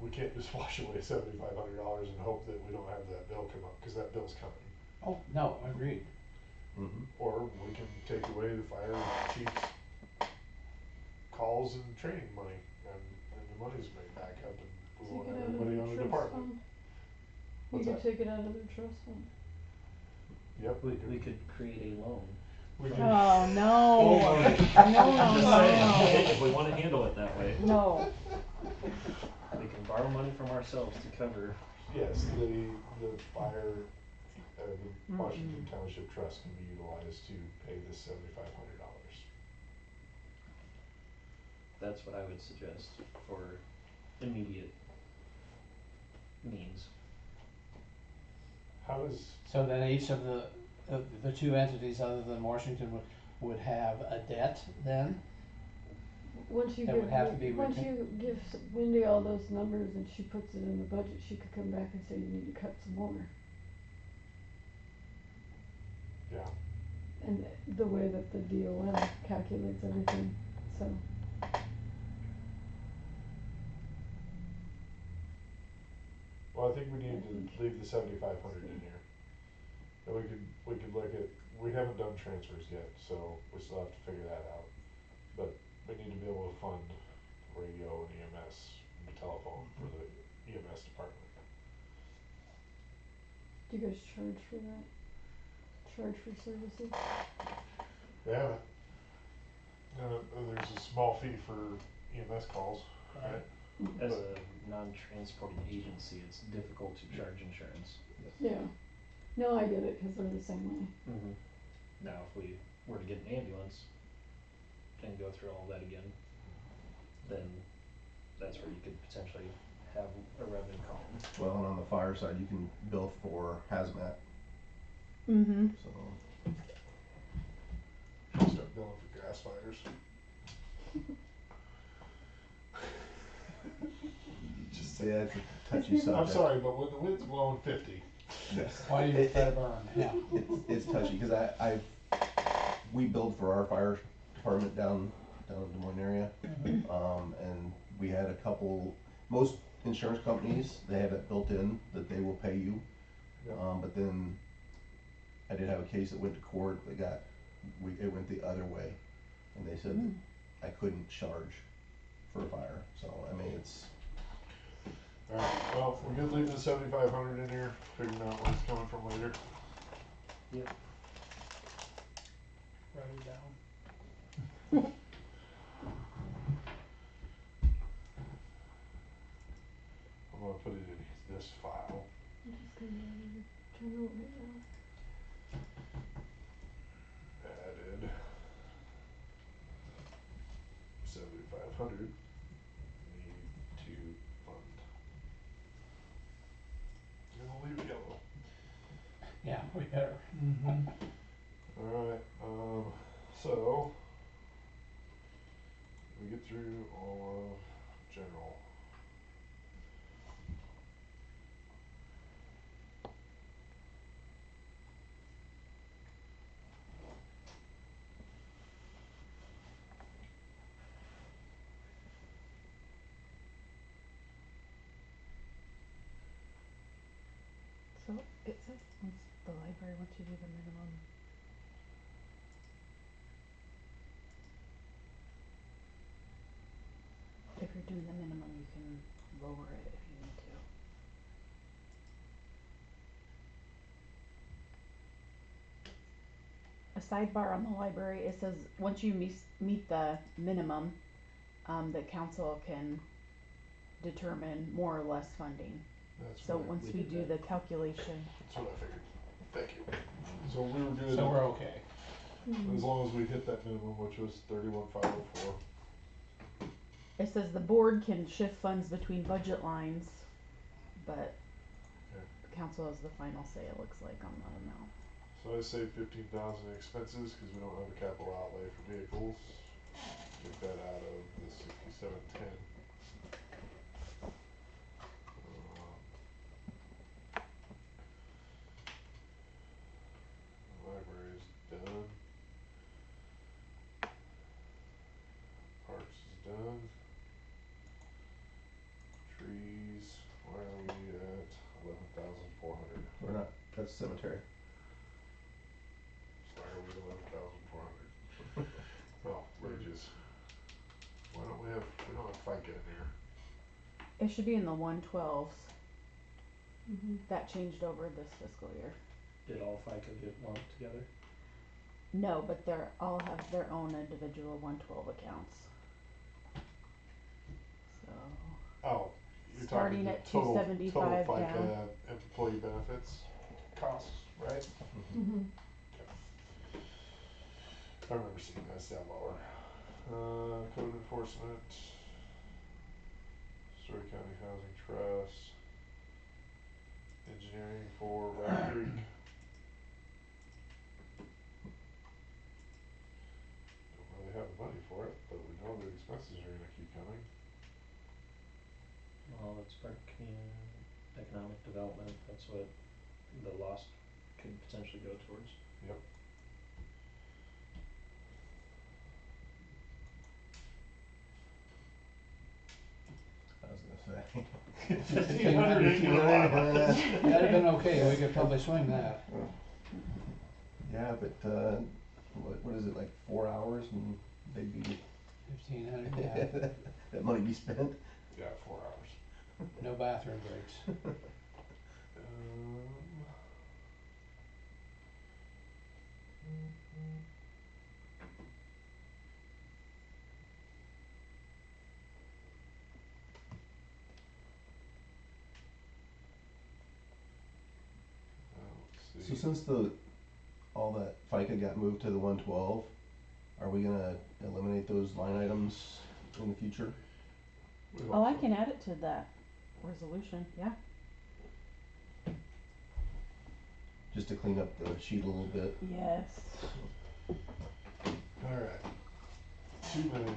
we can't just wash away $7,500 and hope that we don't have that bill come up, cause that bill's coming. Oh, no, agreed. Mhm. Or we can take away the fire chief's calls and training money, and the money's made back up, and we Take won't it have out of everybody the on the trust department. fund. You What's could that? take it out of their trust fund. Yep. We could create a loan. We can. Oh, no. Oh, No, I'm just no, saying, if we wanna handle it that way, no. we can borrow money from ourselves to cover. Yes, the fire, the Mm-mm. Washington Township Trust can be utilized to pay this $7,500. That's what I would suggest for immediate needs. How does, So then each of the two entities other than Washington would have a debt then? Once you That give, would have to be once written- you give Wendy all those numbers and she puts it in the budget, she could come back and say you need to cut some more. yeah, And the way that the DOM calculates everything, so. well, I think we need I think- to leave the 7,500 in here. And we could look at, we haven't done transfers yet, so we still have to figure that out. But we need to be able to fund radio and EMS and the telephone for the EMS department. Do you guys charge for that? Charge for services? They haven't. There's a small fee for EMS calls, right? As a non-transporting agency, it's difficult to charge insurance. Yeah. No, I get it, cause they're the same way. Mm-hmm. Now, if we were to get an ambulance and go through all that again, then that's where you could potentially have a revenue column. Well, and on the fire side, you can bill for hazmat, Mm-hmm. so. Should start billing for grass fires. Just Yeah, it's a touchy people- subject. I'm sorry, but when the wind's blowing 50, Yes. Why do you It- let it burn? Yeah. It's touchy, cause we build for our fire department down in Des Moines area. And we had a couple, most insurance companies, they have it built in that they will pay you. Yep. But then I did have a case that went to court, that it went the other way. And they said that I couldn't charge for a fire, so I mean, it's, alright, well, we're good leaving the 7,500 in here, figuring out where it's coming from later. Yep. Write it down. I'm gonna put it in this file. I'm just gonna go to the general right now. Added 7,500 need to fund. And I'll leave it yellow. Yeah, we better. Mm-hmm. Alright, so we get through all of general. So it says once the library wants you to do the minimum lower it if you need to. A sidebar on the library, it says, once you meet the minimum, the council can determine more or less funding. That's So what I- once we we did do that. the calculation, that's what I figured. Thank you. So we were doing, So we're okay. as long as we hit that minimum, which was 31,504. it says the board can shift funds between budget lines, but Okay. the council has the final say, it looks like, on that amount. So I saved 15,000 in expenses because we don't have a capital outlay for vehicles. Get that out of the 6710. Library's done. Parks is done. Trees, why are we at 11,400? We're not, that's cemetery. Why are we 11,400? Oh, wages. Why don't we have, we don't have FICA in here. It should be in the 112s, Mhm. that changed over this fiscal year. Did all FICA get lumped together? No, but they're all have their own individual 112 accounts. So, Oh, you're Starting talking at the total 275 FICA down. employee benefits costs, right? Mhm. I remember seeing that's down lower. Code enforcement, Story County Housing Trust, engineering for Red Creek. Don't really have the money for it, but we know the expenses are gonna keep coming. Well, it's for economic development, that's what the loss could potentially go towards. Yep. I was gonna say. 1,500 ain't gonna lie. That'd have been okay, we could probably swing that. Yeah, but, what is it, like 4 hours and they'd be, 1,500, yeah, that money be spent? Yeah, 4 hours. no bathroom breaks. Let's So see. since all that FICA got moved to the 112, are we gonna eliminate those line items in the future? We hope oh, I so. can add it to that resolution, yeah. Just to clean up the sheet a little bit? Yes. Alright. $2,032,605.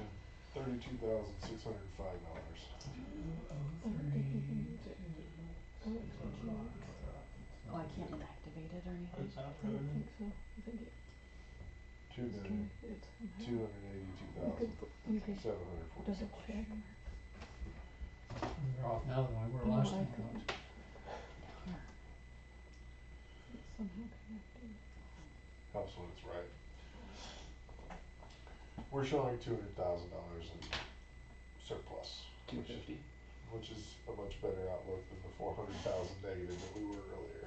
Oh, I can't inactivate it or anything. What's that I don't revenue? think so. I think it Two was million connected somehow. 282 You thousand could 746. double check. We're off now than we were No, last I time think around. it's somehow connected. Helps when it's right. We're showing $200,000 in surplus, $250. which is a much better outlook than the 400,000 negative that we were earlier.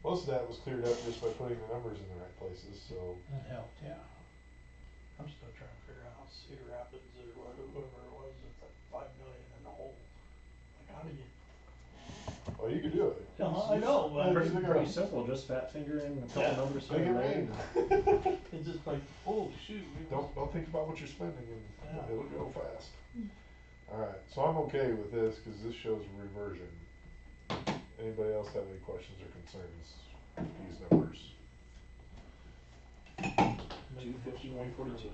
Most of that was cleared up just by putting the numbers in the right places, so That helped, yeah. I'm still trying to figure out how Cedar Rapids or whoever it was, it's like 5 million in the hole. Like, how do you? well, you can do it. I know, but Pretty Pretty simple, just fat fingering a couple Yeah. numbers Make here it and rain. there. it's just like, oh shoot, we Don't think about what you're spending and Yeah. it'll go fast. Alright, so I'm okay with this cause this shows reversion. Anybody else have any questions or concerns with these numbers? 250, 142.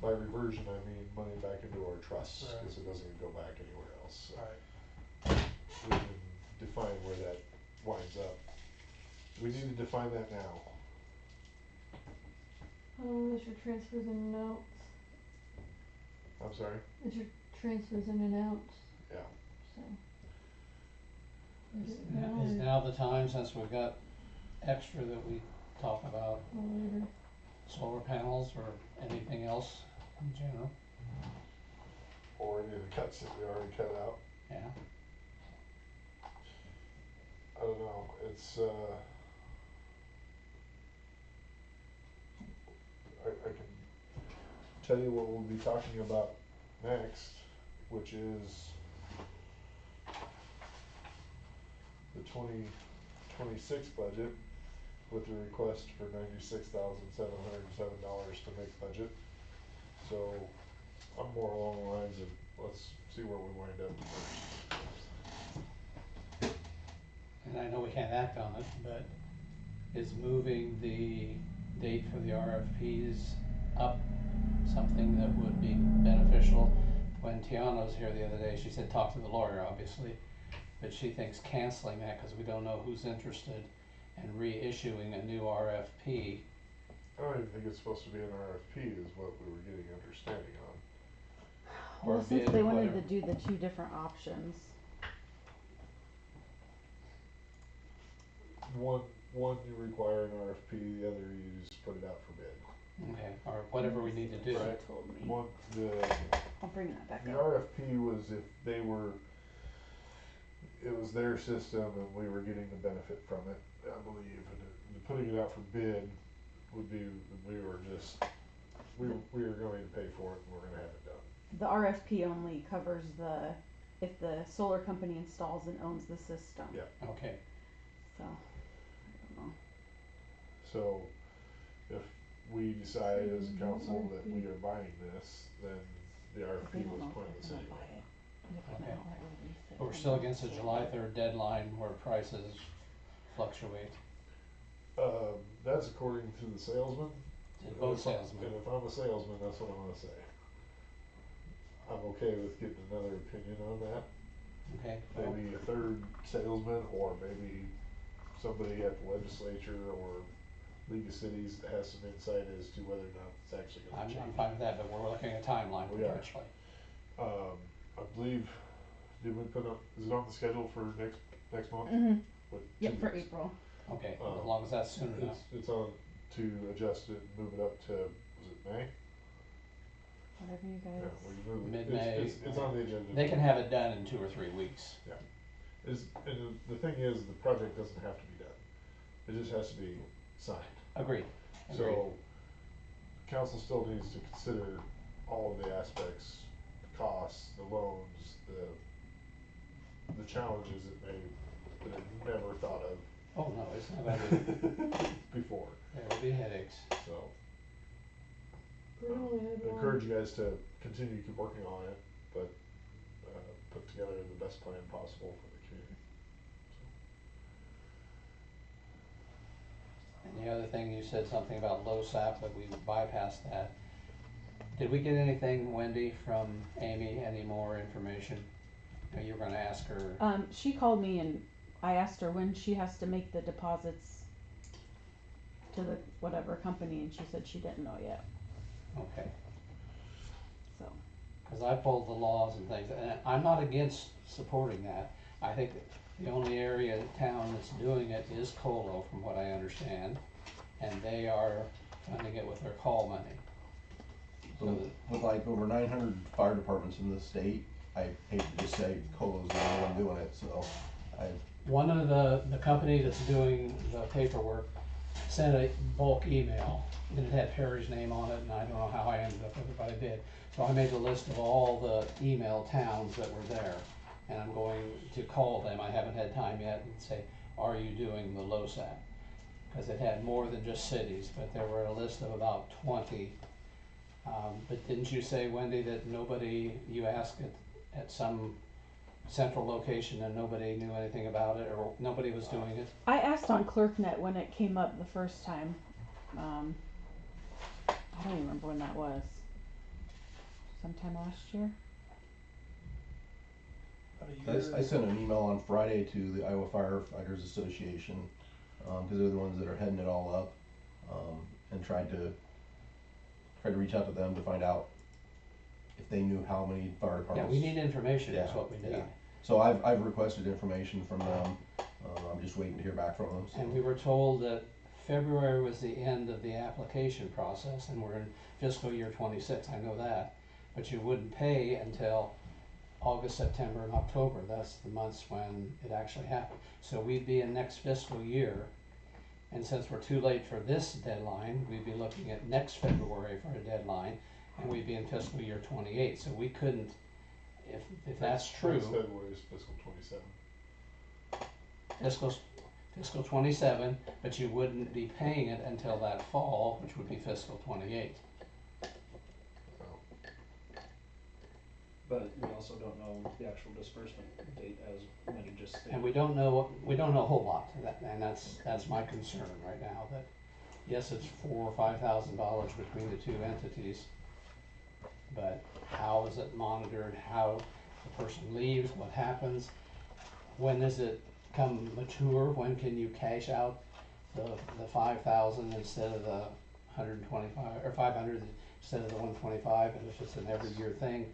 By reversion, I mean money back into our trusts, Right. cause it doesn't go back anywhere else, so. Right. We can define where that winds up. We need to define that now. It's your transfers in and outs. I'm sorry? It's your transfers in and outs, Yeah. so. Is Is it now is or now the time, since we've got extra that we talk about later? solar panels or anything else in general? or any of the cuts that we already cut out. Yeah, I don't know, it's, I can tell you what we'll be talking about next, which is the 2026 budget with the request for $96,707 to make budget. So I'm more along the lines of, let's see where we wind up first. and I know we can't act on it, but is moving the date for the RFPs up something that would be beneficial? When Tiana was here the other day, she said talk to the lawyer, obviously, but she thinks canceling that, cause we don't know who's interested, and reissuing a new RFP. I don't even think it's supposed to be an RFP is what we were getting understanding on. Or Well, since bid, they wanted whatever. to do the two different options. One you require an RFP, the other you just put it out for bid. Okay, or whatever we need to do. Right. Told me. One, I'll bring that back the up. RFP was if they were, it was their system and we were getting the benefit from it, I believe, and putting it out for bid would be, we were going to pay for it and we're gonna have it done. The RFP only covers if the solar company installs and owns the system. Yeah. Okay, So, I don't know. So, if we decide as a council that we are buying this, then the If RFP they don't was know if pointless they're anyway. gonna buy it. And if Okay. they outright release it, but we're then still it's against the sold. July 3rd deadline where prices fluctuate. That's according to the salesman. To both If I- salesmen. And if I'm a salesman, that's what I'm gonna say. I'm okay with getting another opinion on that. Okay, well, Maybe a third salesman, or maybe somebody at the legislature or League of Cities that has some insight as to whether or not it's actually gonna I'm change. fine with that, but we're looking at a timeline We are. potentially. I believe, did we put up, is it on the schedule for next month? Mhm. With Yep, 2 for weeks? April. Okay, as Um, long as that's soon enough. It's on to adjust it and move it up to, was it May? Whatever you Yeah, guys. we can move it. Mid-May. It's on the agenda. They can have it done in 2 or 3 weeks. And the thing is, the project doesn't have to be done. It just has to be signed. Agreed. So, council still needs to consider all of the aspects, the costs, the loans, the challenges that have never thought of Oh, no, it's not gonna be, before, there will be headaches. so. We only had I one. encourage you guys to continue to keep working on it, but, put together the best plan possible for the community. And the other thing, you said something about LoSAP, but we bypassed that. Did we get anything, Wendy, from Amy, any more information? You were gonna ask her, She called me and I asked her when she has to make the deposits to the whatever company, and she said she didn't know yet. okay, So, cause I pulled the laws and things, and I'm not against supporting that. I think the only area in town that's doing it is Colo, from what I understand, and they are funding it with their call money. So with like over 900 fire departments in the state, I hate to just say Colo's the only one doing it, so One of the company that's doing the paperwork sent a bulk email, and it had Perry's name on it, and I don't know how I ended up with it, but I did. So I made a list of all the email towns that were there, and I'm going to call them, I haven't had time yet, and say, are you doing the LoSAP? Cause it had more than just cities, but there were a list of about 20. But didn't you say, Wendy, that nobody, you asked at some central location and nobody knew anything about it, or nobody was doing it? I asked on ClerkNet when it came up the first time. I don't even remember when that was. Sometime last year? About a year. I sent an email on Friday to the Iowa Firefighters Association, cause they're the ones that are heading it all up, and tried to reach out to them to find out if they knew how many fire Yeah, departments. we need information, is Yeah, what we need. yeah. So I've requested information from them, I'm just waiting to hear back from them, so. And we were told that February was the end of the application process, and we're in fiscal year 26, I know that. but you wouldn't pay until August, September, and October. That's the months when it actually happened. So we'd be in next fiscal year, and since we're too late for this deadline, we'd be looking at next February for a deadline, and we'd be in fiscal year 28. So we couldn't, if that's true, Next February is fiscal 27. fiscal 27, but you wouldn't be paying it until that fall, which would be fiscal 28. But we also don't know the actual disbursement date, as Wendy just stated. And we don't know a whole lot, and that's my concern right now, that yes, it's $4,000 or $5,000 between the two entities, but how is it monitored, how the person leaves, what happens, when does it come mature, when can you cash out the 5,000 instead of the 125, or 500 instead of the 125, and if it's an every year thing.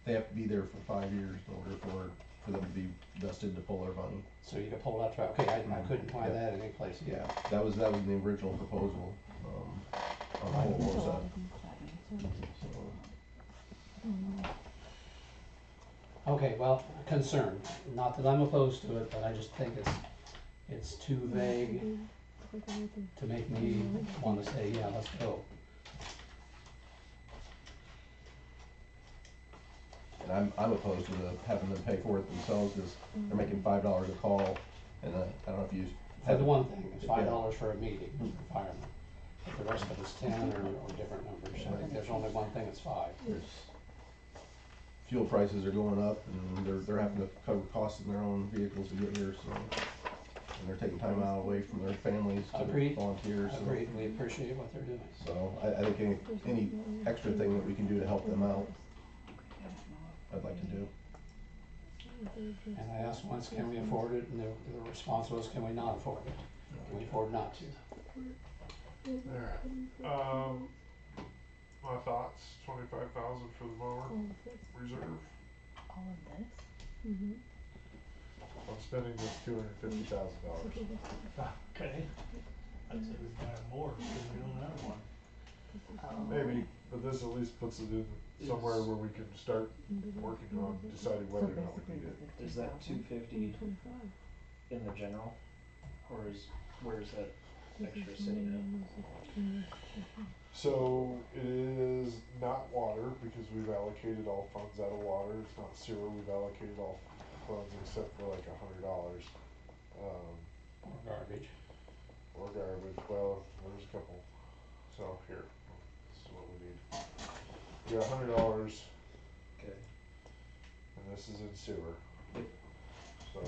They have to be there for 5 years in order for them to be vested to pull their money. So you can pull that track. Okay, I couldn't find that in any place yet. Yeah, that was the original proposal, on the whole set. Okay, well, concerned, not that I'm opposed to it, but I just think it's too vague to make me wanna say, yeah, let's go. And I'm opposed to having them pay for it themselves, cause they're making $5 a call, and I don't know if you. For the one thing, it's $5 for a meeting for firemen. But the rest of it's 10 or different numbers. I think there's only one thing that's 5. There's, fuel prices are going up, and they're having to cover costs in their own vehicles to get here, so. And they're taking time out away from their families to Agreed. volunteer, so. Agreed, we appreciate what they're doing. So I think any extra thing that we can do to help them out, I'd like to do. And I asked once, can we afford it? And the response was, can we not afford it? Can we afford not to? Alright, my thoughts, 25,000 for the mower reserve. All of this? I'm spending this $250,000. Okay, I'd say we buy more, because we don't have one. Maybe, but this at least puts it in somewhere where we can start working on deciding whether or not we need it. Is that 250 in the general, or where is that extra sitting at? So it is not water because we've allocated all funds out of water. It's not sewer. We've allocated all funds except for like $100. Or garbage. Or garbage. Well, there's a couple. So here, this is what we need. We got $100, Okay. and this is in sewer. Yep. So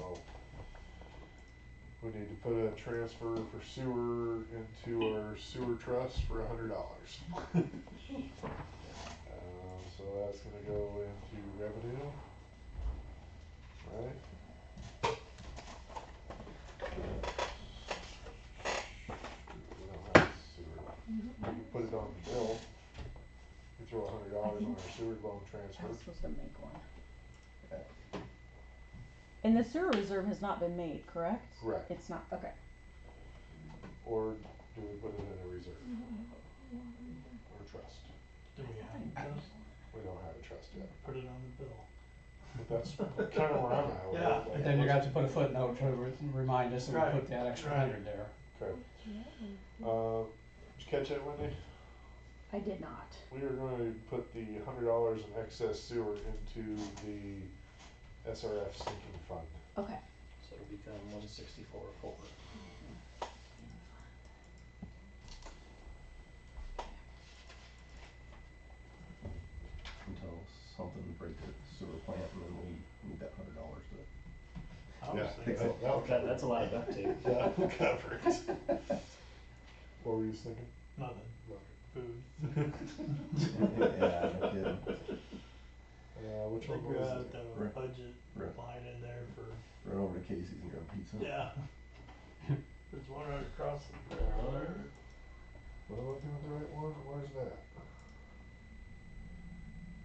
we need to put a transfer for sewer into our sewer trust for $100. So that's gonna go into revenue, right? We don't have sewer. We can put it on the bill. We throw $100 on our sewer loan I transfer. was supposed to make one. And the sewer reserve has not been made, correct? Correct. It's not, okay. Or do we put it in a reserve? Or trust? Do we have a trust? We don't have a trust yet. Put it on the bill. But that's kinda where I'm at with it. Yeah. Like, But then you got to put a footnote to remind us that Right, we put that extra right. 100 there. Okay. Did you catch that, Wendy? I did not. We are going to put the $100 in excess sewer into the SRF sinking fund. Okay. So it'll become 164.4. Until something breaks at the sewer plant, and then we need that $100 to. I was Yeah, thinking, that'll cover That's a lot of duct tape. That'll cover it. What were you thinking? nothing, food. Yeah, no kidding. Which I one think we was have it? to have a Right. budget Right. line in there for, Run over to Casey's and grab pizza. yeah. There's one right across the, What am I doing the right one? Where's that?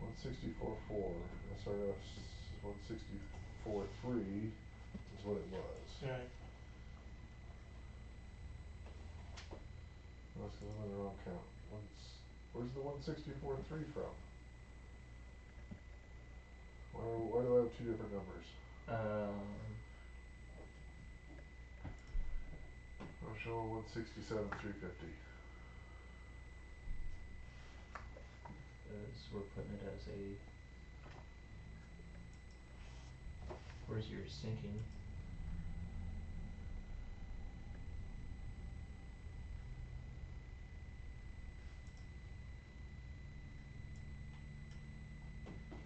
164.4. SRF 164.3 is what it was. right, That's because I'm in the wrong count. Where's the 164.3 from? why do I have two different numbers? I'm showing 167,350. Cause we're putting it as a. Where's your sinking?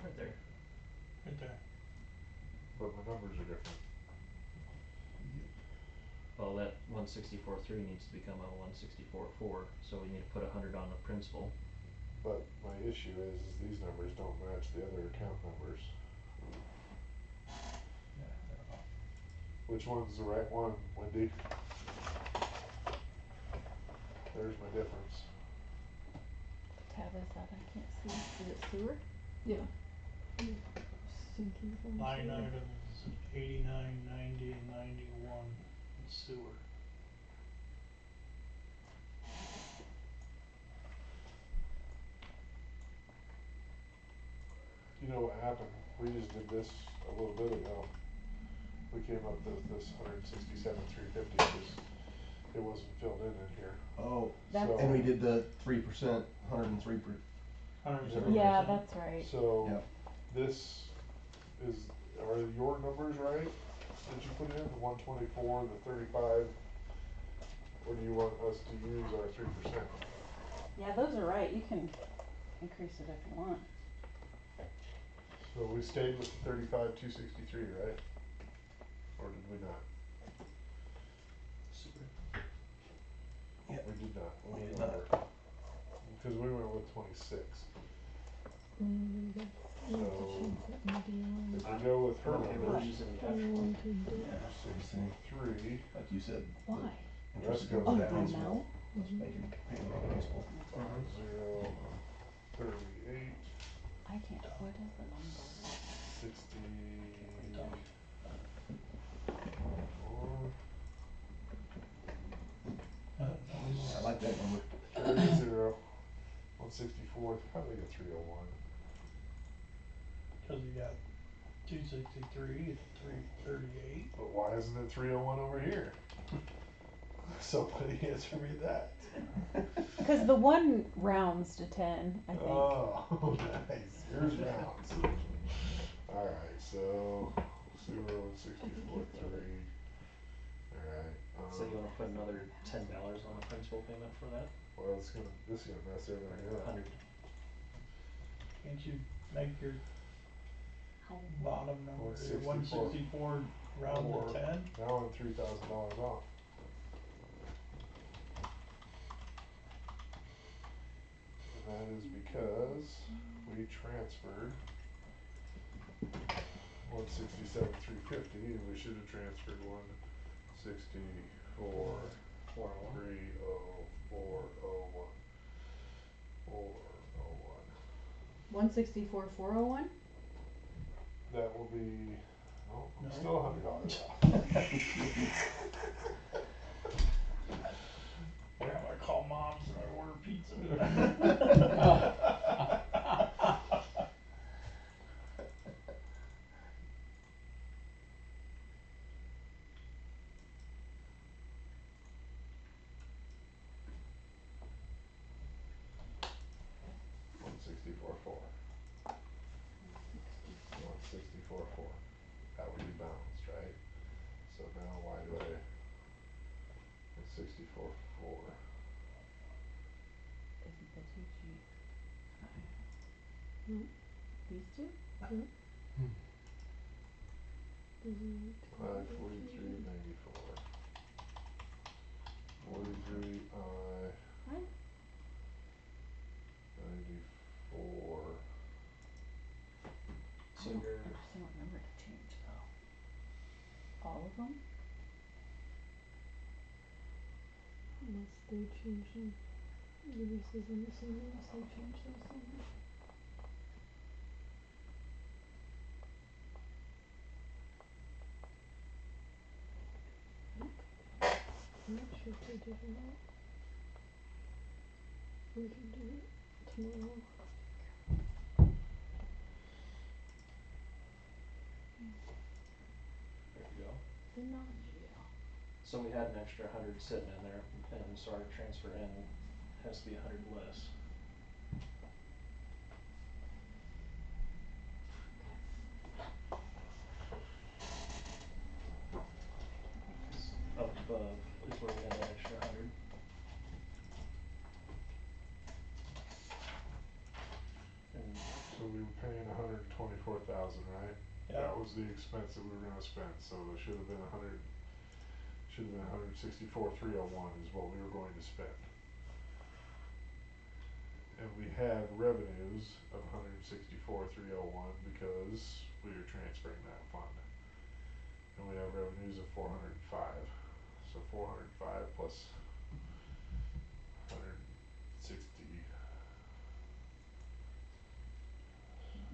Right there. Right there. But my numbers are different. Well, that 164,3 needs to become a 164,4, so we need to put 100 on the principal. But my issue is these numbers don't match the other account numbers. Yeah, they're off. Which one's the right one, Wendy? There's my difference. Tab is that? I can't see. Is it sewer? Yeah. Sinking fund. Line sewer. items 89, 90, and 91 in sewer. You know what happened? We just did this a little bit ago. We came up with this 167,350 because it wasn't filled in here. Oh, That's- and we did the 3%, 103%. 103%. Yeah, that's right. So Yep. this is, are your numbers right that you put in, the 124, the 35, or do you want us to use our 3%? Yeah, those are right. You can increase it if you want. So we stayed with the 35,263, right? Or did we not? Super. Yep. We did not. We did went not. over. Because we went with 26. We have to So, change that in DL. if we go with her Okay, we're numbers, using the I actual. wanted to. Yeah. 63, Like you said. Why? The Rest interest goes goes Oh, down. the amount? Let's make it pay more principal. 0, 38, I can't. What is the number? 64, I like that number. 30, 164, probably a 301. Cause you got 263 and 338. But why isn't it 301 over here? Somebody answer me that. Because the one rounds to 10, I think. Oh, nice. Yours rounds. Alright, so 164,3. Alright. So you wanna put another $10 on the principal payment for that? Well, this is gonna mess everything up. 100. Can't you make your bottom number 164. 164 round Or- to 10? Now I'm $3,000 off. And that is because we transferred 167,350, and we should have transferred 164. 401. 30401. 401. 164,401? That will be, oh, I'm No. still $100 off. I'm gonna call mom's and I order pizza. 164.4. 164.4. How we balanced, right? So now why do I 164.4? Isn't the 2G higher? Nope. These two? Yep. Doesn't 543.94. 43 What? 94. So I don't you're understand what number to change though. All of them? Unless they change them. Maybe this isn't the same unless they change those somewhere. I'm not sure if they did or not. We can do it tomorrow. So we had an extra 100 sitting in there, and so our transfer in has to be 100 less. Up above is where we had that extra 100. And So we were paying 124,000, right? Yeah. That was the expense that we were gonna spend, so it should have been 164,301 is what we were going to spend. And we had revenues of 164,301 because we were transferring that fund. And we have revenues of 405. So 405 plus 160.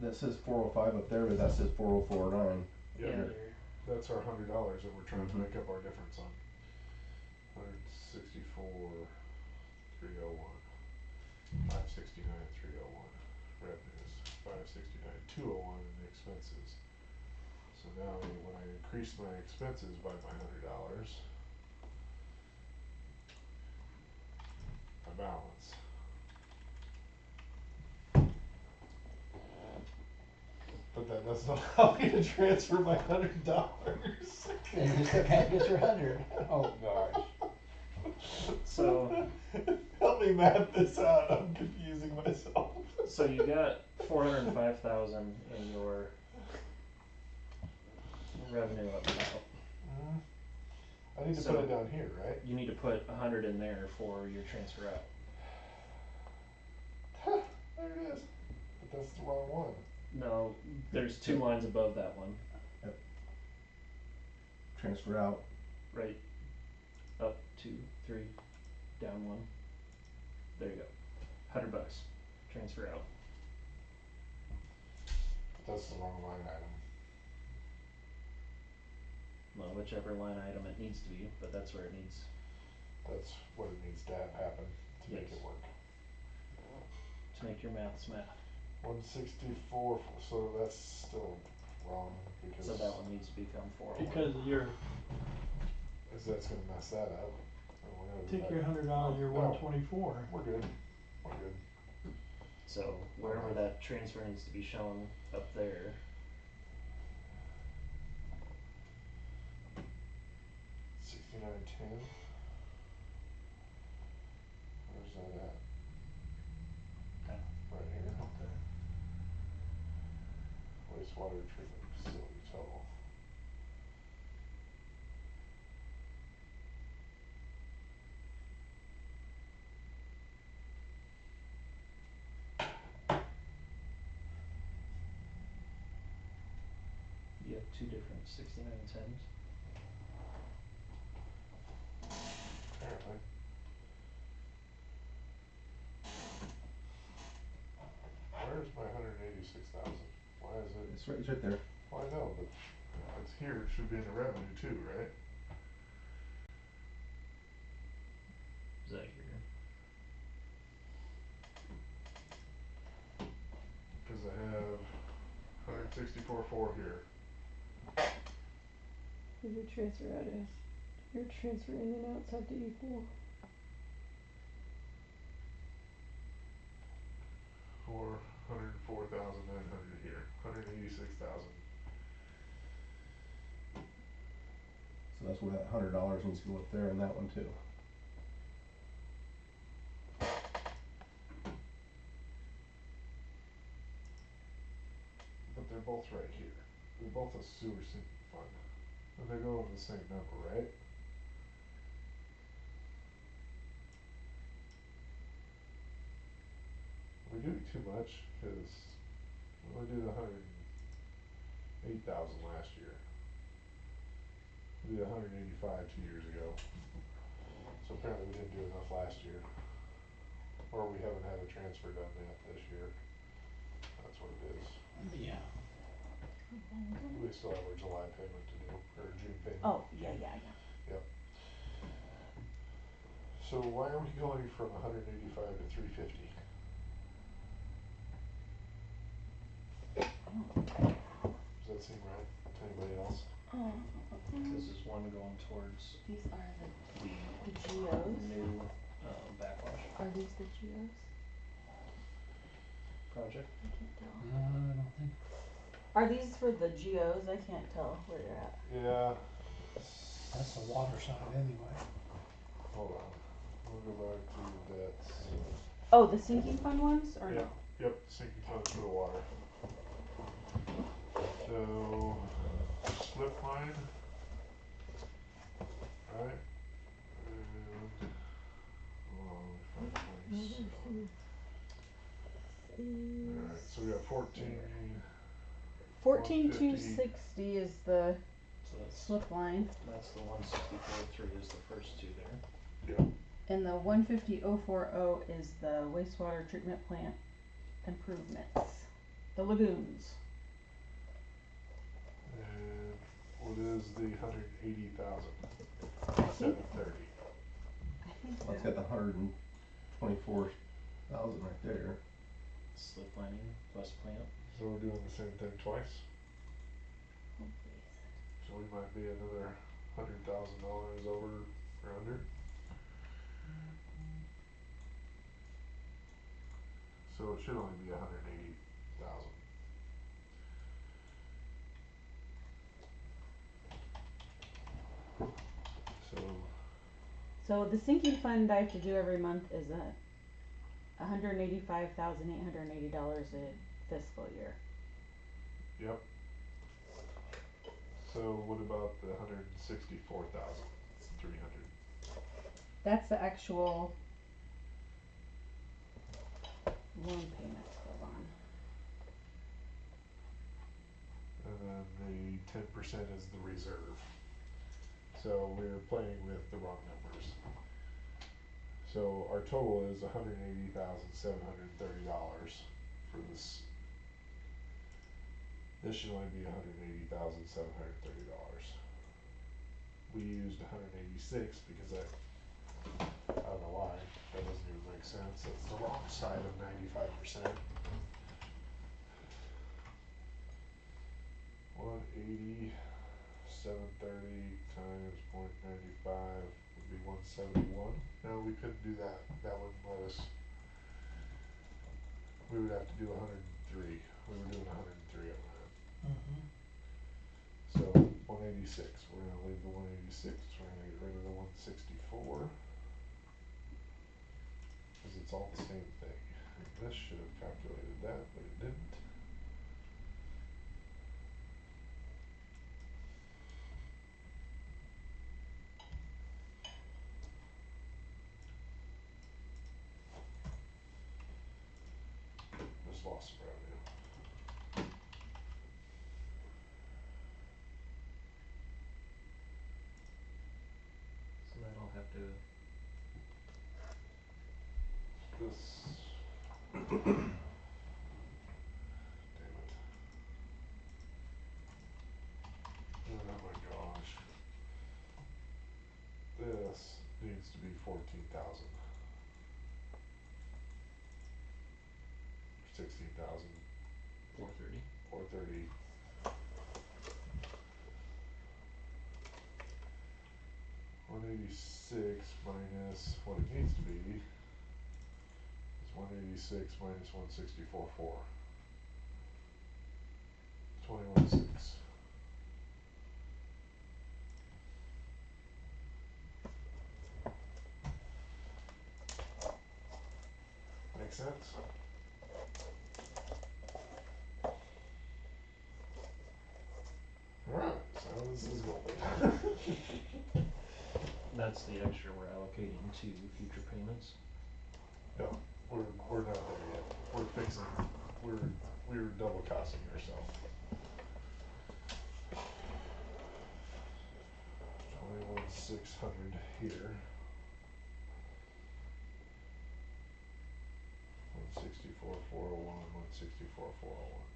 That says 405 up there, but that says 4049. Yeah, yeah, that's our $100 that we're trying to Mhm. make up our difference on. 164,301. 569,301 revenues. 569,201 in the expenses. So now when I increase my expenses by my $100, my balance. But that doesn't allow me to transfer my $100. And you still can't get your 100. Oh, gosh. So help me map this out. I'm confusing myself. so you got 405,000 in your revenue up top. I need to So- put it down here, right? You need to put 100 in there for your transfer out. There it is. But that's the wrong one. No, there's 2 lines above that one, Transfer out. right? Up 2, 3, down 1. There you go. $100. Transfer out. But that's the wrong line item. Well, whichever line item it needs to be, but that's where it needs. That's what it needs to have happen to make Yes. it work. To make your maths math. 164, so that's still wrong because So that one needs to become 401. Because of your, that's gonna mess that up. And we're gonna do take that. your 100 out of your No. 124. We're good. We're good. So wherever that transfer needs to be shown up there, 6910. Where's that at? Right here. Okay. Wastewater treatment facility total. you have 2 different 6910s. Apparently. Where's my 186,000? Why is it? It's right there. Well, I know, but it's here. It should be in the revenue too, right? Is that here? Because I have 164.4 here. Your transfer out is, your transfer in and outs have to equal. Or 104,900 here. 186,000. So that's where that $100 needs to go up there and that one too. But they're both right here. They're both a sewer sinking fund. And they go in the same number, right? We're doing too much because we only did 108,000 last year. We did 185 2 years ago. So apparently we didn't do enough last year. Or we haven't had a transfer done yet this year. That's what it is. Yeah. We still have our July payment to do, or June payment. Oh, yeah. Yep. So why are we going from 185 to 350? Does that seem right to anybody else? This is one going towards These are the the geos. new, backwash Are these the geos? project. I can't tell. I don't think, Are these for the geos? I can't tell where you're at. Yeah. that's the water side anyway. Hold on, we'll go back to the debts. Oh, the sinking fund ones or Yeah, no? yep, sinking funds for the water. So, slip line. Right, and, hold on, let me find 27. Alright, so we got 14, 14,260 is the So slip line, that's the 164.3 is the first two there. yeah, and the 150,040 is the wastewater treatment plant improvements, the lagoons. and what is the 180,730? I think Well, it's got the 124,000 right there. Slip lining plus plant. So we're doing the same thing twice, Oh, please. so we might be another $100,000 over or under. So it should only be 180,000. So, So the sinking fund I have to do every month is $185,880 a fiscal year. yep. So what about the 164,300? That's the actual loan payments. Hold on. And then the 10% is the reserve. So we're playing with the wrong numbers. So our total is $180,730 for this. This should only be $180,730. We used 186 because I don't know why, that doesn't even make sense, it's the wrong side of 95%. 180,730 times 0.95 would be 171. No, we couldn't do that, that wouldn't let us. We would have to do 103, we were doing 103 on that. So 186, we're gonna leave the 186, we're gonna get rid of the 164. Cause it's all the same thing. And this should have calculated that, but it didn't. Just lost some revenue. So that'll have to, This. Damn it. Oh my gosh. This needs to be 14,000. 16,000. 430. 430. $186 minus what it needs to be is 186 minus 164.4. 21,600. Make sense? Alright, so this is gold. That's the extra we're allocating to future payments. No, we're not there yet. We're fixing, we're double costing ourselves. 21,600 here. 164,401, 164,401.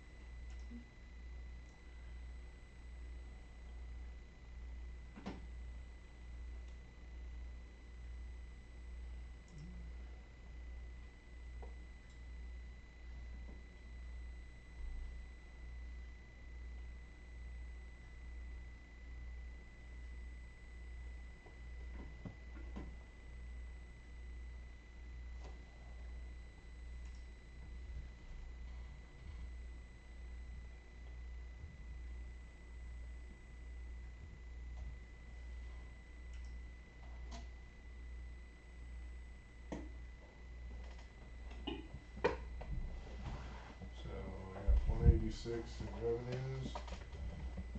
186 in revenues.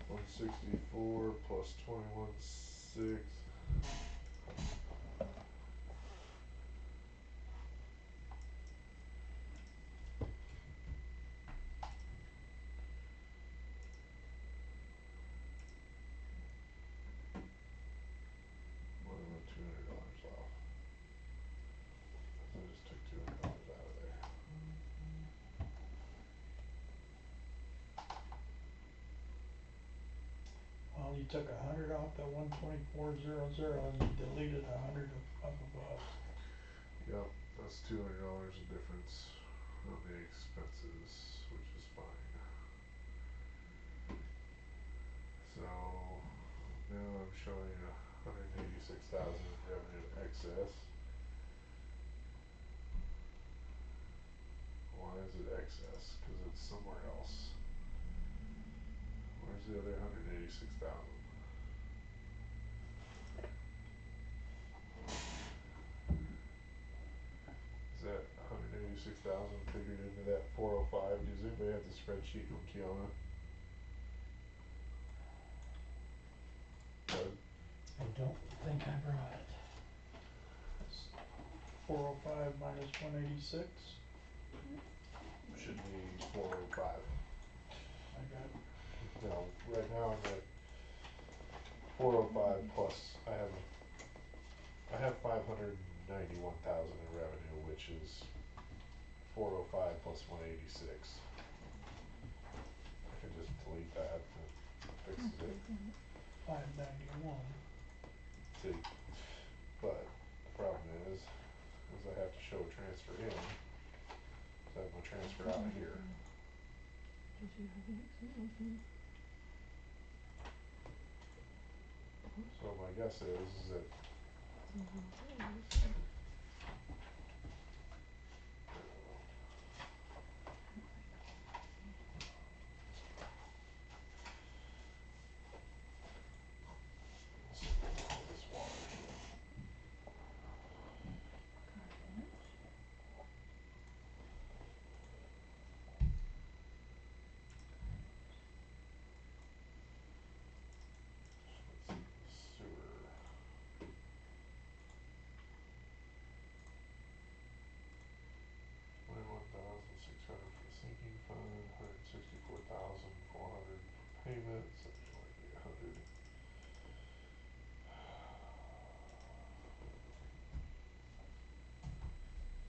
164 plus 21.6. What about $200 off? I just took $200 out of there. Well, you took 100 off that 124.00 and you deleted 100 up above. Yep, that's $200 a difference on the expenses, which is fine. So now I'm showing 186,000 in revenue excess. Why is it excess? Because it's somewhere else. Where's the other 186,000? Is that 186,000 figured into that 405? Does anybody have the spreadsheet from Kiana? I don't think I brought it. 405 minus 186. Should be 405. I got No, right now I'm at 405 plus I have 591,000 in revenue, which is 405 plus 186. I can just delete that and fixes it. 591. See, but the problem is I have to show a transfer in, so I have my transfer out of here. So my guess is that this water. Sewer. 21,600 for the sinking fund, 164,400 for payments, that should only be 100.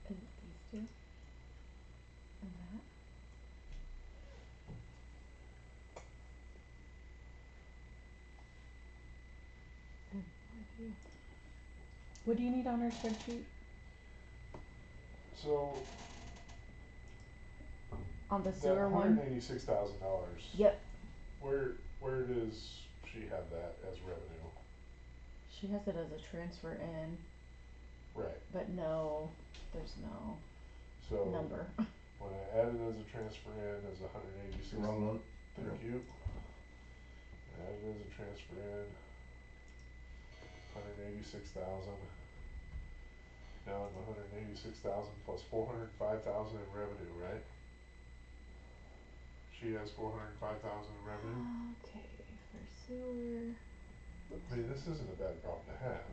Is it these two? And that? What do you need on our spreadsheet? So On the that sewer one? $186,000. Yep. Where does she have that as revenue? She has it as a transfer in, Right. but no, there's no So number. when I add it as a transfer in as 186. Wrong one. Thank you. Add it as a transfer in, 186,000. Now I'm 186,000 plus 405,000 in revenue, right? She has 405,000 in revenue. Okay, for sewer. I mean, this isn't a bad problem to have,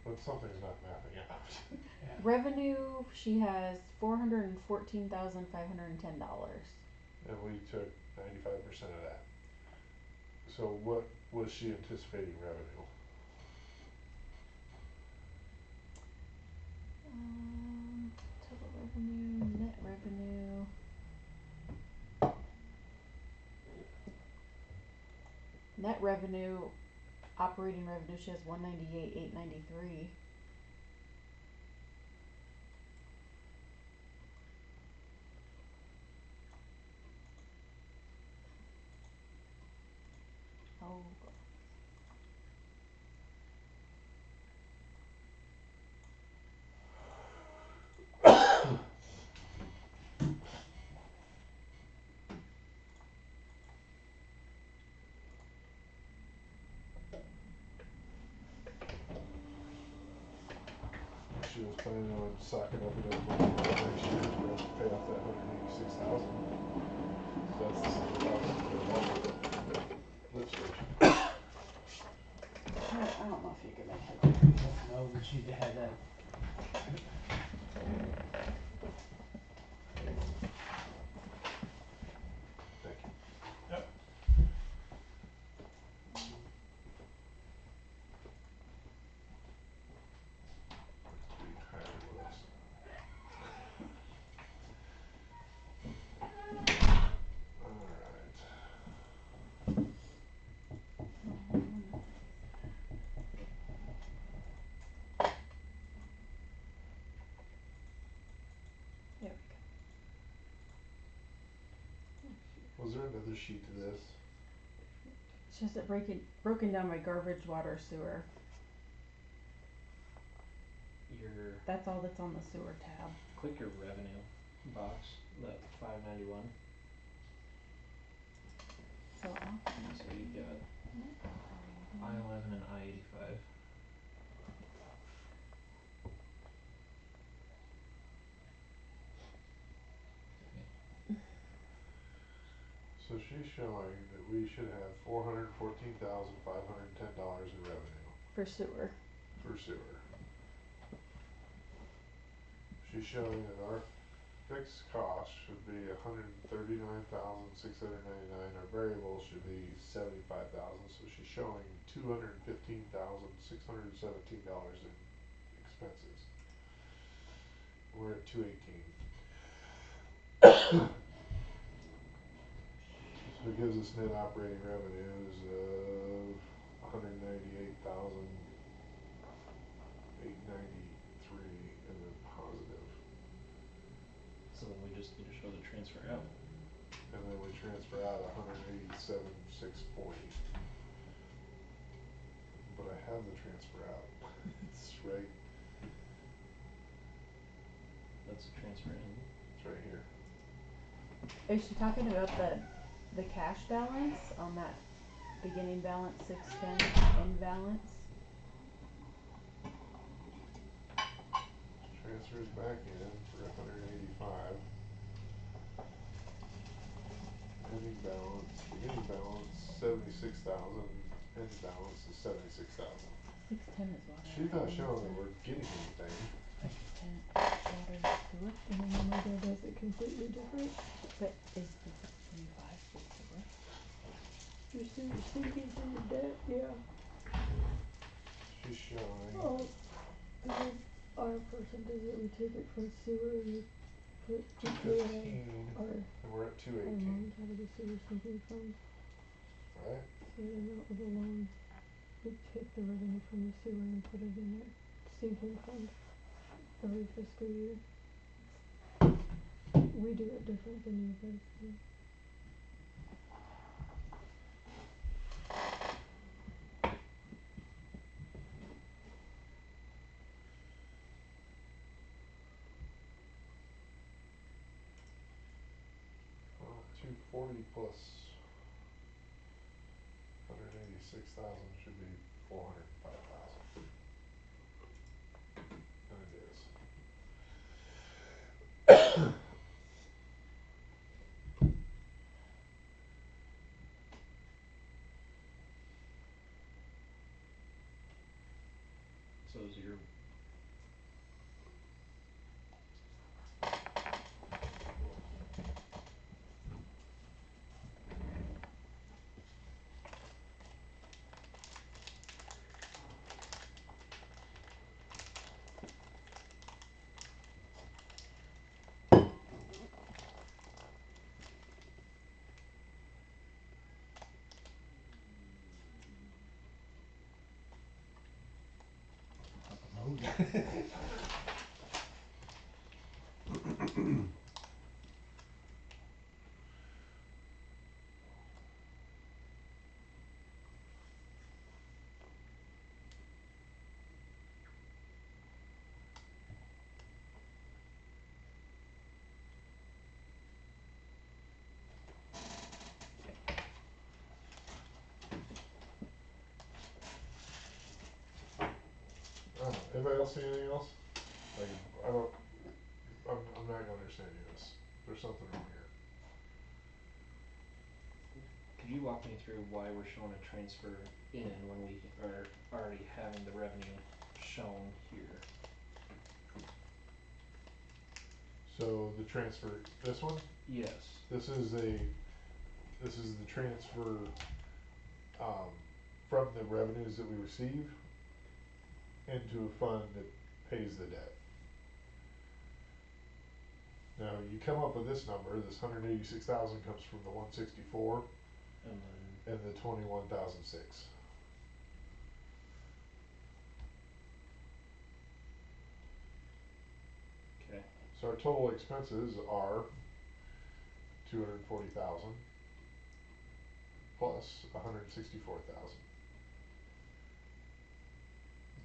but something's not mapping out. Yeah. Revenue, she has $414,510. And we took 95% of that. So what was she anticipating revenue? Total revenue, net revenue. Net revenue, operating revenue, she has 198,893. Oh. She was planning on socking up enough money next year to be able to pay off that 186,000. That's the same cost as the lift station. I don't know if you can make it. No, but she had that. Thank you. Yep. Three higher lifts. Alright. There Was there another sheet to this? It's just it broken down by garbage, water, sewer. Your, That's all that's on the sewer tab. click your revenue box, that 591, So so you've got I-11 and I-85. So she's showing that we should have $414,510 in revenue for sewer. for sewer. She's showing that our fixed cost should be $139,699. Our variable should be $75,000. So she's showing $215,617 in expenses. We're at 218. So it gives us net operating revenues of 198,893 in the positive. So then we just need to show the transfer out. And then we transfer out 187,640. But I have the transfer out. It's right. That's a transfer in. It's right here. Is she talking about the cash balance on that beginning balance 610 end balance? Transfers back in for 185. Ending balance, beginning balance 76,000. End balance is 76,000. 610 is water. She's not showing that we're getting anything. 610 water sewer. And then when my dad does it completely different. But is the 625 for sewer? Your sewer sinking for your debt, yeah. She's showing. Oh, because our person does it, we take it from sewer and we put, we pay it 215, our and we're at 218, loans out of the sewer sinking fund. right? So then that was a loan, we take the revenue from the sewer and put it in our sinking fund every fiscal year. We do it different than you guys do. Well, 240 plus 186,000 should be 405,000. And it is. So is your, Anybody else see anything else? Like, I'm not understanding this. There's something wrong here. could you walk me through why we're showing a transfer in when we are already having the revenue shown here? So the transfer, this one, Yes. this is the transfer, from the revenues that we receive into a fund that pays the debt. Now, you come up with this number, this 186,000 comes from the 164 And and the 21,006. then, okay, So our total expenses are 240,000 plus 164,000,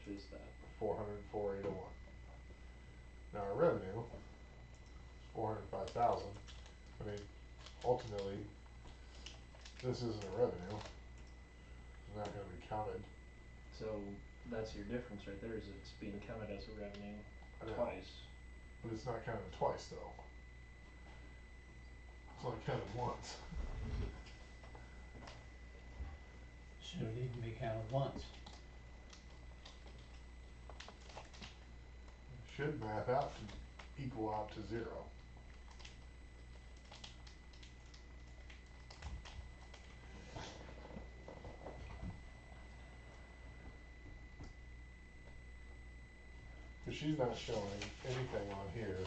which is that. 404,801. Now our revenue is 405,000. I mean, ultimately, this isn't a revenue. It's not going to be counted. So that's your difference right there, is it's being counted as a revenue I know. twice. But it's not counted twice, though. It's only counted once. Shouldn't even be counted once. Should math out to equal out to 0. Because she's not showing anything on here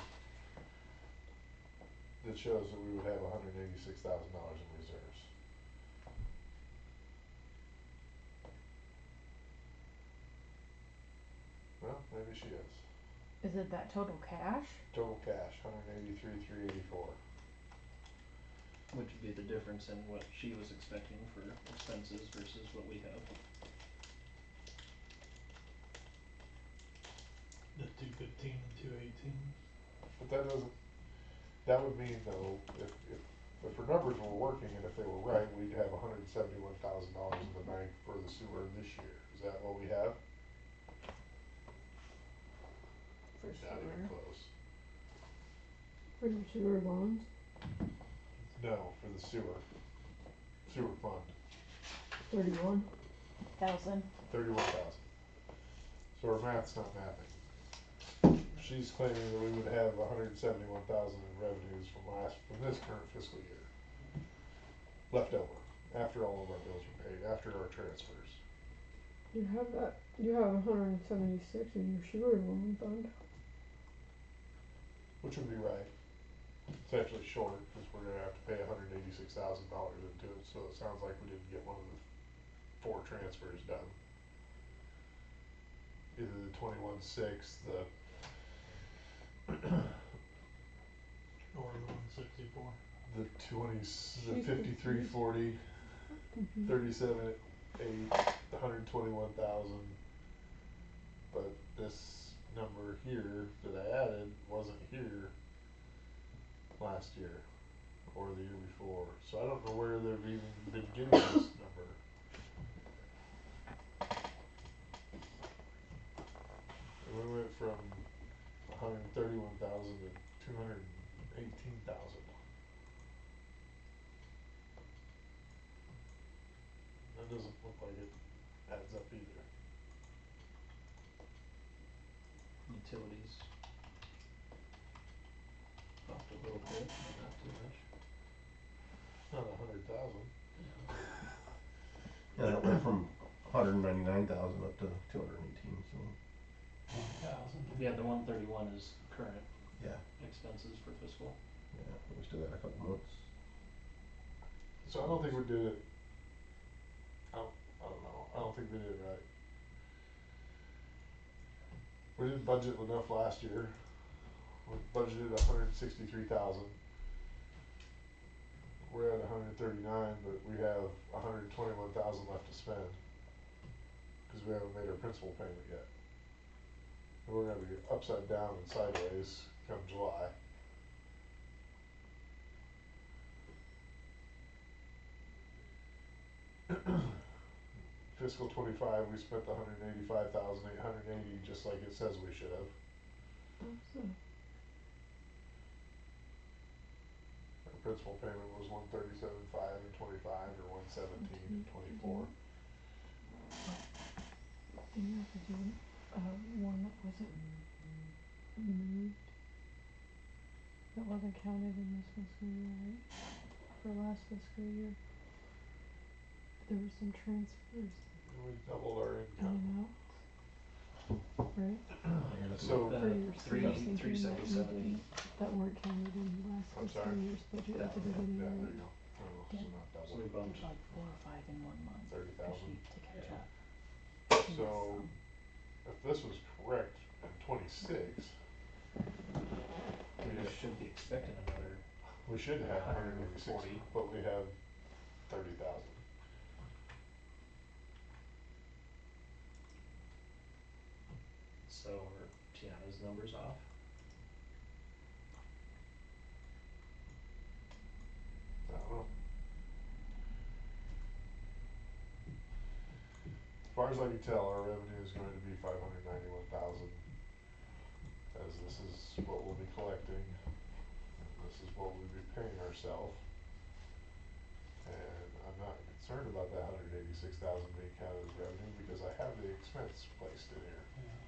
that shows that we would have $186,000 in reserves. Well, maybe she is. Is it that total cash? Total cash, 183,384. Which would be the difference in what she was expecting for expenses versus what we have. The 215 and 218. But that doesn't, that would mean though, if her numbers were working and if they were right, we'd have $171,000 in the bank for the sewer this year. Is that what we have? For Not even sewer. close. For your sewer bonds. No, for the sewer fund, 31. 31,000. So her math's not mathing. She's claiming that we would have 171,000 in revenues from this current fiscal year. Left over, after all of our bills were paid, after our transfers. You have that. You have 176 in your sewer loan fund. Which would be right. It's actually short, because we're gonna have to pay $186,000 into it, so it sounds like we didn't get one of the 4 transfers done. Either the 21.6, Or the 164. the 20, the She's 5340, Mm-hmm. 37.8, the 121,000. But this number here that I added wasn't here last year or the year before, so I don't know where they've even been getting this number. And we went from 131,000 to 218,000. That doesn't look like it adds up either. Utilities upped a little bit, but not too much. Not 100,000. Yeah, that went from 199,000 up to 218, so, 1,000. Yeah, the 131 is current yeah, expenses for fiscal. yeah, we still got a couple months. So I don't think we did it, I don't know, I don't think we did it right. We didn't budget enough last year. We budgeted 163,000. We're at 139, but we have 121,000 left to spend. Cause we haven't made our principal payment yet. And we're gonna be upside down and sideways come July. Fiscal 25, we spent 185,880, just like it says we should have. So, Our principal payment was 137.5 and 25, or 117 and 24. Didn't you have to do, one that wasn't moved? That wasn't counted in this fiscal year, right? For last fiscal year. There were some transfers And we doubled our in income. and out. Right? So, For your three servicing three fee that you 77 didn't, that weren't counted in last I'm fiscal sorry? year's budget That at the one, beginning, yeah, there right? you go. Oh, so not So we double. bumped. like 4 or 5 in 1 month. 30,000. To catch Yeah. up. So, if this was correct in 26, We should be expecting another. we should have 186, 140. but we have 30,000. So are Tiana's numbers off? I don't know. As far as I can tell, our revenue is going to be 591,000, as this is what we'll be collecting, and this is what we'll be paying ourselves. And I'm not concerned about that 186,000 being counted as revenue, because I have the expense placed in here.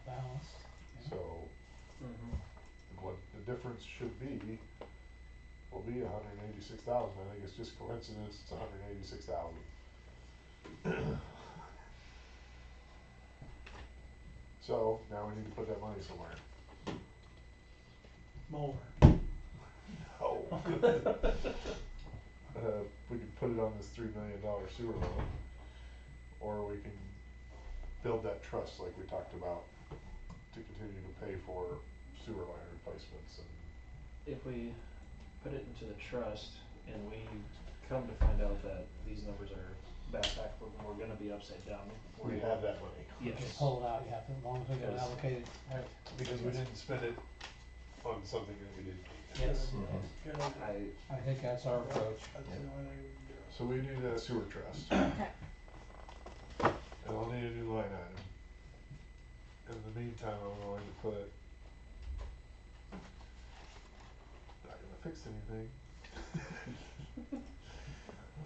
Balanced. Yeah. So, Mm-hmm. what the difference should be, will be 186,000. I think it's just coincidence, it's 186,000. So, now we need to put that money somewhere. More. Oh. We could put it on this $3 million sewer loan, or we can build that trust like we talked about to continue to pay for sewer line replacements and. If we put it into the trust and we come to find out that these numbers are backwards and we're gonna be upside down. We have that money. Yes. Just pull it out, you have to, as long as we get Yes. allocated, right? Because we didn't spend it on something that we didn't need. Yes, Good idea. I I think that's our approach. That's the only thing we can do. So we need a sewer trust. Okay. And I'll need a new line item. In the meantime, I'm going to put, not gonna fix anything.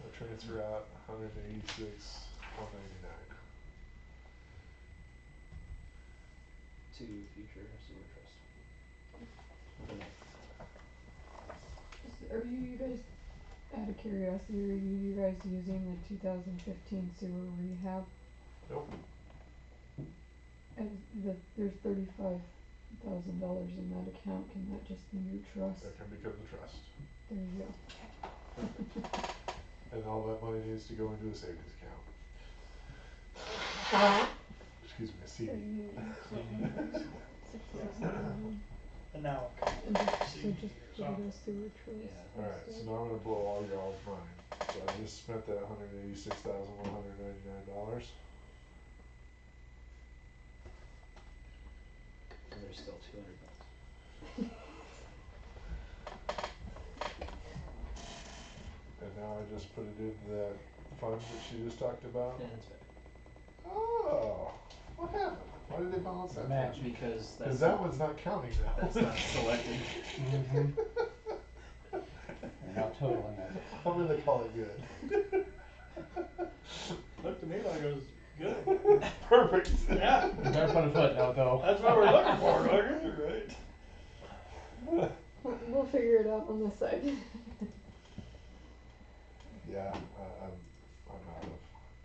I'll transfer out 186,199. to future sewer trust. The next. Are you guys, out of curiosity, are you guys using the 2015 sewer rehab? Nope. And there's $35,000 in that account, can that just be your trust? That can become the trust. There you go. And all that money needs to go into a savings account. Excuse me, a CD. And now, And just, so CD just or put it something. as sewer trust. Yeah. Alright, so now I'm gonna blow all y'all's mind. So I just spent that $186,199. And there's still $200. And now I just put it into that fund that she just talked about. And it's back. Oh, what happened? Why did they balance that? Match. fund? Because Cause that's that one's not counting now. that's not selected. Mm-hmm. You're not totaling it. I'm gonna call it good. Looked to me like it was good. Perfect. Yeah, You better put a footnote though. that's what we're looking for, don't you? Right? We'll figure it out on this side. Yeah, I'm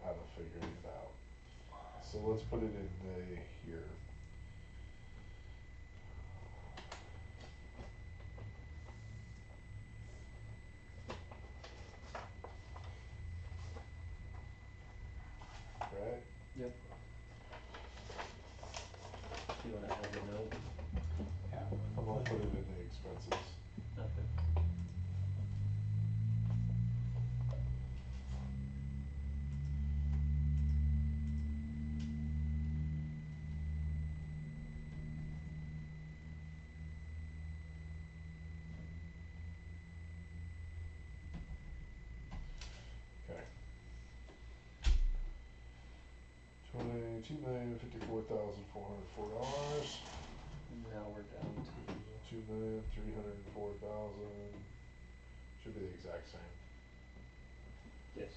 out of figuring it out. So let's put it in the here. Right? Yep. Do you wanna add the note? Yeah. I'm gonna put it in the expenses. Okay. Okay. $22,054,404. Now we're down to $2,304,000. Should be the exact same. Yes.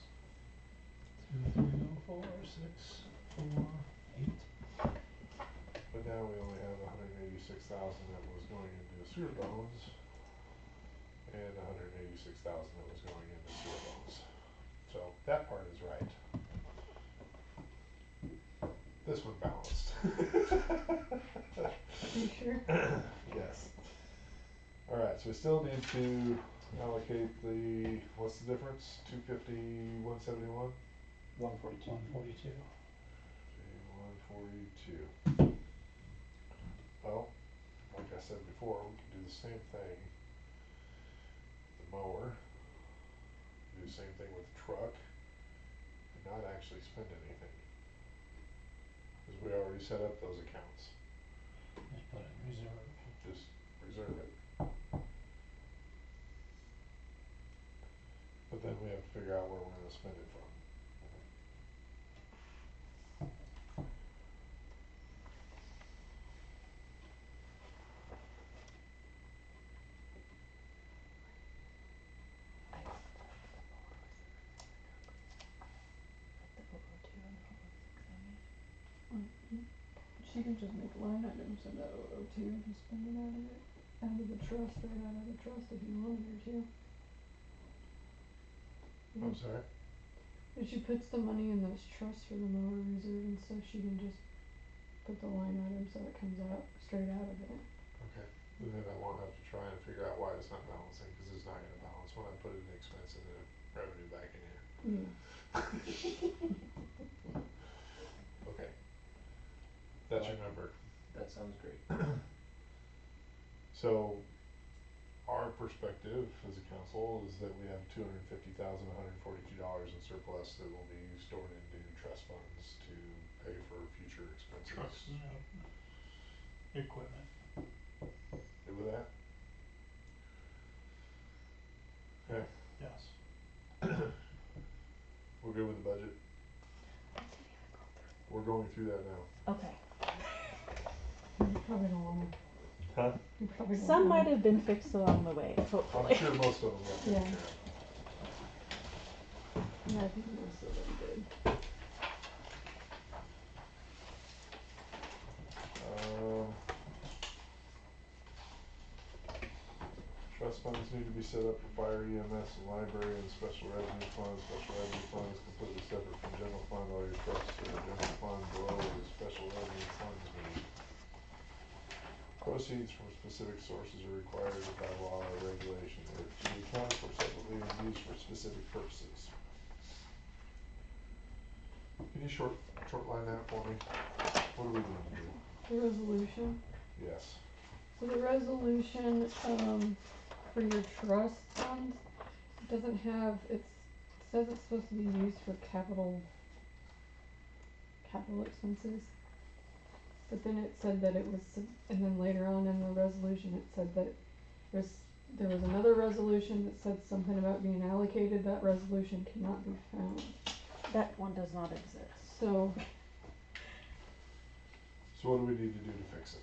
2, 3, 4, 6, 4, 8. But now we only have 186,000 that was going into sewer loans, and 186,000 that was going into sewer loans. So that part is right. This one balanced. Are you sure? Yes. Alright, so we still need to allocate the, what's the difference? 250, 171? 142. 142. 142. Well, like I said before, we can do the same thing. The mower, do the same thing with the truck, and not actually spend anything. Because we already set up those accounts. Just put it in reserve. Just reserve it. But then we have to figure out where we're gonna spend it from. She can just make line items in that 002 and spend it out of the trust, right out of the trust if you wanted her to. I'm sorry? If she puts the money in those trusts for the mower reserve and stuff, she can just put the line item so it comes out, straight out of it. Okay. And then I won't have to try and figure out why it's not balancing, because it's not gonna balance when I put an expense and a revenue back in here. Yeah. Okay. That's your number. That sounds great. So, our perspective as a council is that we have $250,142 in surplus that will be stored into trust funds to pay for future expenses. Trucks and equipment. Good with that? Okay. Yes. We're good with the budget? We're going through that now. Okay. You probably don't wanna. Huh? You probably don't Some wanna. might have been fixed along the way, hopefully. I'm sure most of them got taken Yeah. care of. Yeah, I think most of them did. Trust funds need to be set up for fire, EMS, and library, and special revenue funds. Special revenue fund is completely separate from general fund. All your trusts in the general fund below the special revenue funds need. Proceeds from specific sources are required by law or regulation. They're to be accounted for separately and used for specific purposes. Can you short line that for me? What do we need to do? The resolution. Yes. So the resolution, for your trust funds, it doesn't have, it says it's supposed to be used for capital expenses. But then it said that it was, and then later on in the resolution, it said that there was another resolution that said something about being allocated. That resolution cannot be found. That one does not exist. So, So what do we need to do to fix it?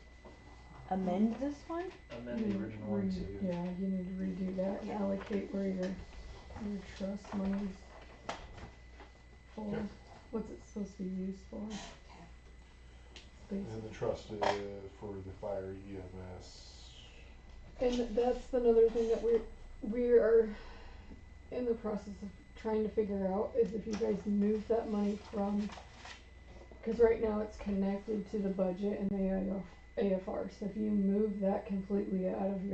Amend this one? Amend the original one to. yeah, you need to redo that and allocate where your trust money's for. Okay. What's it supposed to be used for? And the trust for the fire, EMS. And that's another thing that we are in the process of trying to figure out is if you guys move that money from, cause right now it's connected to the budget and the AFR, so if you move that completely out of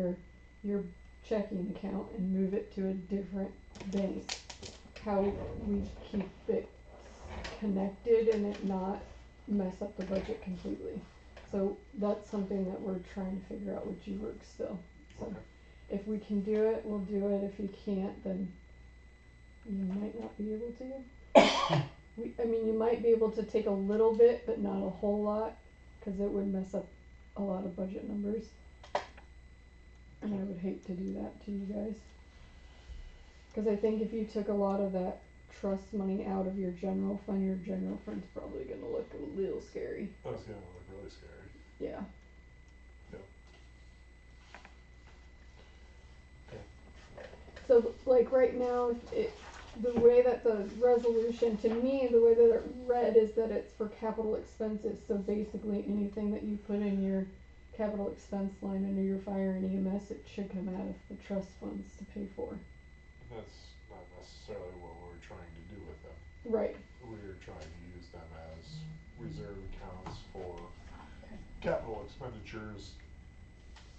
your checking account and move it to a different bank, how we keep it connected and it not mess up the budget completely. So that's something that we're trying to figure out with G-Works still. So Okay. if we can do it, we'll do it. If you can't, then you might not be able to. I mean, you might be able to take a little bit, but not a whole lot, cause it would mess up a lot of budget numbers. And I would hate to do that to you guys. Cause I think if you took a lot of that trust money out of your general fund, your general fund's probably gonna look a little scary. That's gonna look really scary. Yeah. Yep. Okay. So like right now, the way that the resolution, to me, the way that it read is that it's for capital expenses, so basically anything that you put in your capital expense line under your fire and EMS, it should come out of the trust funds to pay for. That's not necessarily what we're trying to do with them. Right, We're trying to use them as reserve accounts for capital expenditures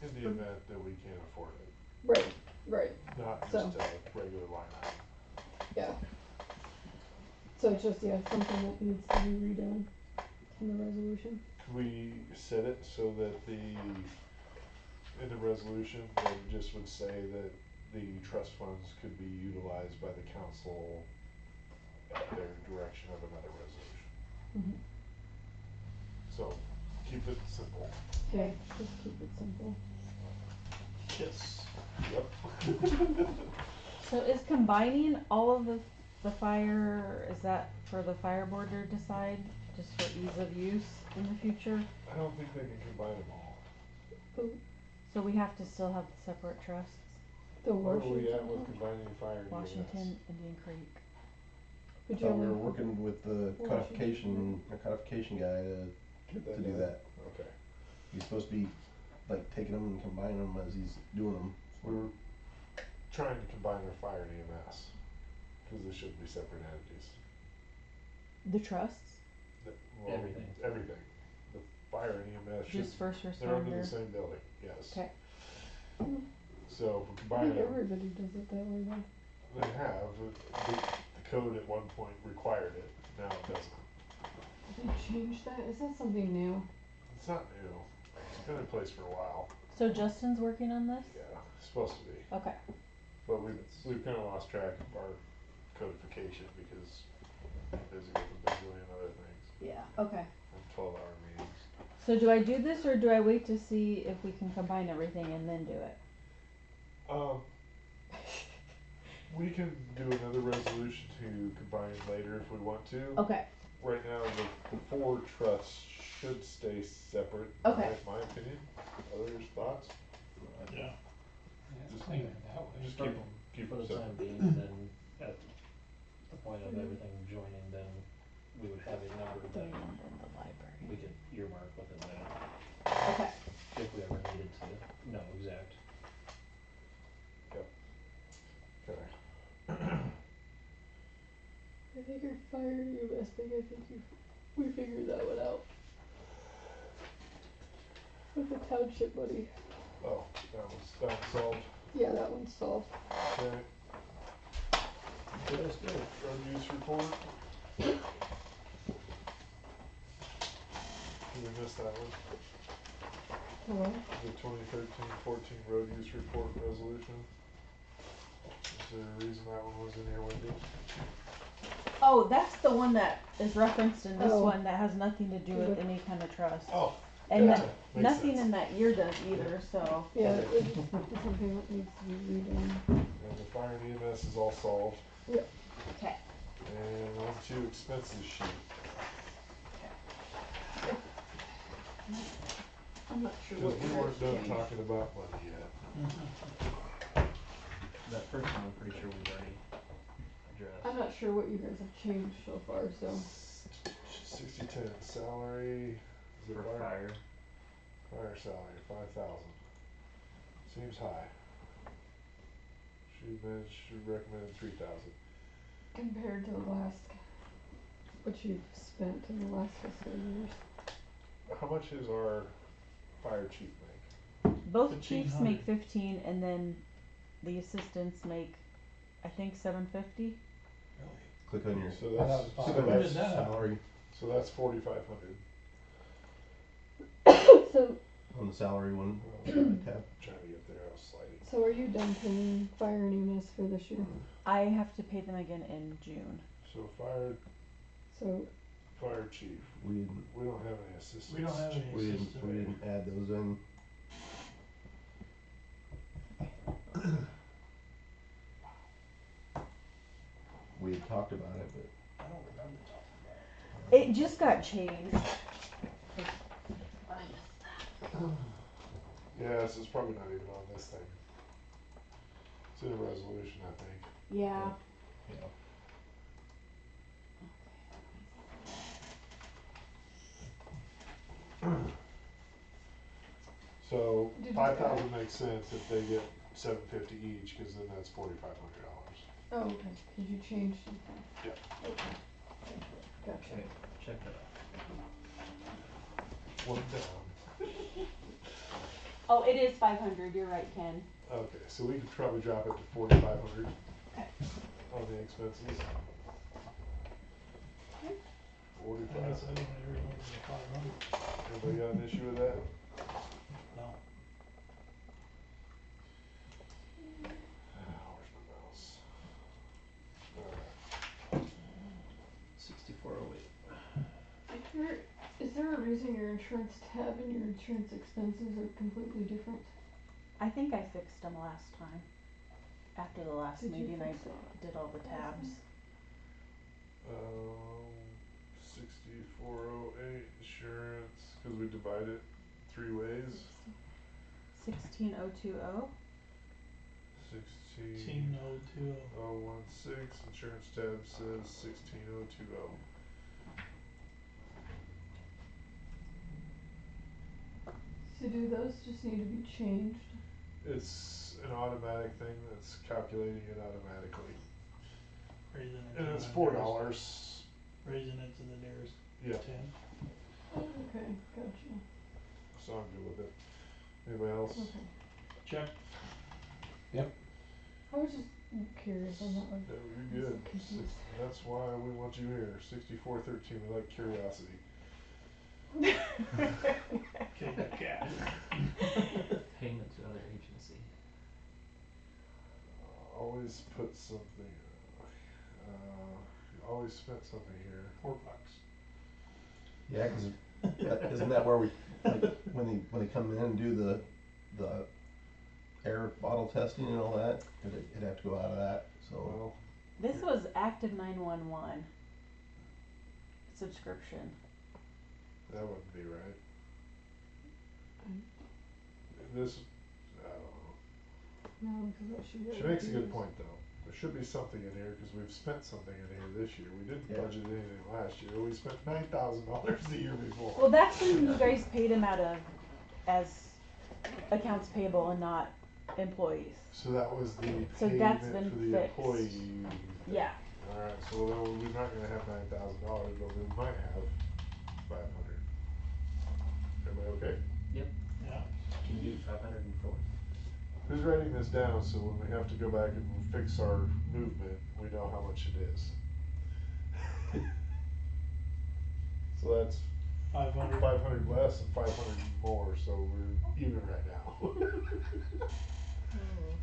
in the event that we can't afford it, right, not So- just a regular line item. yeah. So it's just, yeah, something that needs to be redone in the resolution. Could we set it so that in the resolution, that it just would say that the trust funds could be utilized by the council at their direction of another resolution? Mhm. So, keep it simple. Yeah, just keep it simple. Yes. Yep. So is combining all of the fire, is that for the fire board to decide, just for ease of use in the future? I don't think they can combine them all. So we have to still have the separate trusts, The Where are we at Washington with one? combining fire and EMS? Washington, Indian Creek. Would you We were only- working with the codification guy to Get that do done? that. Okay. He's supposed to be like taking them and combining them as he's doing them. We were trying to combine our fire and EMS, cause they should be separate entities. The trusts, Well, Everything. Everything. The fire and EMS should, just first they're under the responder. same building, yes. Okay. So if we I combine think them, everybody does it that way though. they have, the code at one point required it, now it doesn't. Did they change that? Is that something new? It's not new, it's been in place for a while, So Justin's working on this? yeah, it's supposed to be. Okay. But we've kinda lost track of our codification because busy with a bazillion other things, Yeah, okay. and 12-hour meetings. So do I do this or do I wait to see if we can combine everything and then do it? We can do another resolution to combine later if we want to. Okay, Right now, the four trusts should stay separate, Okay. in my opinion. Others' thoughts? Yeah. Yeah, it's Just- cleaner that way. Just For- keep For them the time separate. being, then at the point of everything joining, then we would have a number three that and then the library. we could earmark within that, Okay. if we ever needed to know exact. Okay. I think our fire EMS thing, I think we figured that one out. With the township money. Oh, that was solved. Yeah, that one's solved. Okay. Good, good. Road use report. Did we miss that one? Hello? The 2013-14 road use report resolution. Is there a reason that one was in here, Wendy? Oh, that's the one that is referenced in this Oh. one that has nothing to do with Mhm. any kind of trust. Oh, And gotcha. that, Makes nothing sense. in that year does either, so. Yeah, it's something that needs to be redone. And the fire and EMS is all solved. Okay. And on to expenses sheet. I'm not sure Cause what we you weren't guys done changed. talking about money yet. That first one, I'm pretty sure we've already addressed. I'm not sure what you guys have changed so far, so. 60-10 salary. Is it For fire, Fire salary, 5,000. Seems high. Should recommend 3,000. Compared to the last, what you've spent in the last fiscal years. How much is our fire chief make? Both chiefs 1,500. make 15 and then the assistants make, I think, 750. Click on your, So I thought that's, it was so fine. click on Where your did that happen? salary, so that's 4,500. So, on the salary one, tab. Trying to get there, I was sliding. so are you done paying fire and EMS for this year? I have to pay them again in June. So So, fire chief, We didn't, we don't have any assistants. We don't have any we didn't, assistant. we didn't add those in. We had talked about it, but I don't remember talking about it. It just got changed. Yeah, this is probably not even on this thing. It's in a resolution, I think. Yeah. Yeah. So Did you 5,000 makes sense if they get $750 each, cause then that's $4,500. Oh, okay, cause you changed something. Yep. Okay. Gotcha. Okay, check that out. One down. Oh, it is 500. You're right, Ken. Okay, so we could probably drop it to 4,500 Okay. on the expenses. I guess 45. I don't ever remember the 500. Anybody got an issue with that? No. Where's my mouse? Alright. 6408. Is there a reason your insurance tab and your insurance expenses are completely different? I think I fixed them last time. After the last Did you meeting, I fix it? did all the tabs. 6408 insurance, cause we divide it 3 ways. 16020. 16020 16020. 16, insurance tab says 16020. So do those just need to be changed? It's an automatic thing that's calculating it automatically. Raising it And to it's the $4. nearest- Raising it to the nearest Yeah, 10. Okay, gotcha. so I'm good with it. Anybody else? Okay. Check. I was just curious on that one. No, I'm you're good. so confused. That's why we want you here. 6413, we like curiosity. Kick the cat. Payment to other agency. Always put something, always spent something here. $4. Yeah, 'cause isn't that where we, like, when they come in and do the air bottle testing and all that, it'd have to go out of that, so. Well, This was active 911 subscription. that wouldn't be right. Mm. This, I don't know. No, cause that should be. She makes a good point though. There should be something in here, cause we've spent something in here this year. We didn't Yeah. budget anything last year. We spent $9,000 the year before. Well, that's when you guys paid him out of as accounts payable and not employees. So that was the So payment that's been for the fixed. employee thing. Yeah. Alright, so though we're not gonna have $9,000, but we might have 500. Everybody okay? Yeah. Can you do 504? Who's writing this down so when we have to go back and fix our movement, we know how much it is? So that's 500. 500 less and 500 more, so we're even right now.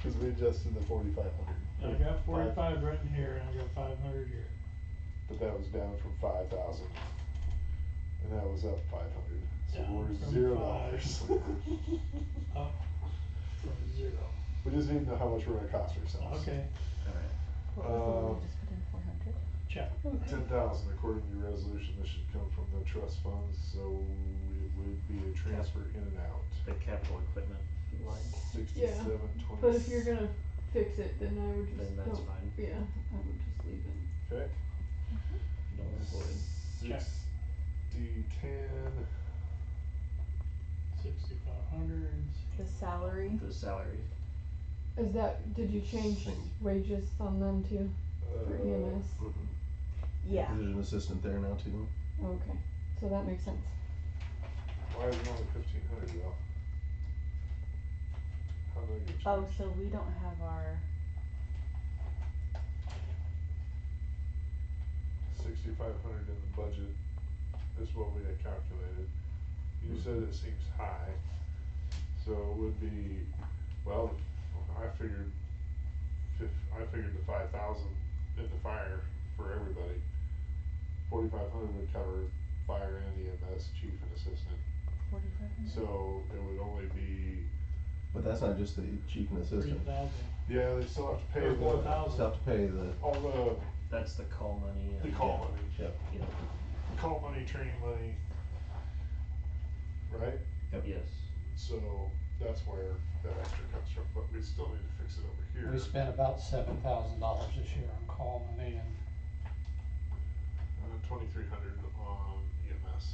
Cause we adjusted the 4,500. I got 45 written here and I got 500 here. But that was down from 5,000. And that was up 500. So Down we're from $0. Up from 0. We just need to know how much we're gonna cost ourselves. Okay. Alright. What was the one we just put in 400? Check. 10,000 according to your resolution, this should come from the trust funds, so it would be a transfer in and out. The capital equipment line. 6720. But if you're gonna fix it, then I would just. Then that's don't- fine. Yeah, I would just leave it. Okay. No employee. Check. 6010. 6,500. The salary. The salary. Is that, did you change Same. wages on them too? For EMS? Mhm. Yeah. There's an assistant there now too. Okay, so that makes sense. Why is it only 1,500 though? How did I get Oh, changed? so we don't have our. 6,500 in the budget is what we had calculated. You said it seems high, so it would be, well, I figured the 5,000 into fire for everybody. 4,500 would cover fire and EMS, chief and assistant. 4,500. So it would only be, But that's not just the chief and assistant. 3,000. yeah, they still have to pay Or the, 4,000. Still have to pay the, all That's the call money and. the call money, yep. Yeah. call money, training money, right? Yes. So that's where that extra comes from, but we still need to fix it over here. We spent about $7,000 this year on call money and 2,300 on EMS.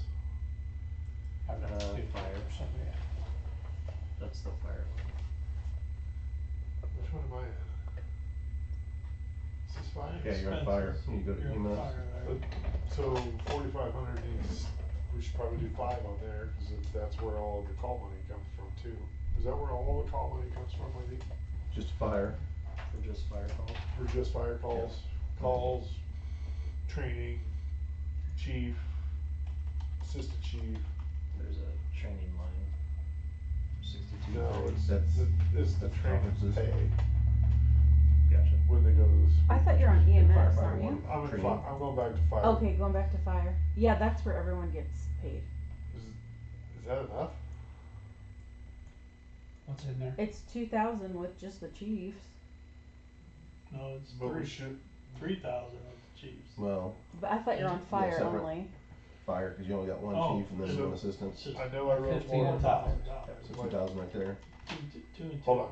I got to do fire. or something, yeah. That's the fire one. Which one am I in? Is this fire? Yeah, you're on fire, you go to You're on EMS. fire there. So 4,500 needs, we should probably do 5 on there, cause that's where all of the call money comes from too. Is that where all the call money comes from, Wendy? Just fire. For just fire calls. For just fire calls, calls, training, chief, assistant chief. There's a training line. 62. No, it's That's the training conferences. pay Gotcha. when they go to the. I thought you're on EMS, Firefighter aren't you? one. I'm in Training. fi- I'm going back to fire. Okay, going back to fire. Yeah, that's where everyone gets paid. Is that enough? What's in there? It's 2,000 with just the chiefs. No, it's But we should, 3,000 of the chiefs. Well, But I thought you're on Yeah, fire separate. only. fire, cause you only got one Oh, chief and then so- one assistant. It's just I know I wrote $15 more. $4,000. So 2,000 right there. Two and two. Hold on.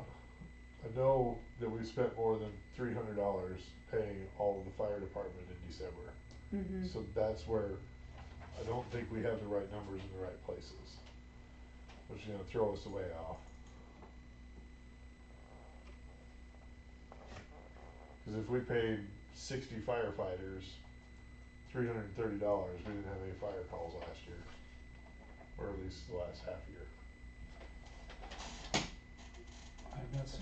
I know that we spent more than $300 paying all of the fire department in December. Mm-hmm. So that's where I don't think we have the right numbers in the right places. Which is gonna throw us way off. Cause if we paid 60 firefighters $330, we didn't have any fire calls last year. Or at least the last half year. I've got $6,700.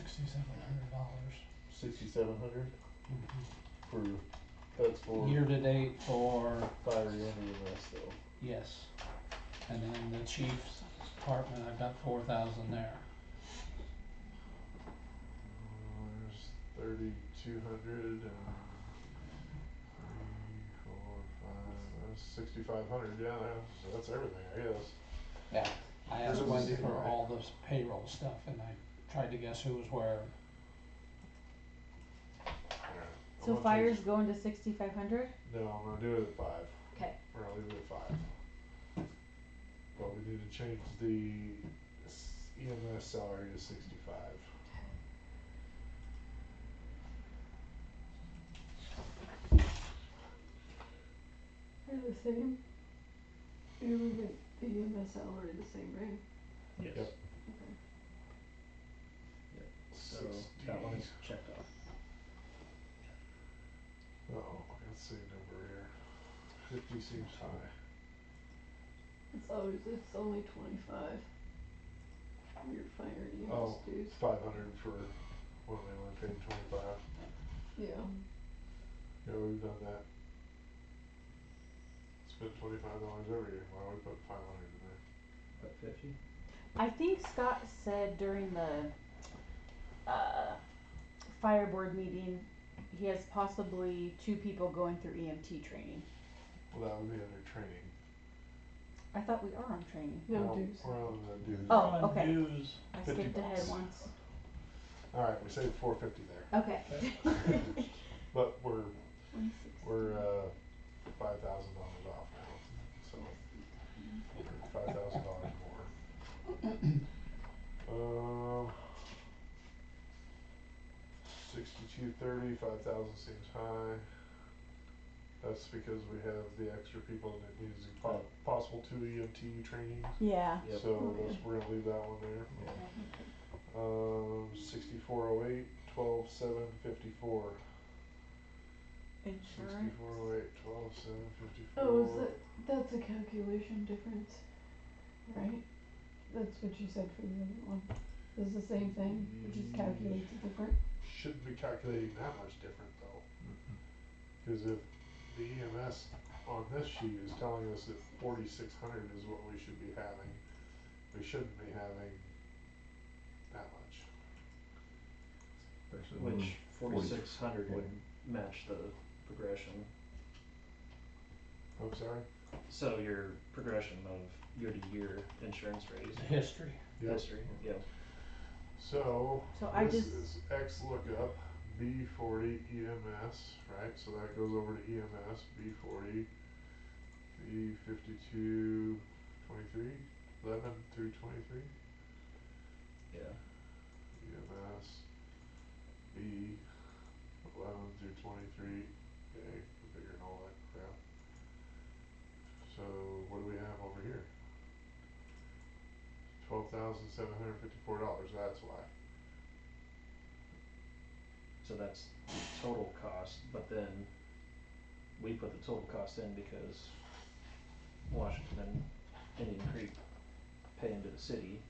6,700 for, that's for Year to date for, fire and EMS though. yes. And then the chief's department, I've got 4,000 there. There's 3,200 and 3, 4, 5, that's 6,500, yeah, so that's everything, I guess. Yeah. I asked This is Wendy the for right. all this payroll stuff and I tried to guess who was where. Alright. I'm So gonna fire's change- going to 6,500? No, I'm gonna do it at 5. Okay. We're gonna leave it at 5. But we need to change the EMS salary to 65. They're the same. You leave the EMS salary the same, right? Yes. Yep. Okay. So that one is checked off. Uh-oh, let's see number here. 50 seems high. It's only 25. Your fire and EMS Oh, dues. 500 for when they only paid 25. Yeah. Yeah, we've done that. Spent $25 every year. Why don't we put 500 in there? About 50. I think Scott said during the fire board meeting, he has possibly 2 people going through EMT training. Well, that would be under training. I thought we are on training. No dues. We're on the dues. Oh, On okay. dues, I 50 skipped ahead bucks. once. Alright, we saved 450 there. Okay. But we're 26. $5,000 off now. So we're $5,000 more. 6230, 5,000 seems high. That's because we have the extra people and it needs possible 2 EMT trainings. Yeah. Yep. So we're gonna leave that one there. 6408, 12754. Insurance. 6408, 12754. Oh, that's a calculation difference, right? That's what you said for the other one. It's the same thing, it just calculates it different. Shouldn't be calculating that much different though. Cause if the EMS on this sheet is telling us that 4,600 is what we should be having, we shouldn't be having that much. Especially Which when 4,600 yeah. would match the progression. I'm sorry? So your progression of year to year insurance rates. History. Yep. History. Yeah. So, So I this just- is X lookup, B40 EMS, right? So that goes over to EMS, B40, B52, 23, 11 through 23. Yeah. EMS, B, 11 through 23, okay, configuring all that crap. So what do we have over here? $12,754, that's why. So that's the total cost, but then we put the total cost in because Washington and Indian Creek pay into the city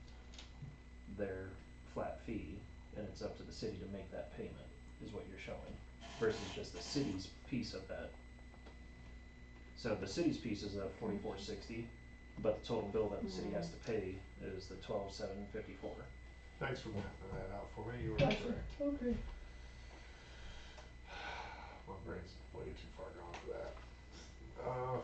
their flat fee, and it's up to the city to make that payment, is what you're showing, versus just the city's piece of that. So the city's piece is at 4460, but the total bill that the city has to pay is the 12,754. Thanks for mapping that out for me, you were Gotcha, correct. okay. My brain's way too far gone for that.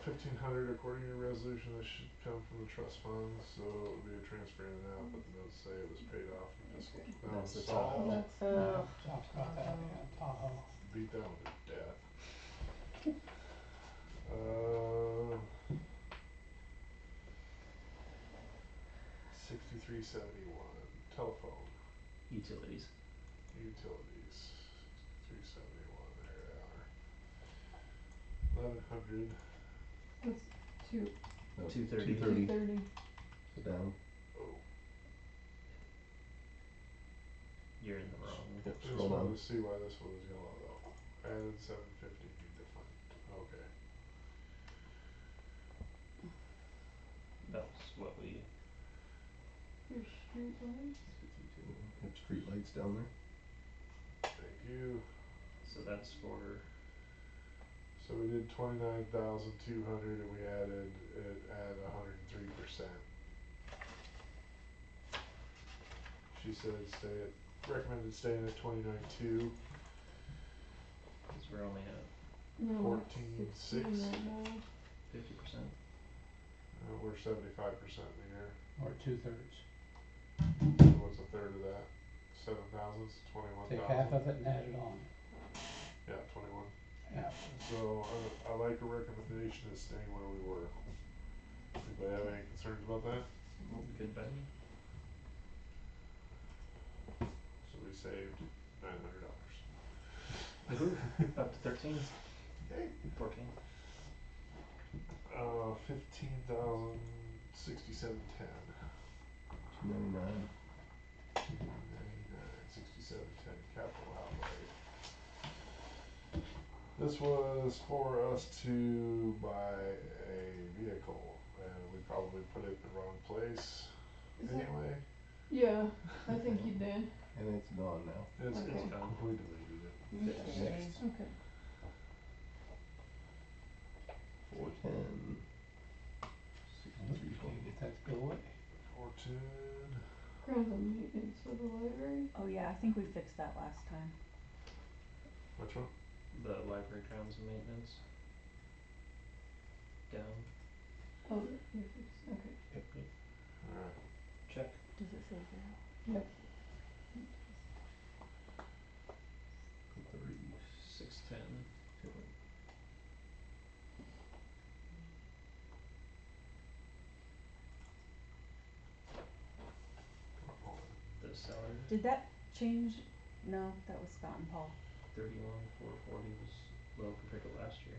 1,500 according to your resolution, this should come from the trust funds, so it would be a transfer in and out, but the notes say it was paid off in fiscal. That's the Saul Tahoe. That's, Talks about that, yeah, Tahoe. beat that one to death. Uh, 6371, telephone, Utilities. utilities, 6371, there they are. 1,100, that's two, No, 230. 230, 230. so down. oh, You're in the wrong. Yep, just scroll wanted down. to see why this one was yellow though. Added 750, need to find, okay. That was what we. Your street lights. 52. Have street lights down there. Thank you. So that's for. So we did 29,200 and we added it at 103%. She said recommended staying at 29.2. Cause we're only at No, it's 14.6. 16 right now. 50%. We're 75% in the year. Or 2/3. So what's a third of that? 7,000, 21,000. Take half of it and add it on. Yeah, 21. Yeah. So I like a recommendation of staying where we were. Anybody have any concerns about that? Good by me. So we saved $900. Up to 13. Yay. 14. 15,067.10. 299. 299.67.10 capital outlay. This was for us to buy a vehicle, and we probably put it in the wrong place Is it- anyway. Yeah, I think you did. And it's gone now. It's Okay. gone. We deleted it. Next. Okay. 410. Can't 6320. get that to go away. 410. Grounds and maintenance for the library. Oh yeah, I think we fixed that last time. Which one? The library grounds and maintenance. Down. Oh, you fixed, okay. Yep. Alright. Check. Does it say zero? Yep. 3. 610. The salary. Did that change? No, that was Scott and Paul. 31,440 was low compared to last year.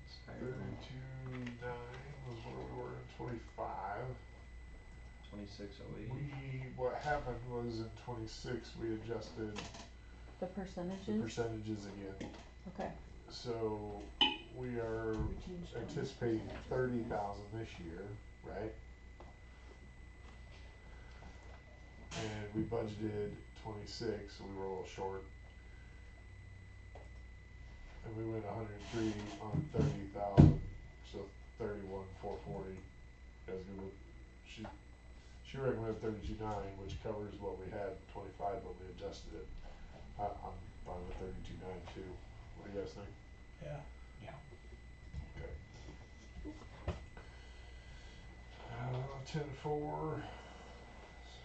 It's higher than 32.9 was where we were in 25. 2608. What happened was in 26 we adjusted The the percentages? percentages again. Okay. So we are We changed them. anticipating 30,000 this year, right? And we budgeted 26, so we were a little short. And we went 103 on 30,000, so 31,440. As good with, she recommended 32.9, which covers what we had in 25, but we adjusted it. I'm fine with 32.9 too. What do you guys think? Yeah. Yeah. Okay. 10.4,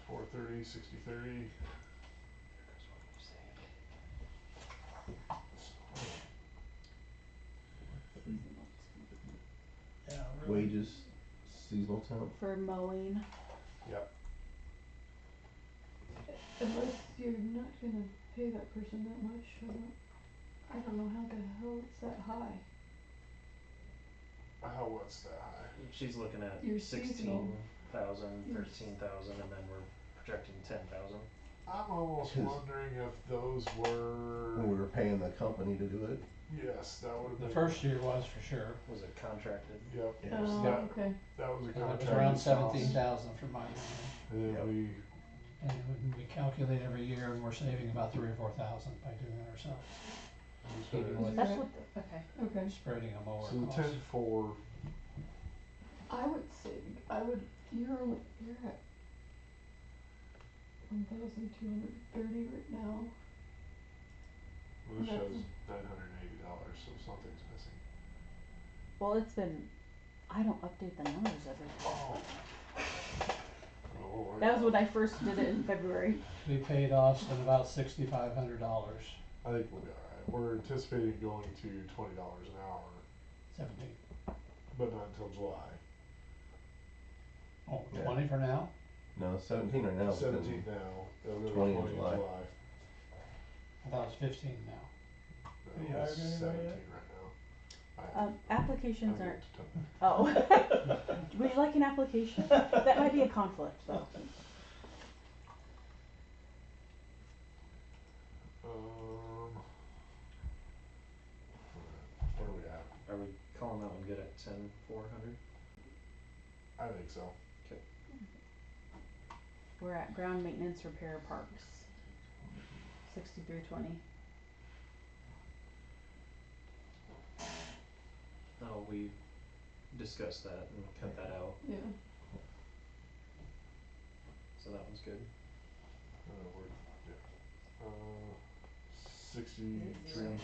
430, 60.30. Yeah, really. Wages, seasonal temp. For mowing. Yep. unless you're not gonna pay that person that much, I don't know how the hell it's that high. How, what's that high? She's looking at Your 16,000, Your 13,000, and then we're projecting 10,000. I'm almost 'Cause wondering if those were, When we were paying the company to do it. yes, that would have The been. first year was for sure. Was it contracted? Yep, Yeah. Oh, Yeah. okay. that was a It contract. was around cost. 17,000 for my memory. And then Yep. we, And when we calculate every year, and we're saving about 3,000 or 4,000 by doing it ourselves, we Even started, with- That's what, okay. Okay. spreading a mower so the cost. 10-4, I would say, you're at 1,230 right now. this That's- shows $980, so something's missing. Well, it's been, I don't update the numbers every time. Oh. Oh, That was when I first did it in February. We paid Austin about $6,500, I think we'll be alright. We're anticipating going to $20 an hour, 17. but not until July. Oh, Yeah. 20 for now? No, 17 right now. but then 17 now, they'll go to 20 20 in in July. July. I thought it was 15 now. No, Have you hired it's anybody 17 yet? right now. Applications I aren't, get to tell you. oh. Would you like an application? That might be a conflict though. Where are we at? Are we calling that one good at 10,400? I think so. We're at ground maintenance repair parks. 6320. Oh, we discussed that and cut that out, Yeah. so that one's good. We're, yeah. 63, 20,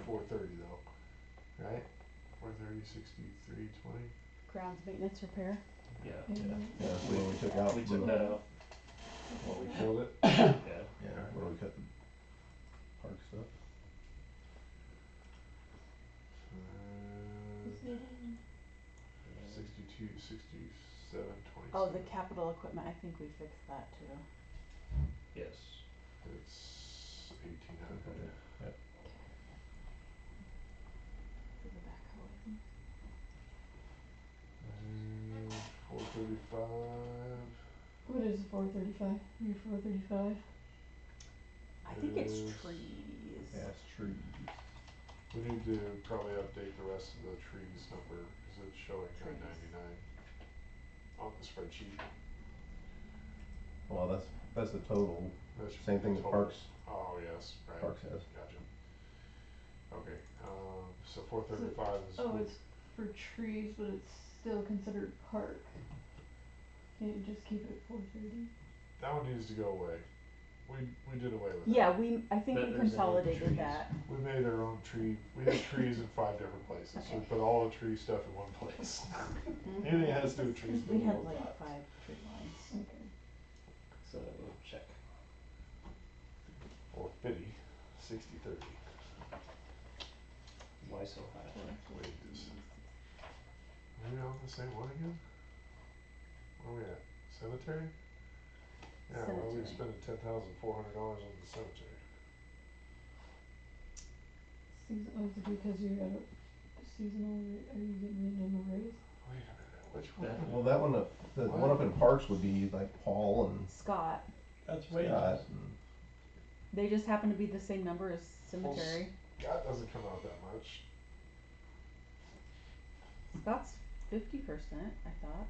430 though, right? 430, 63, 20. Grounds maintenance repair. Yeah, Yeah, so when we took out we the, took that out, What, we killed it? yeah. yeah, where we cut the park stuff. Uh, 62, 67, 27. Oh, the capital equipment, I think we fixed that too. Yes. It's 1800. For the backhoe, I think. 435. What is 435? You're 435? I think it's Is- trees. Gas trees. We need to probably update the rest of the trees number, cause it's showing Trees. 999 on the spreadsheet. Well, that's the total. That should Same be thing the with total. parks. Oh, yes, right. Parks has. Gotcha. Okay, so 435 is. Oh, it's for trees, but it's still considered park. Can't you just keep it at 430? That one needs to go away. We did away with that. Yeah, I think But we there's any consolidated trees. that. We made our own tree, we had trees in 5 different places, so we Okay. put all the tree stuff in one place. Mhm. Anything that has to do with trees. We goes had in like that. 5 tree lines. Okay. So, check. 450, 60, 30. Why so high? Wages. Are we on the same one again? Where are we at? Cemetery? Yeah, why are we Cemetery. spending $10,400 on the cemetery? Oh, is it because you got a seasonal, are you getting in a raise? Wait a minute, which one? That- Well, that one, the one up in Parks would be like Paul and Scott, That's wages. Scott and, they just happen to be the same number as cemetery. That doesn't come out that much. Scott's 50%, I thought.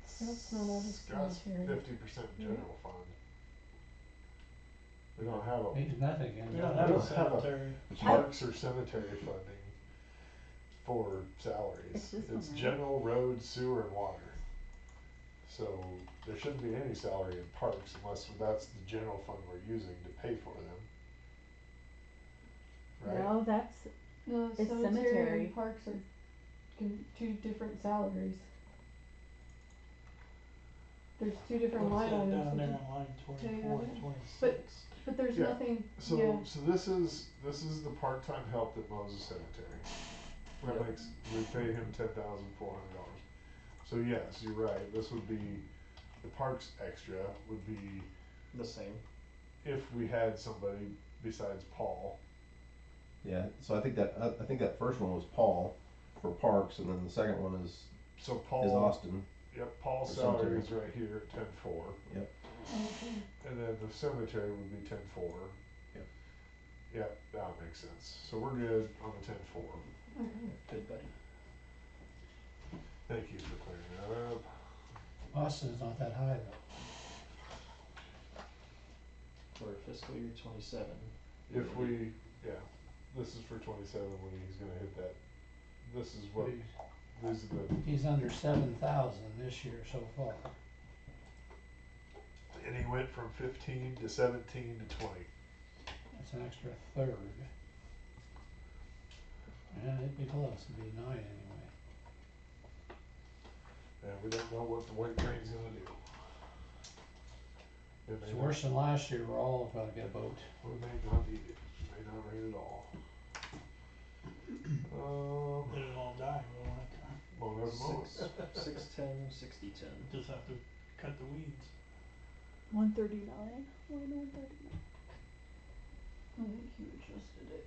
Scott's not out of Scott's cemetery. 50% general fund. We don't have a Means nothing in We there. don't have We a don't have a- cemetery. parks or cemetery funding for salaries. It's this one, It's right? general, road, sewer, and water. So there shouldn't be any salary in parks unless that's the general fund we're using to pay for them. Right? No, that's, No, It's cemetery cemetery. and parks are two different salaries. There's two different What's line that items. down there that on line Yeah, 24 and yeah. 26? But there's Yeah. nothing, So yeah, so this is the part-time help that mows the cemetery. That Yep. makes, we pay him $10,400. So yes, you're right, this would be the parks extra would be The same. if we had somebody besides Paul. Yeah, so I think that first one was Paul for parks, and then the second one is So Paul, Austin. yep, Paul's For salary cemetery. is right here at 10.4. Yep. And then the cemetery would be 10.4. Yep. Yep, that makes sense. So we're good on the 10.4. Good buddy. Thank you for clearing that up. Austin's not that high though. For fiscal year 27. If we, yeah, this is for 27 when he's gonna hit that. This is what, these are the, He's under 7,000 this year so far. and he went from 15 to 17 to 20. That's an extra third. And it'd be close, it'd be 9 anyway. And we don't know what the weight train's gonna do. It may It's not- worse than last year, we're all gonna get a boat. We may not need it, may not rain at all. It'll all die, we won't have to, Well, there's a moment. 610, 6010. just have to cut the weeds. 139. 139. I think you adjusted it.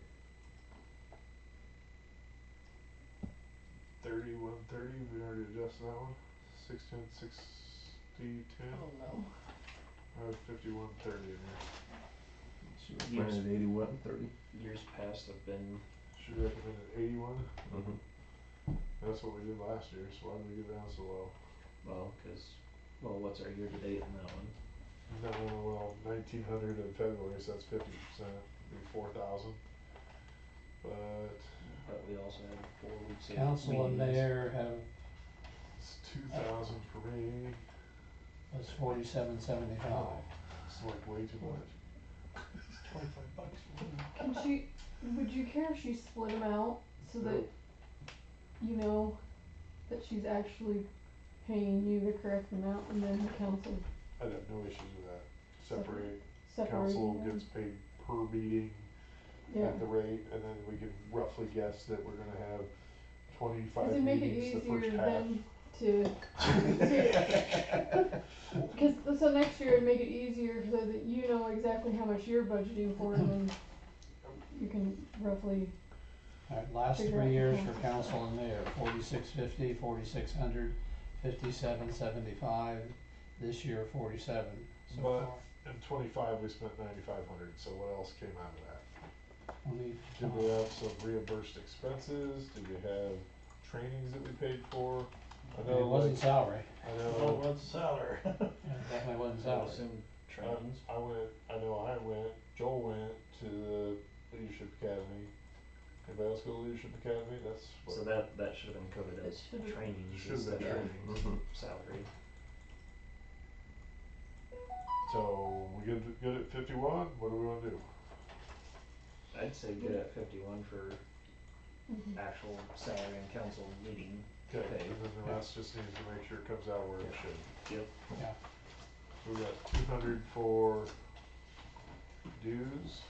3130, we already adjusted that one. 610, 6010. Oh no. I have 5130 in there. She was printed at 81 and 30. Years past have been, Should recommend an 81. Mm-hmm. That's what we did last year, so why did we get down so low? well, what's our year to date in that one? No, well, 1900 in February, so that's 50%, be 4,000. But We also had 4 weeks of Council and meetings. mayor have, it's 2,000 for me. was 4775. It's like way too much. $25 for me. Can she, would you care if she split them out so that you know that she's actually paying you the correct amount and then the council I'd have no issues with that. Separate, separating council them? gets paid per meeting Yeah. at the rate, and then we can roughly guess that we're gonna have 25 Does it make it meetings the first easier half. then cause so next year it'd make it easier so that you know exactly how much you're budgeting for and then you can roughly, Alright, last Figure out 3 the years for council. council and mayor, 4650, 4600, 5775, this year 47 so But- far. In 25, we spent 9,500, so what else came out of that? Only, Did we have some reimbursed expenses? Did we have trainings that we paid for? I it know, wasn't like, salary, I Oh, know, what's the salary? yeah, it definitely wasn't I would salary. assume trainings. I went, Joel went to the Leadership Academy. Anybody else go to Leadership Academy? That's what. So that should have been coded It as should've- trainings Should've instead been of training. Mm-hmm. salary. So, we good at 51? What do we wanna do? I'd say good at 51 for Mhm. actual salary and council meeting Okay, pay. and then the rest just needs to make sure it comes out where it should. Yep. Yeah, So we got 200 for dues.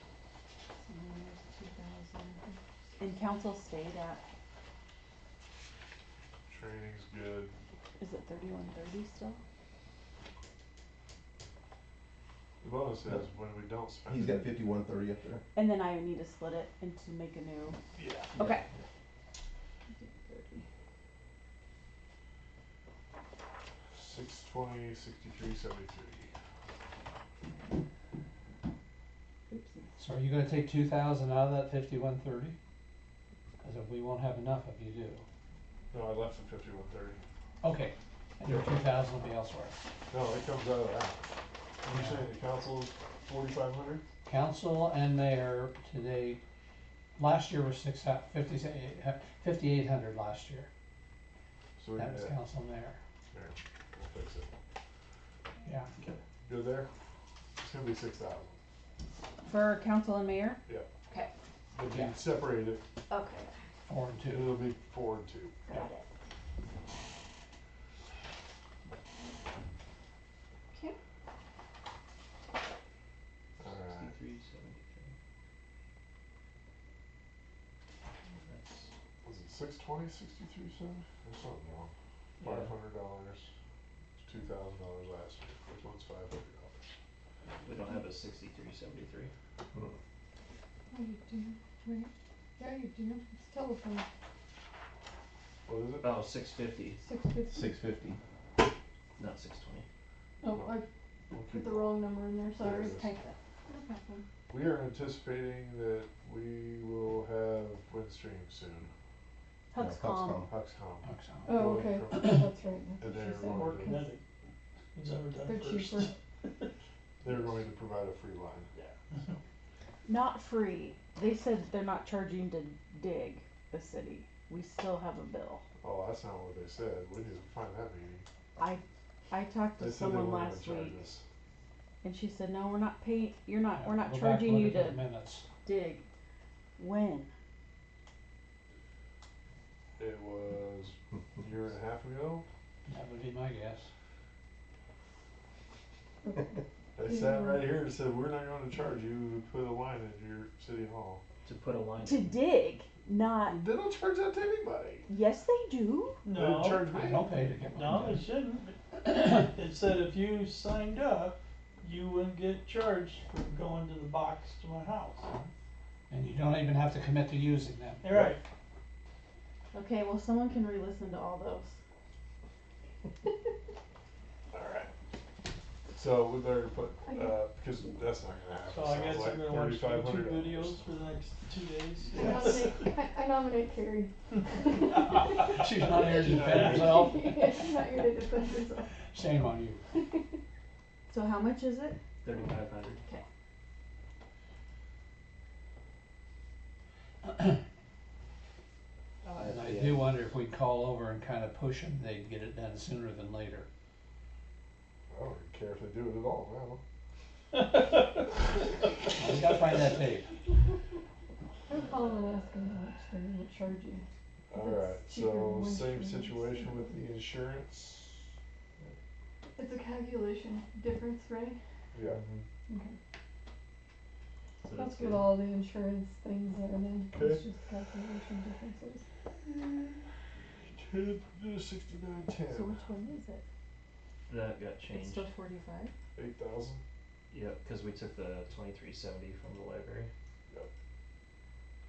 And then there's 2,000. And council stayed at, Training's good. is it 3130 still? The bonus is when we don't spend. He's got 5130 up there. And then I need to split it and to make a new, Yeah. okay. 620, 63, 73. Oopsie. so are you gonna take 2,000 out of that 5130? Cause if we won't have enough if you do. No, I left the 5130. Okay, and your 2,000 will be elsewhere. No, it comes out of that. You're saying the council's 4,500? Council and mayor today, last year was 5,800 last year. So we That can was add, council and mayor, there, we'll fix it. yeah. Good there? It's gonna be 6,000. For council and mayor? Yep. Okay. But you Yeah. separate it, Okay, 4 and 2. it'll be 4 and 2. got it. Okay. Alright. 63, 73. That's Was it 620, 63, 7? There's something wrong. Yeah. $500, $2,000 last year. Which one's $500? We don't have a 6373. Oh, you do, wait, yeah, you do, it's telephone, What is it? Oh, 650, 650. 650. not 620. Oh, I We'll put keep the going. wrong number in there, There sorry. it is. Type that. No problem. We are anticipating that we will have Windstream soon. Huxcom. Huxcom. Oxon. Oh, Going okay, from- that's right, that's And what they're she said. going Or to- kinetic, whichever done They're first. cheaper. They're going to provide a free line. Yeah. Not free. They said they're not charging to dig the city. We still have a bill. Oh, that's not what they said. We need to find that meeting. I talked They to said they someone weren't last gonna charge week us. and she said, no, we're not paying, we're not Go back, charging you look at to the minutes. dig. When? It was a year and a half ago. That would be my guess. They sat right here and said, we're not gonna charge you to put a line in your city hall. To put a line To in. dig, not, They don't charge that to anybody. yes they do. They didn't No, charge me. I don't pay to get no, one it done. shouldn't. It said if you signed up, you wouldn't get charged for going to the box to my house. And you don't even have to commit to using them. You're right. Okay, well someone can re-listen to all those. Alright. So we better put, I because that's not gonna happen. So I guess Sounds I'm like gonna watch YouTube $3,500. videos for the next 2 days. I nominate Carrie. She's not here to defend herself. Yeah, she's not here to defend herself. Shame on you. So how much is it? 3,500. And I do wonder if we call over and kind of push them, they'd get it done sooner than later. I don't even care if they do it at all now. We gotta find that tape. I would call them and ask them how much they're gonna charge you. Alright, It's cheaper so than same Windstream. situation with the insurance. It's a calculation difference, right? Yeah. Okay. So That's good. what all the insurance things are then, Okay. it's just calculation differences. 6910. So which one is it? That got It's changed. still 45? 8,000. Yep, because we took the 2370 from the library.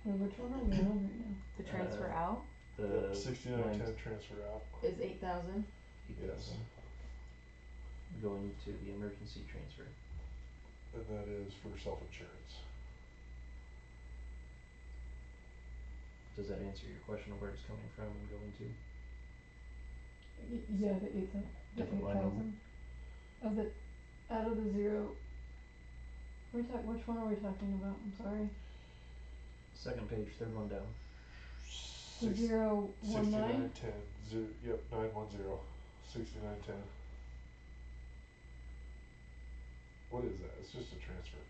Wait, which one are we on right now? The transfer out The 6910 transfer out. is 8,000. Yes. Going to the emergency transfer. And that is for self-insurance. Does that answer your question of where it's coming from and going to? Yeah, the Different line number. 8,000. Of the, out of the zero, which one are we talking about, I'm sorry? Second page, third one down. The 019? 6910. Yep, 910. 6910. What is that? It's just a transfer.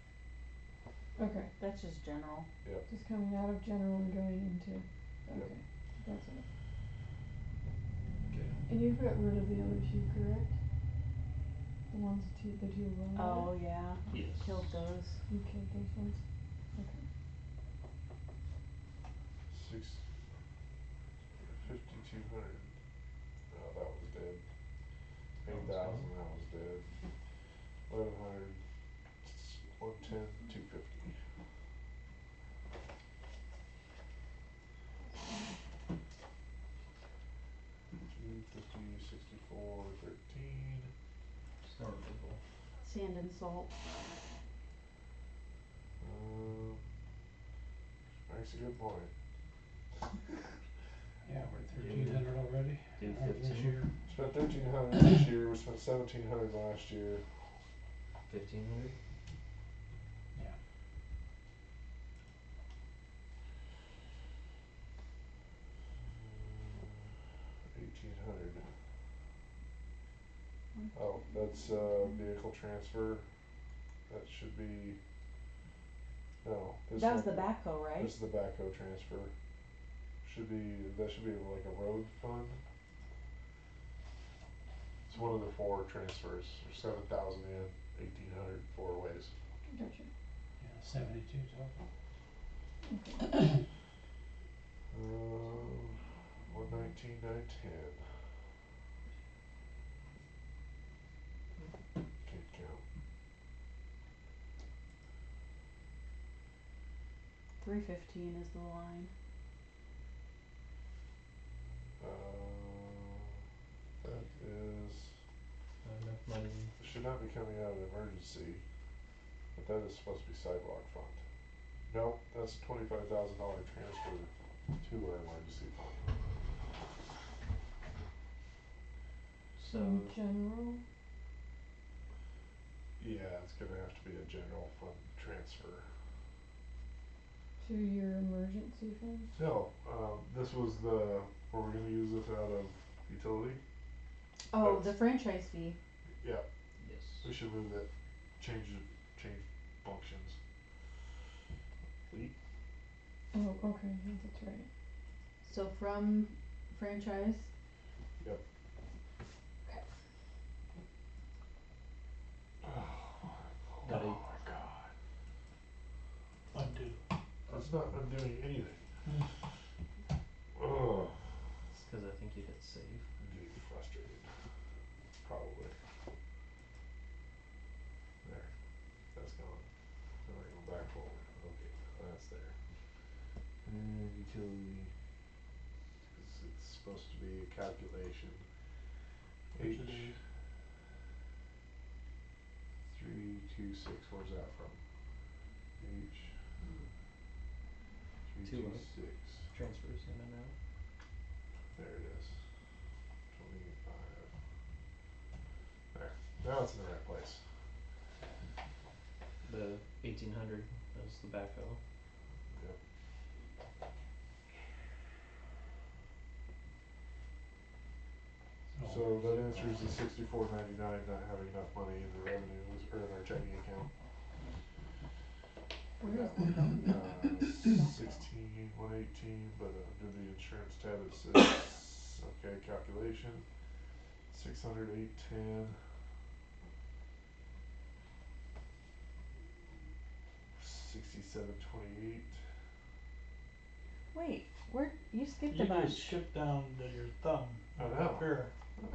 Okay, That's just general. just coming out of general and going into, Yep. okay, that's it. Okay. And you've got rid of the other two, correct? The ones, the two wrong. Oh yeah. Yes. Killed those. You killed those ones, okay. 5,200. Oh, that was dead. 8,000, that was dead. 1,100. 110, 250. $250, 64, 13. Snow removal. Sand and salt. Makes a good point. Yeah, we're 1,300 already. Do This 15. year. Spent 1,300 this year. We spent 1,700 last year. 1,500. Yeah. Uh, 1,800. Oh, that's vehicle transfer. That should be. No, this That was one- the backhoe, right? This is the backhoe transfer. Should be, that should be like a road fund. It's one of the four transfers, 7,000 in, 1,800 four ways. Gotcha. Yeah, 72 total. 119, 910. 315 is the line. That is, Not enough money. should not be coming out of emergency, but that is supposed to be sidewalk fund. Nope, that's a $25,000 transfer to our emergency fund. So, General, Yeah, it's gonna have to be a general fund transfer. to your emergency fund. No, this was the, were we gonna use this out of utility? Oh, That's- the franchise fee. Yeah, yes. we should move that, change functions. Delete. Oh, okay, yeah, that's right. So from franchise, Yep. Okay. Got Oh it. my god. Undo. That's not undoing anything. Ugh. It's cause I think you hit save. I'm getting frustrated. Probably. There. That's gone. Now we're going back forward. Okay, that's there. And utility. It's supposed to be a calculation. Which H it is. 326, where's that from? H 326. Transfers in and out. There it is. 25. There. Now it's in the right place. The 1800 is the backhoe. Yep. So that answers the $64.99 not having enough money in the revenues or in our checking account. Where is that going? 16,118, but under the insurance tab it says, okay, calculation, 600, 810. 67.28. wait, where you skipped a You bunch. just skip down to your thumb. I know. Up here.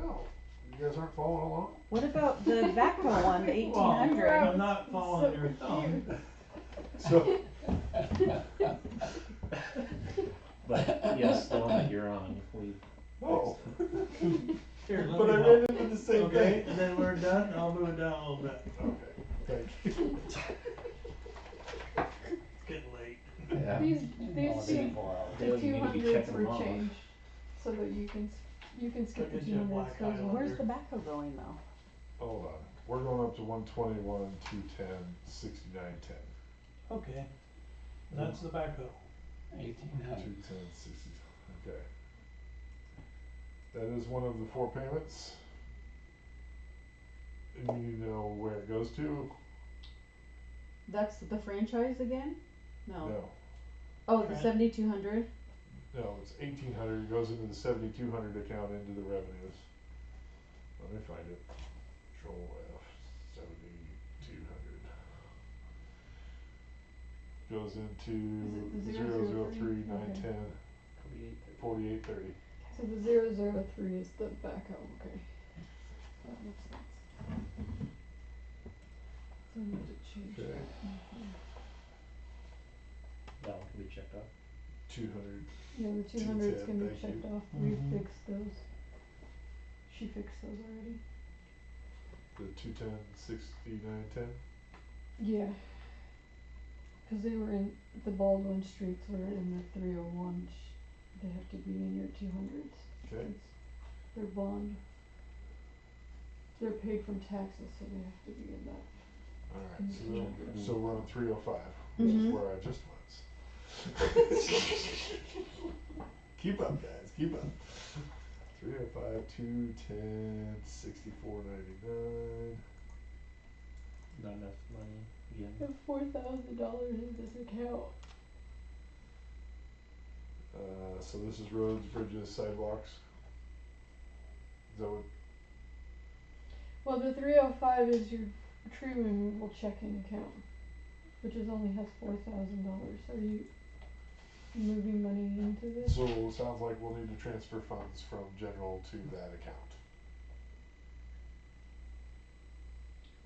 Oh, you guys aren't following along? What about the backhoe one, the Well, 1800? I'm not following So your thumb. So, But yes, the one that you're on, we oh, Here, let but me I help. ran into the same Okay, thing. and then we're done, I'll move it down a little bit. Okay, thank you. It's getting late. Yeah. These Oh, two, it's 4 hours. the Dale, you two need to be hundreds checking were them off. changed, so that you can skip the Look at two your hundreds, black those eye. ones. Where's the backhoe going though? Hold on. We're going up to 121, 210, 6910. Okay, that's the backhoe. 1800. 210, 60. Okay. That is one of the 4 payments. And you need to know where it goes to? That's the franchise again? No. No. Oh, the Fran- 7200? No, it's 1,800. It goes into the 7,200 account into the revenues. Let me find it. Control F. 7,200. Goes into Is it the 003, 003? 910, 48. 4830. So the 003 is the backhoe, okay. That makes sense. So I need to change Okay. that in here. That one can be checked off. 200. Yeah, the 200s can be 210, thank checked you. off, we Mhm. fixed those. She fixed those already. The 210, 6910. Yeah. Cause they were in, the Baldwin streets were in the 301s, they have to be in your 200s. Okay. It's their bond. They're paid from taxes, so they have to be in that. Alright, Mm, so, 200. so we're on 305, which is Mhm. where I just was. Keep up, guys, keep up. 305, 210, 64.99. Not enough money again. I have $4,000 in this account. So this is roads, bridges, sidewalks. Is that what? Well, the 305 is your tree removal checking account, which is only has $4,000. Are you moving money into this? So it sounds like we'll need to transfer funds from general to that account.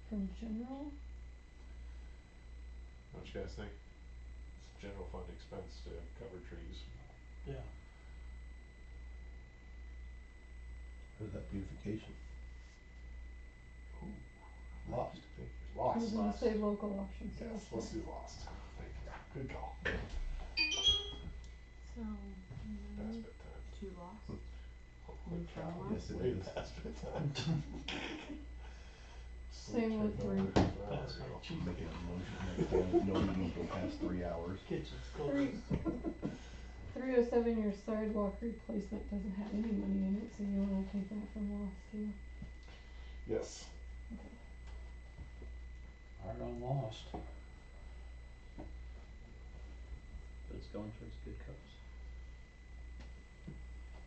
From general? What you guys think? general fund expense to cover trees. Yeah. Or is that beautification? Ooh, Lost. thank you. I was Lost. gonna Lost. say local option Yes, sales let's tax. do lost. Thank you. Good call. So, Past bedtime. two lost. Holy And cow. from Yes, it Way is. past bedtime. Same with Sleep three. technology for an hour That's ago. my chief. Making a motion next time, no meetings go past 3 hours. Kitchen's Three. closed. 307, your sidewalk replacement doesn't have any money in it, so you wanna take that from lost too. Yes. Hard on Lost. But it's going towards good cause.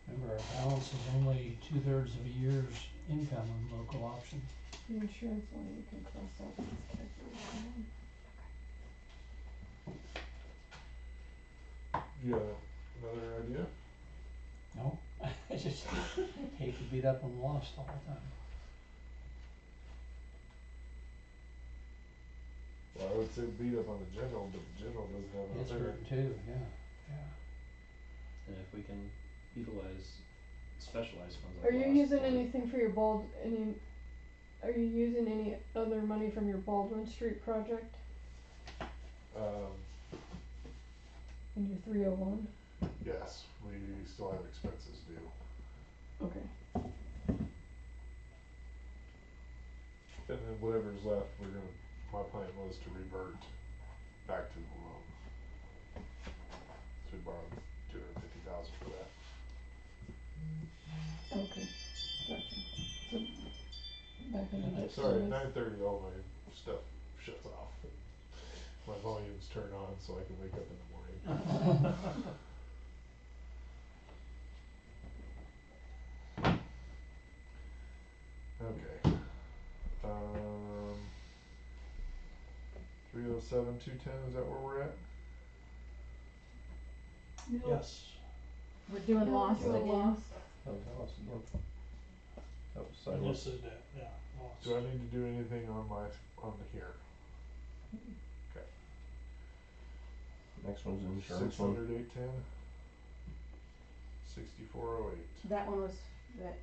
Remember, our balance is only 2/3 of a year's income on local option. The insurance one you can cross out this calculation You got another idea? No, I just hate to beat up on Lost all the time. Well, I would say beat up on the general, but the general doesn't have It's enough in it. hurting too, yeah, yeah. And if we can utilize specialized funds one. like Are you Lost using for it. anything for your are you using any other money from your Baldwin Street project Um, in your 301? yes, we still have expenses due. Okay. And then whatever's left, my plan was to revert back to the loan. So we borrowed 250,000 for that. Okay. Gotcha. So back in the debt Sorry, at service. 9:30 all my stuff shuts off. My volumes turn on so I can wake up in the morning. Okay. 307, 210, is that where we're at? Yes. We're doing lost doing again. lost. That was lost again. That was I sidewalk. just said that, yeah, lost. Do I need to do anything on the here? Okay. Next one's an insurance one. 600, 810. 6408. That one was that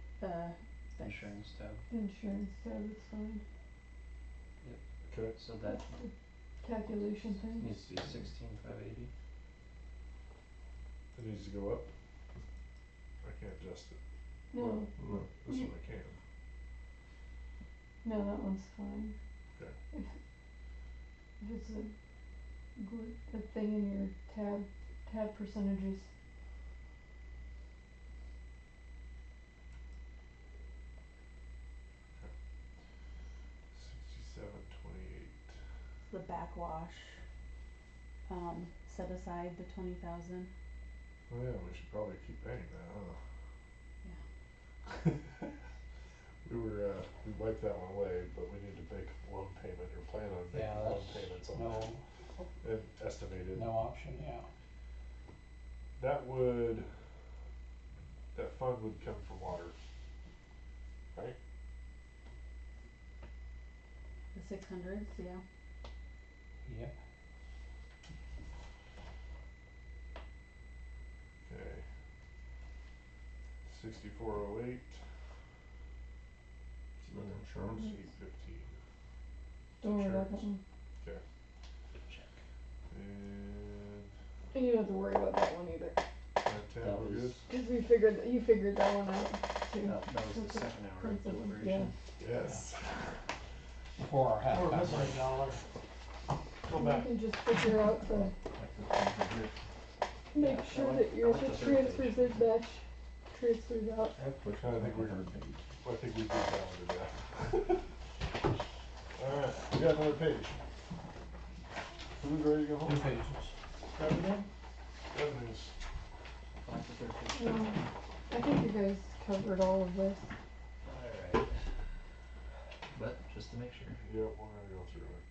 Insurance tab. The insurance tab is fine. Okay. So that Calculation thing. needs to be 16,580. It needs to go up. I can't adjust it. No, No. This one I can. no, that one's fine. Okay. If it's a thing in your tab percentages. Okay. 6728. the backwash. Set aside the 20,000. Oh yeah, we should probably keep paying that, huh? We wiped that one away, but we need to make loan payment or plan on making Yeah, loan that's payments on no, that. And estimated. no option, yeah. That fund would come from water, right? The 600s, yeah. Yep. Okay. 6408. Another insurance. 815. Don't worry about that Insurance. one. Okay. Check. And And you don't have to worry about that one either. 910, That we're was- good? Cause you figured that one out too. That was the That's a second hour of principal, deliberation. Yes. Before our Or halftime was break. it a dollar? Go You back. can just figure out the, Like this one right here. make Yeah, sure I that like your the third transfers page. are batch transfers out. I have questions I on think the we're- third page. I think we beat that one to death. Alright, we got another page. Who's ready to go 2 home? pages. Revenue? Revenues. I like the third page. I think you guys covered all of this. Alright. But just to make sure. Yep, we're gonna go through it.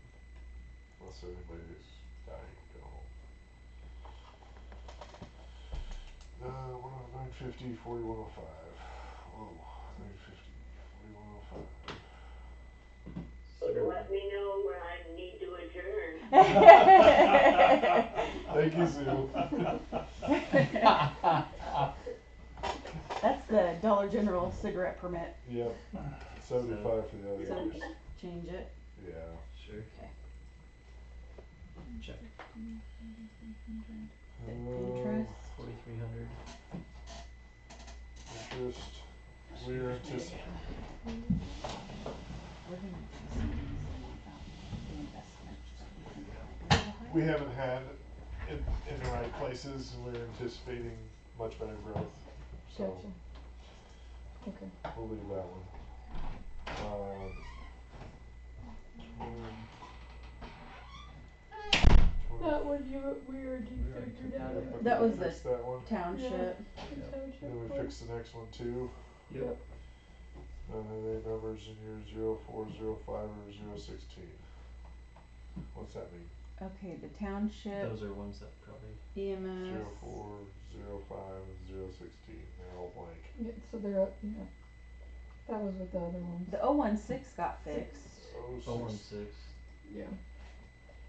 Unless anybody's dying to go home. We're on 950, 4105. Whoa, 950, 4105. So to let me know when I need to adjourn. They Thank you, Sue. That's the Dollar General cigarette permit. Yep, 75 for the other So years. change it. Yeah. Sure. Okay. Check. Interest. 4,300. Interest, we're anticipating, We're gonna do some things about the investment. Do you think it might be a little higher? we haven't had in the right places, and we're anticipating much better growth, so Gotcha. Okay. we'll leave that one. That one we already figured out. Yep, That we was the fixed that one. Township. The township Then we one. fixed the next one too. Yep. The numbers in here 04, 05, or 016. What's that mean? Okay, the township, Those are ones that probably. EMS. 04, 05, and 016. They're all blank. Yeah, so they're up, yeah. That was with the other ones. The 016 got fixed. 016. Yeah.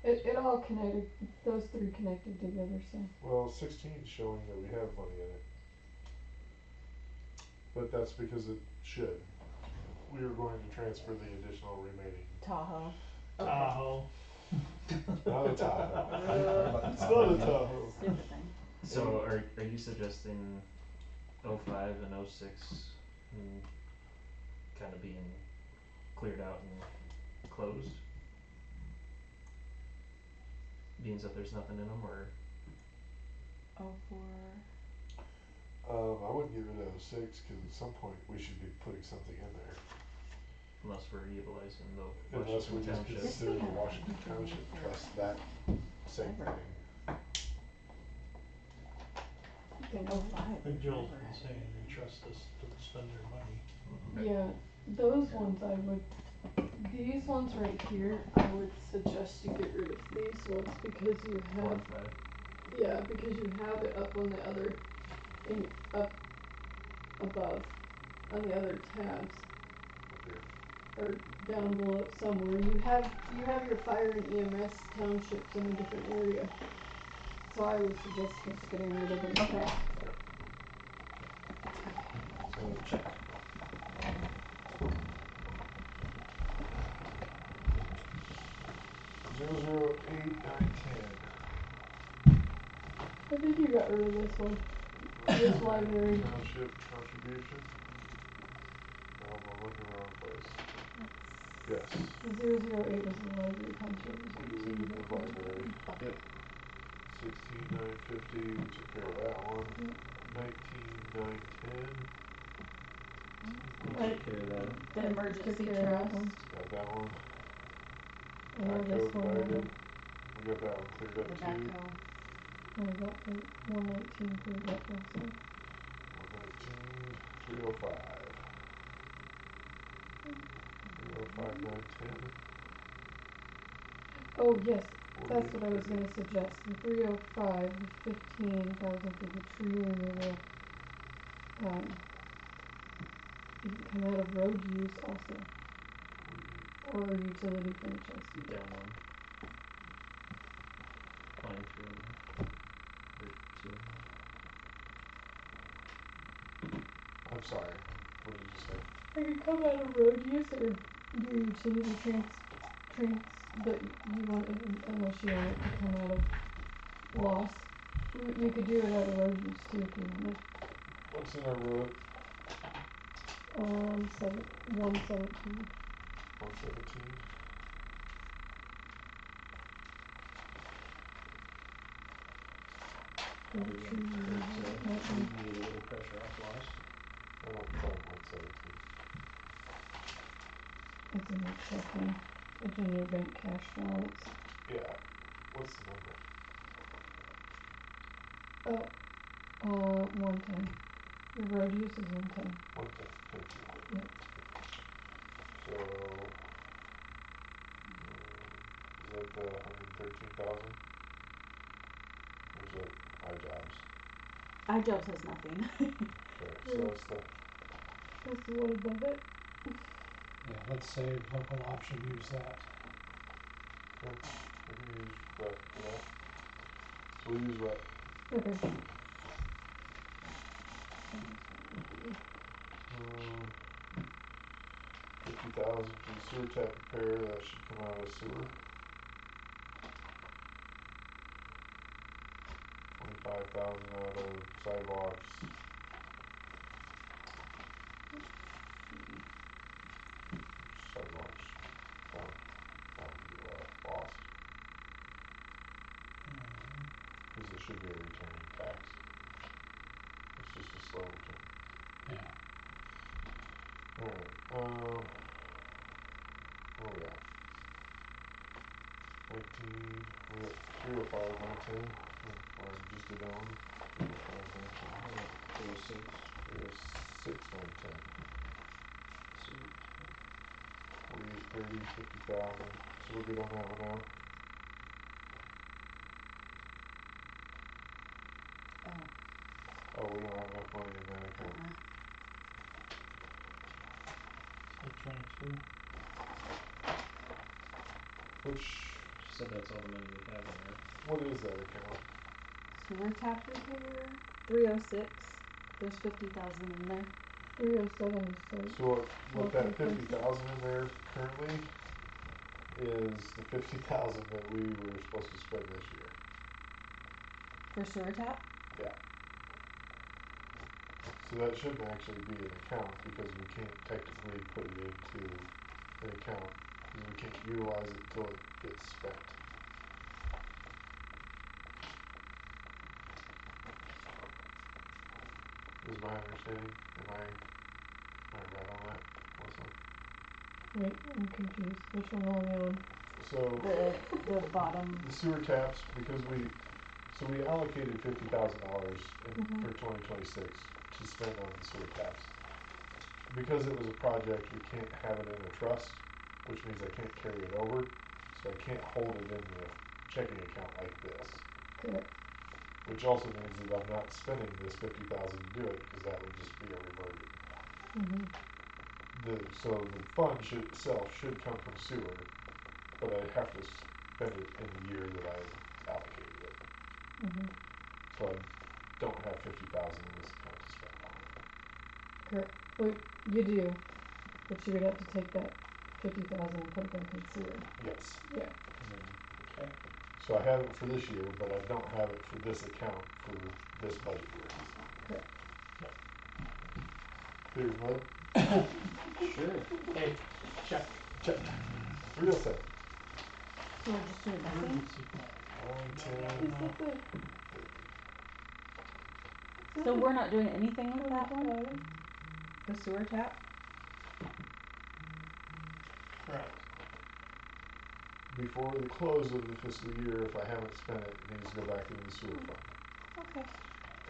It all connected, those three connected together, so. Well, 16 is showing that we have money in it. But that's because it should. We were going to transfer the additional remaining. Tahoe. Tahoe. Not a Tahoe. About It's the not a top. Tahoe. Stupid thing. So are you suggesting 05 and 06 kind of being cleared out and closed? Means that there's nothing in them, or 04. I wouldn't give it 06 because at some point we should be putting something in there. unless we're utilizing the Unless we Washington just Township? consider the Washington Township Trust that same Ever. thing. In 05. Like Joel's been saying, they trust us to spend their money. Yeah, those ones these ones right here, I would suggest you get rid of these ones because you 4 have, and 5. yeah, because you have it up on the other, up above, on the other tabs, Up here. or down below it somewhere. You have your fire and EMS townships in a different area. So I would suggest just getting rid of them. Okay. So check. Zero, 08, 9, I think you got rid of this one. This 10. library. Township contribution. I'm looking in the wrong place. Yes. 008 was the library contribution. The library. Yep. 16, 950, we took care of that one. 19, 9, 10, We'll Right. take care of that. The emergency Took care of that trust. one. got that one. And then Backhoe this one, divided, we got that one cleared The up too. backhoe. I got the 119 for that also. 119, 305. 305, 9, 10. Oh, yes, that's 48, what I was 30. gonna suggest. The 305, the 15,000 for the tree removal. You can come out of road use also, or utility franchise. Down one. Line 3 or 2. I'm sorry, what did you say? I could come out of road use or do utility but you want it, unless you want it to come out of loss. You could do it out of road use too if you wanted. What's in our road? 117. 117. For the tree removal. That one. Alleviate a little pressure off loss. I don't think 117. It's in your checking. It's in your bank cash balance. Yeah, what's the number? 110. Your road use is 110. 110, thank you. Yep. So, is that the 113,000? Or is it iJobs? iJobs has nothing. Okay, so that's the, That's the one above it. Yeah, let's say local option, use that. okay, we can use that for that. we'll use what? Okay. Um, 50,000 for the sewer tap repair, that should come out of sewer. 25,000 out of sidewalks. Sidewalks, that would be lost, cause it should be a returning tax. It's just a slow return. Yeah. Alright, where we at? 19, we're at 305, 910, or just a down, 305, 910, 306, 910, 48, 30, 50,000, so we're good on that one now? Oh, we don't have enough money in that account. So transfer. Which, She said that's all the money we have in there. what is that account? Sewer tap repair, 306, there's 50,000 in there. 307 is So what that replacement. 50,000 in there currently is the 50,000 that we were supposed to spend this year. For sewer tap? Yeah. So that shouldn't actually be an account because we can't technically put it into an account because we can't utilize it until it gets spent. Is my understanding, am I right on that, Melissa? Wait, I'm confused. Which one are we on? So, The bottom, the sewer taps, because we allocated $50,000 for 2026 to spend on the sewer taps. Because it was a project, we can't have it in a trust, which means I can't carry it over, so I can't hold it in the checking account like this. Correct. Which also means that I'm not spending this 50,000 to do it, because that would just be a reversion. So the fund itself should come from sewer, but I'd have to spend it in the year that I allocated it. So I don't have 50,000 in this account to spend on it. Correct. Well, you do, but you would have to take that 50,000 and put it back in sewer. Yes. Yeah. Okay. So I have it for this year, but I don't have it for this account for this budget year. Correct. Clear as mud? Sure. Hey, check. 307. so we're just doing nothing? Emergency plan. 910. Is that the? So we're not doing anything with that one? 25? The sewer tap? Correct. Before the close of the fiscal year, if I haven't spent it, it needs to go back into the sewer fund. Okay.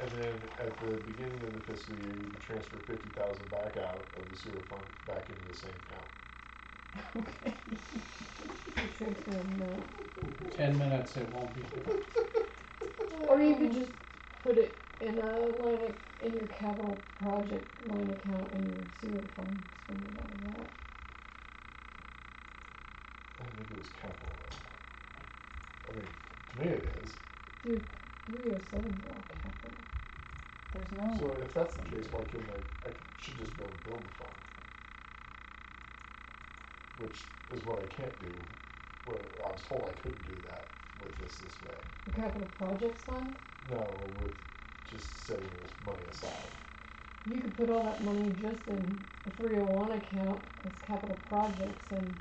And then at the beginning of the fiscal year, you can transfer 50,000 back out of the sewer fund back into the same account. Okay. You're transferring that. 10 minutes, it won't be. Or you could just put it in a line in your capital project line account in your sewer fund, spend it out of that. I think it was capital though. I mean, to me it is. Dude, 307's all capital. There's no. So if that's the case, why couldn't I should just be able to build the fund. Which is what I can't do. Well, I was told I couldn't do that with this way. The capital projects fund? No, with just setting this money aside. You could put all that money just in a 301 account as capital projects, and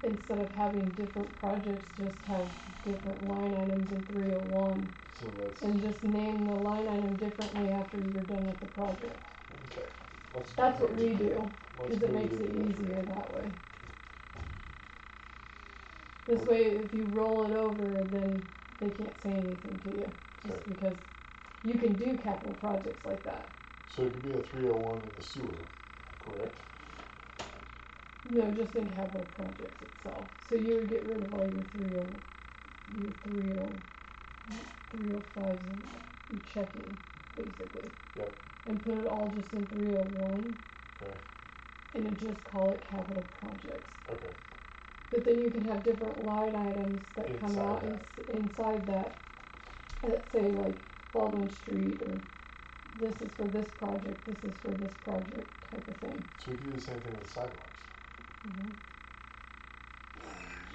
instead of having different projects, just have different line items in 301 So let's, and just name the line item differently after you're done with the project. okay. That's what we do, Let's because it move makes it into this easier room. that way. This way, if you roll it over, then they can't say anything to you, just Okay. because you can do capital projects like that. So it could be a 301 in the sewer, correct? No, just in capital projects itself. So you would get rid of all your 305s and your checking, basically. Yep. And put it all just in 301 Okay. and just call it capital projects. Okay. But then you can have different line items that come Inside out that. inside that that say like Baldwin Street or this is for this project, this is for this project type of thing. So we can do the same thing with sidewalks. Mm-hmm.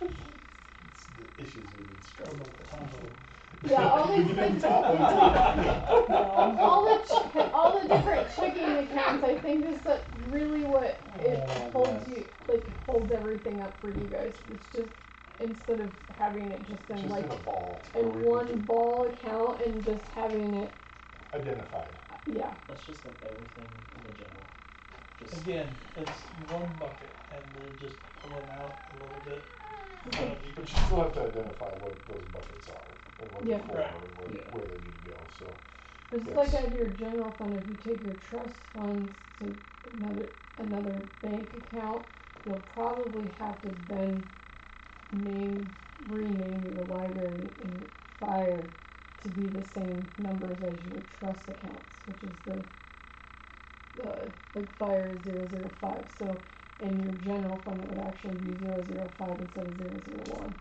It's the issues we've been struggling with. Yeah, all the all the different checking accounts, I think is that really what it holds you, like holds everything up for you guys. It's just instead of having it just in Just like in a ball. in where we one can ball account and just having it, identified. yeah. Let's just have everything in the general. Just Again, it's one bucket and they're just pulling out a little bit. But you still have to identify what those buckets are and what Yeah. they're for Right. and Yeah. where they need to go, so. It's Yes. like out of your general fund, if you take your trust funds to another bank account, you'll probably have to then rename your library and your fire to be the same numbers as your trust accounts, which is the like fire is 005. So in your general fund, it would actually be 005 instead of 001.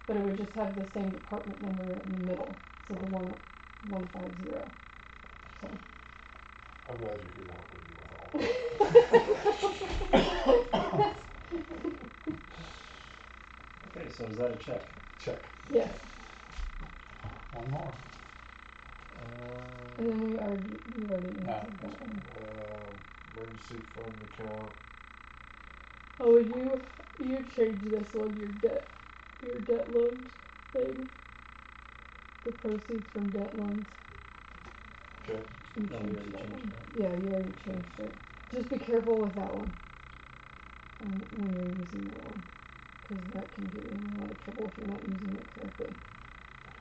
But it would just have the same department number in the middle, so the 150. So. I'm glad you're here to help me with all that. okay, so is that a check? Check. Yes. One more. And then we already answered that one. Emergency fund account. Oh, and you changed this one, your debt loans thing. The proceeds from debt loans. Okay. You No, we changed already that changed one. that. Yeah, you already changed it. Just be careful with that one. When you're using that one. Cause that can get you in a lot of trouble if you're not using it correctly.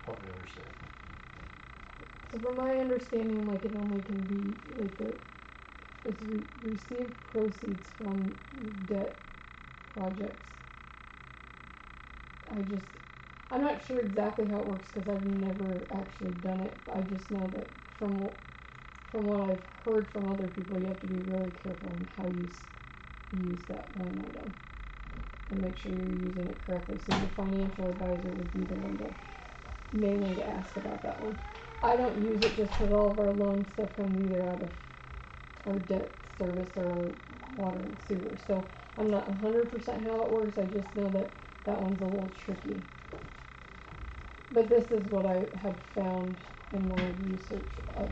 Help me understand. So from my understanding, like it only can be like it's received proceeds from debt projects. I'm not sure exactly how it works because I've never actually done it. I just know that from what I've heard from other people, you have to be really careful on how you use that line item and make sure you're using it correctly. So your financial advisor would be the one to mainly to ask about that one. I don't use it just because all of our loan stuff comes either out of our debt service or water and sewer. So I'm not 100% how it works. I just know that one's a little tricky. But this is what I have found in my research of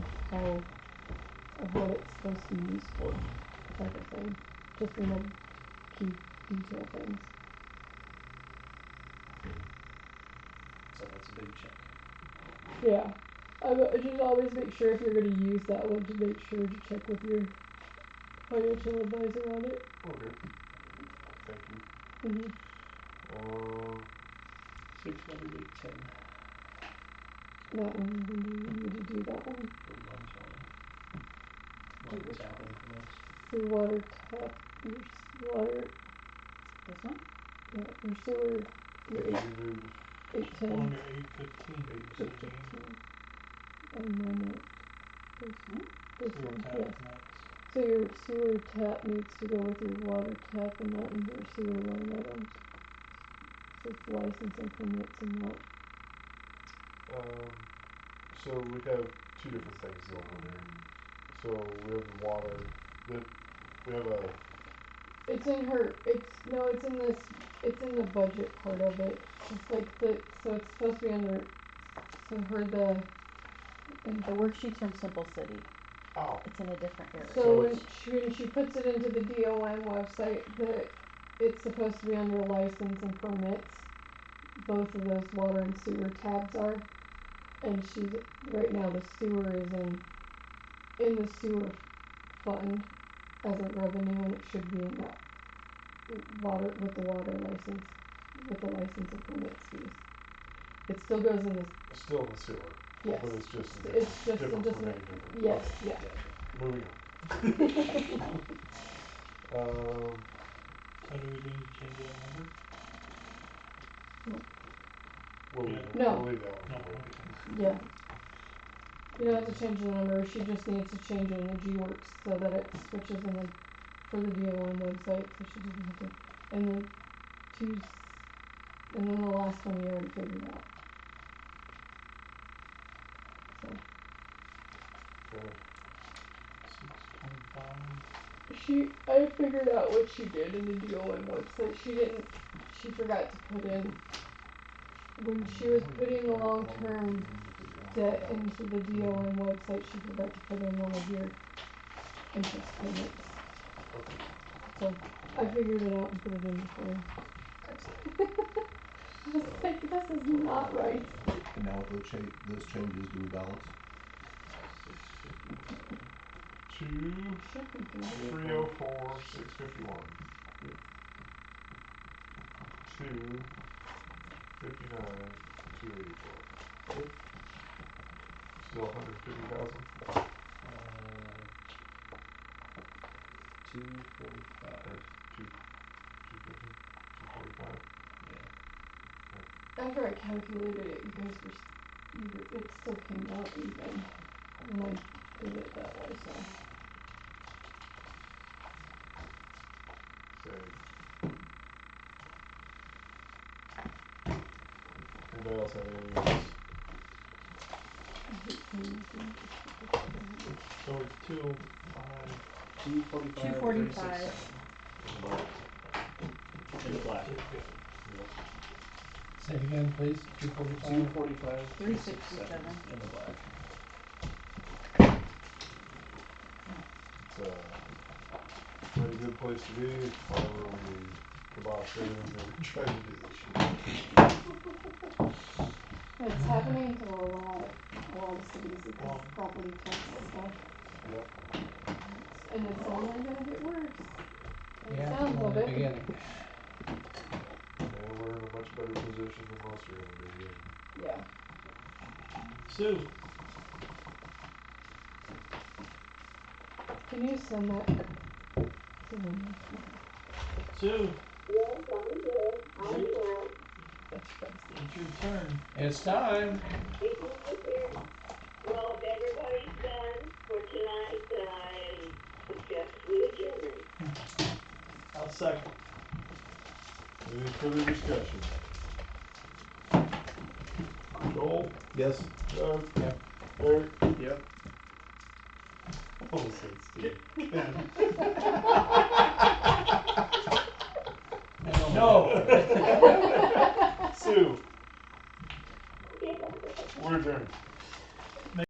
what it's supposed to be used for, type of thing. Just in the key detail things. So that's a big check. Yeah. I just always make sure if you're going to use that one to make sure to check with your financial advisor on it. Okay. Thank you. Mm-hmm. 608.10. That one, when do you need to do that one? 3120. Water tap increments. Your water tap, your water, This one? yeah, your sewer, your Did you move 810. On your 815, you said, And then this sewer one, tap yes. next. So your sewer tap needs to go with your water tap and not in your sewer line items. So it's license and permits and not. So we have two different things going on there. So we have the water, we have a. It's in the budget part of it. It's like so it's supposed to be under, so The worksheet's from Simple City. Oh. It's in a different area. so when she puts it into the DOM website, it's supposed to be under license and permits. Both of those water and sewer tabs are. And right now the sewer is in the sewer fund as a revenue, and it should be in that water with the water license, with the license and permits fees. It still goes in the. Still in the sewer. Yes. But it's just different. Yes, yeah. Moving on. So do we need to change that number? We'll Yeah. leave, No. we'll leave that one. No, for right okay. Yeah. You don't have to change the number. She just needs to change it in the G-Works so that it switches for the DOM website, so she doesn't have to. And then the last one you already figured out. so. Okay. 625. I figured out what she did in the DOM website. She forgot to put in, when she was putting the long-term debt into the DOM website, she forgot to put in one of your interest payments. Okay. So, I figured it out and put it in for her. I was like, this is not right. And now with those changes, do we balance? 2, Should be good. 304, 651. 2, 59, 284. Still 150,000. 245. Or 250, 245. Yeah. After I calculated it, it still came out even when I did it that way, so. Same. Anybody else have any of these? I hate saying this. So it's 205. 245. 245. In the black. Say it again, please, 245? 245. 367. In the black. It's not a good place to be. However, we kibosh everything that we try to do this year. It's happening to a lot of cities with this property tax stuff. Yep. And it's only gonna get worse. It Yeah, sounds well, of the it. beginning. And we're in a much better position than most are gonna be. And Yeah. Sue, Can you send that to them? Sue, Yes, I'm here. I'm here. it's your turn. It's time. It is here. Well, if everybody's done for tonight, then I suggest we adjourn. I'll second. any further discussion? Joel, Yes. Doug, Yep. Eric, Yep. Almost said Steve. No. Sue. We're adjourned.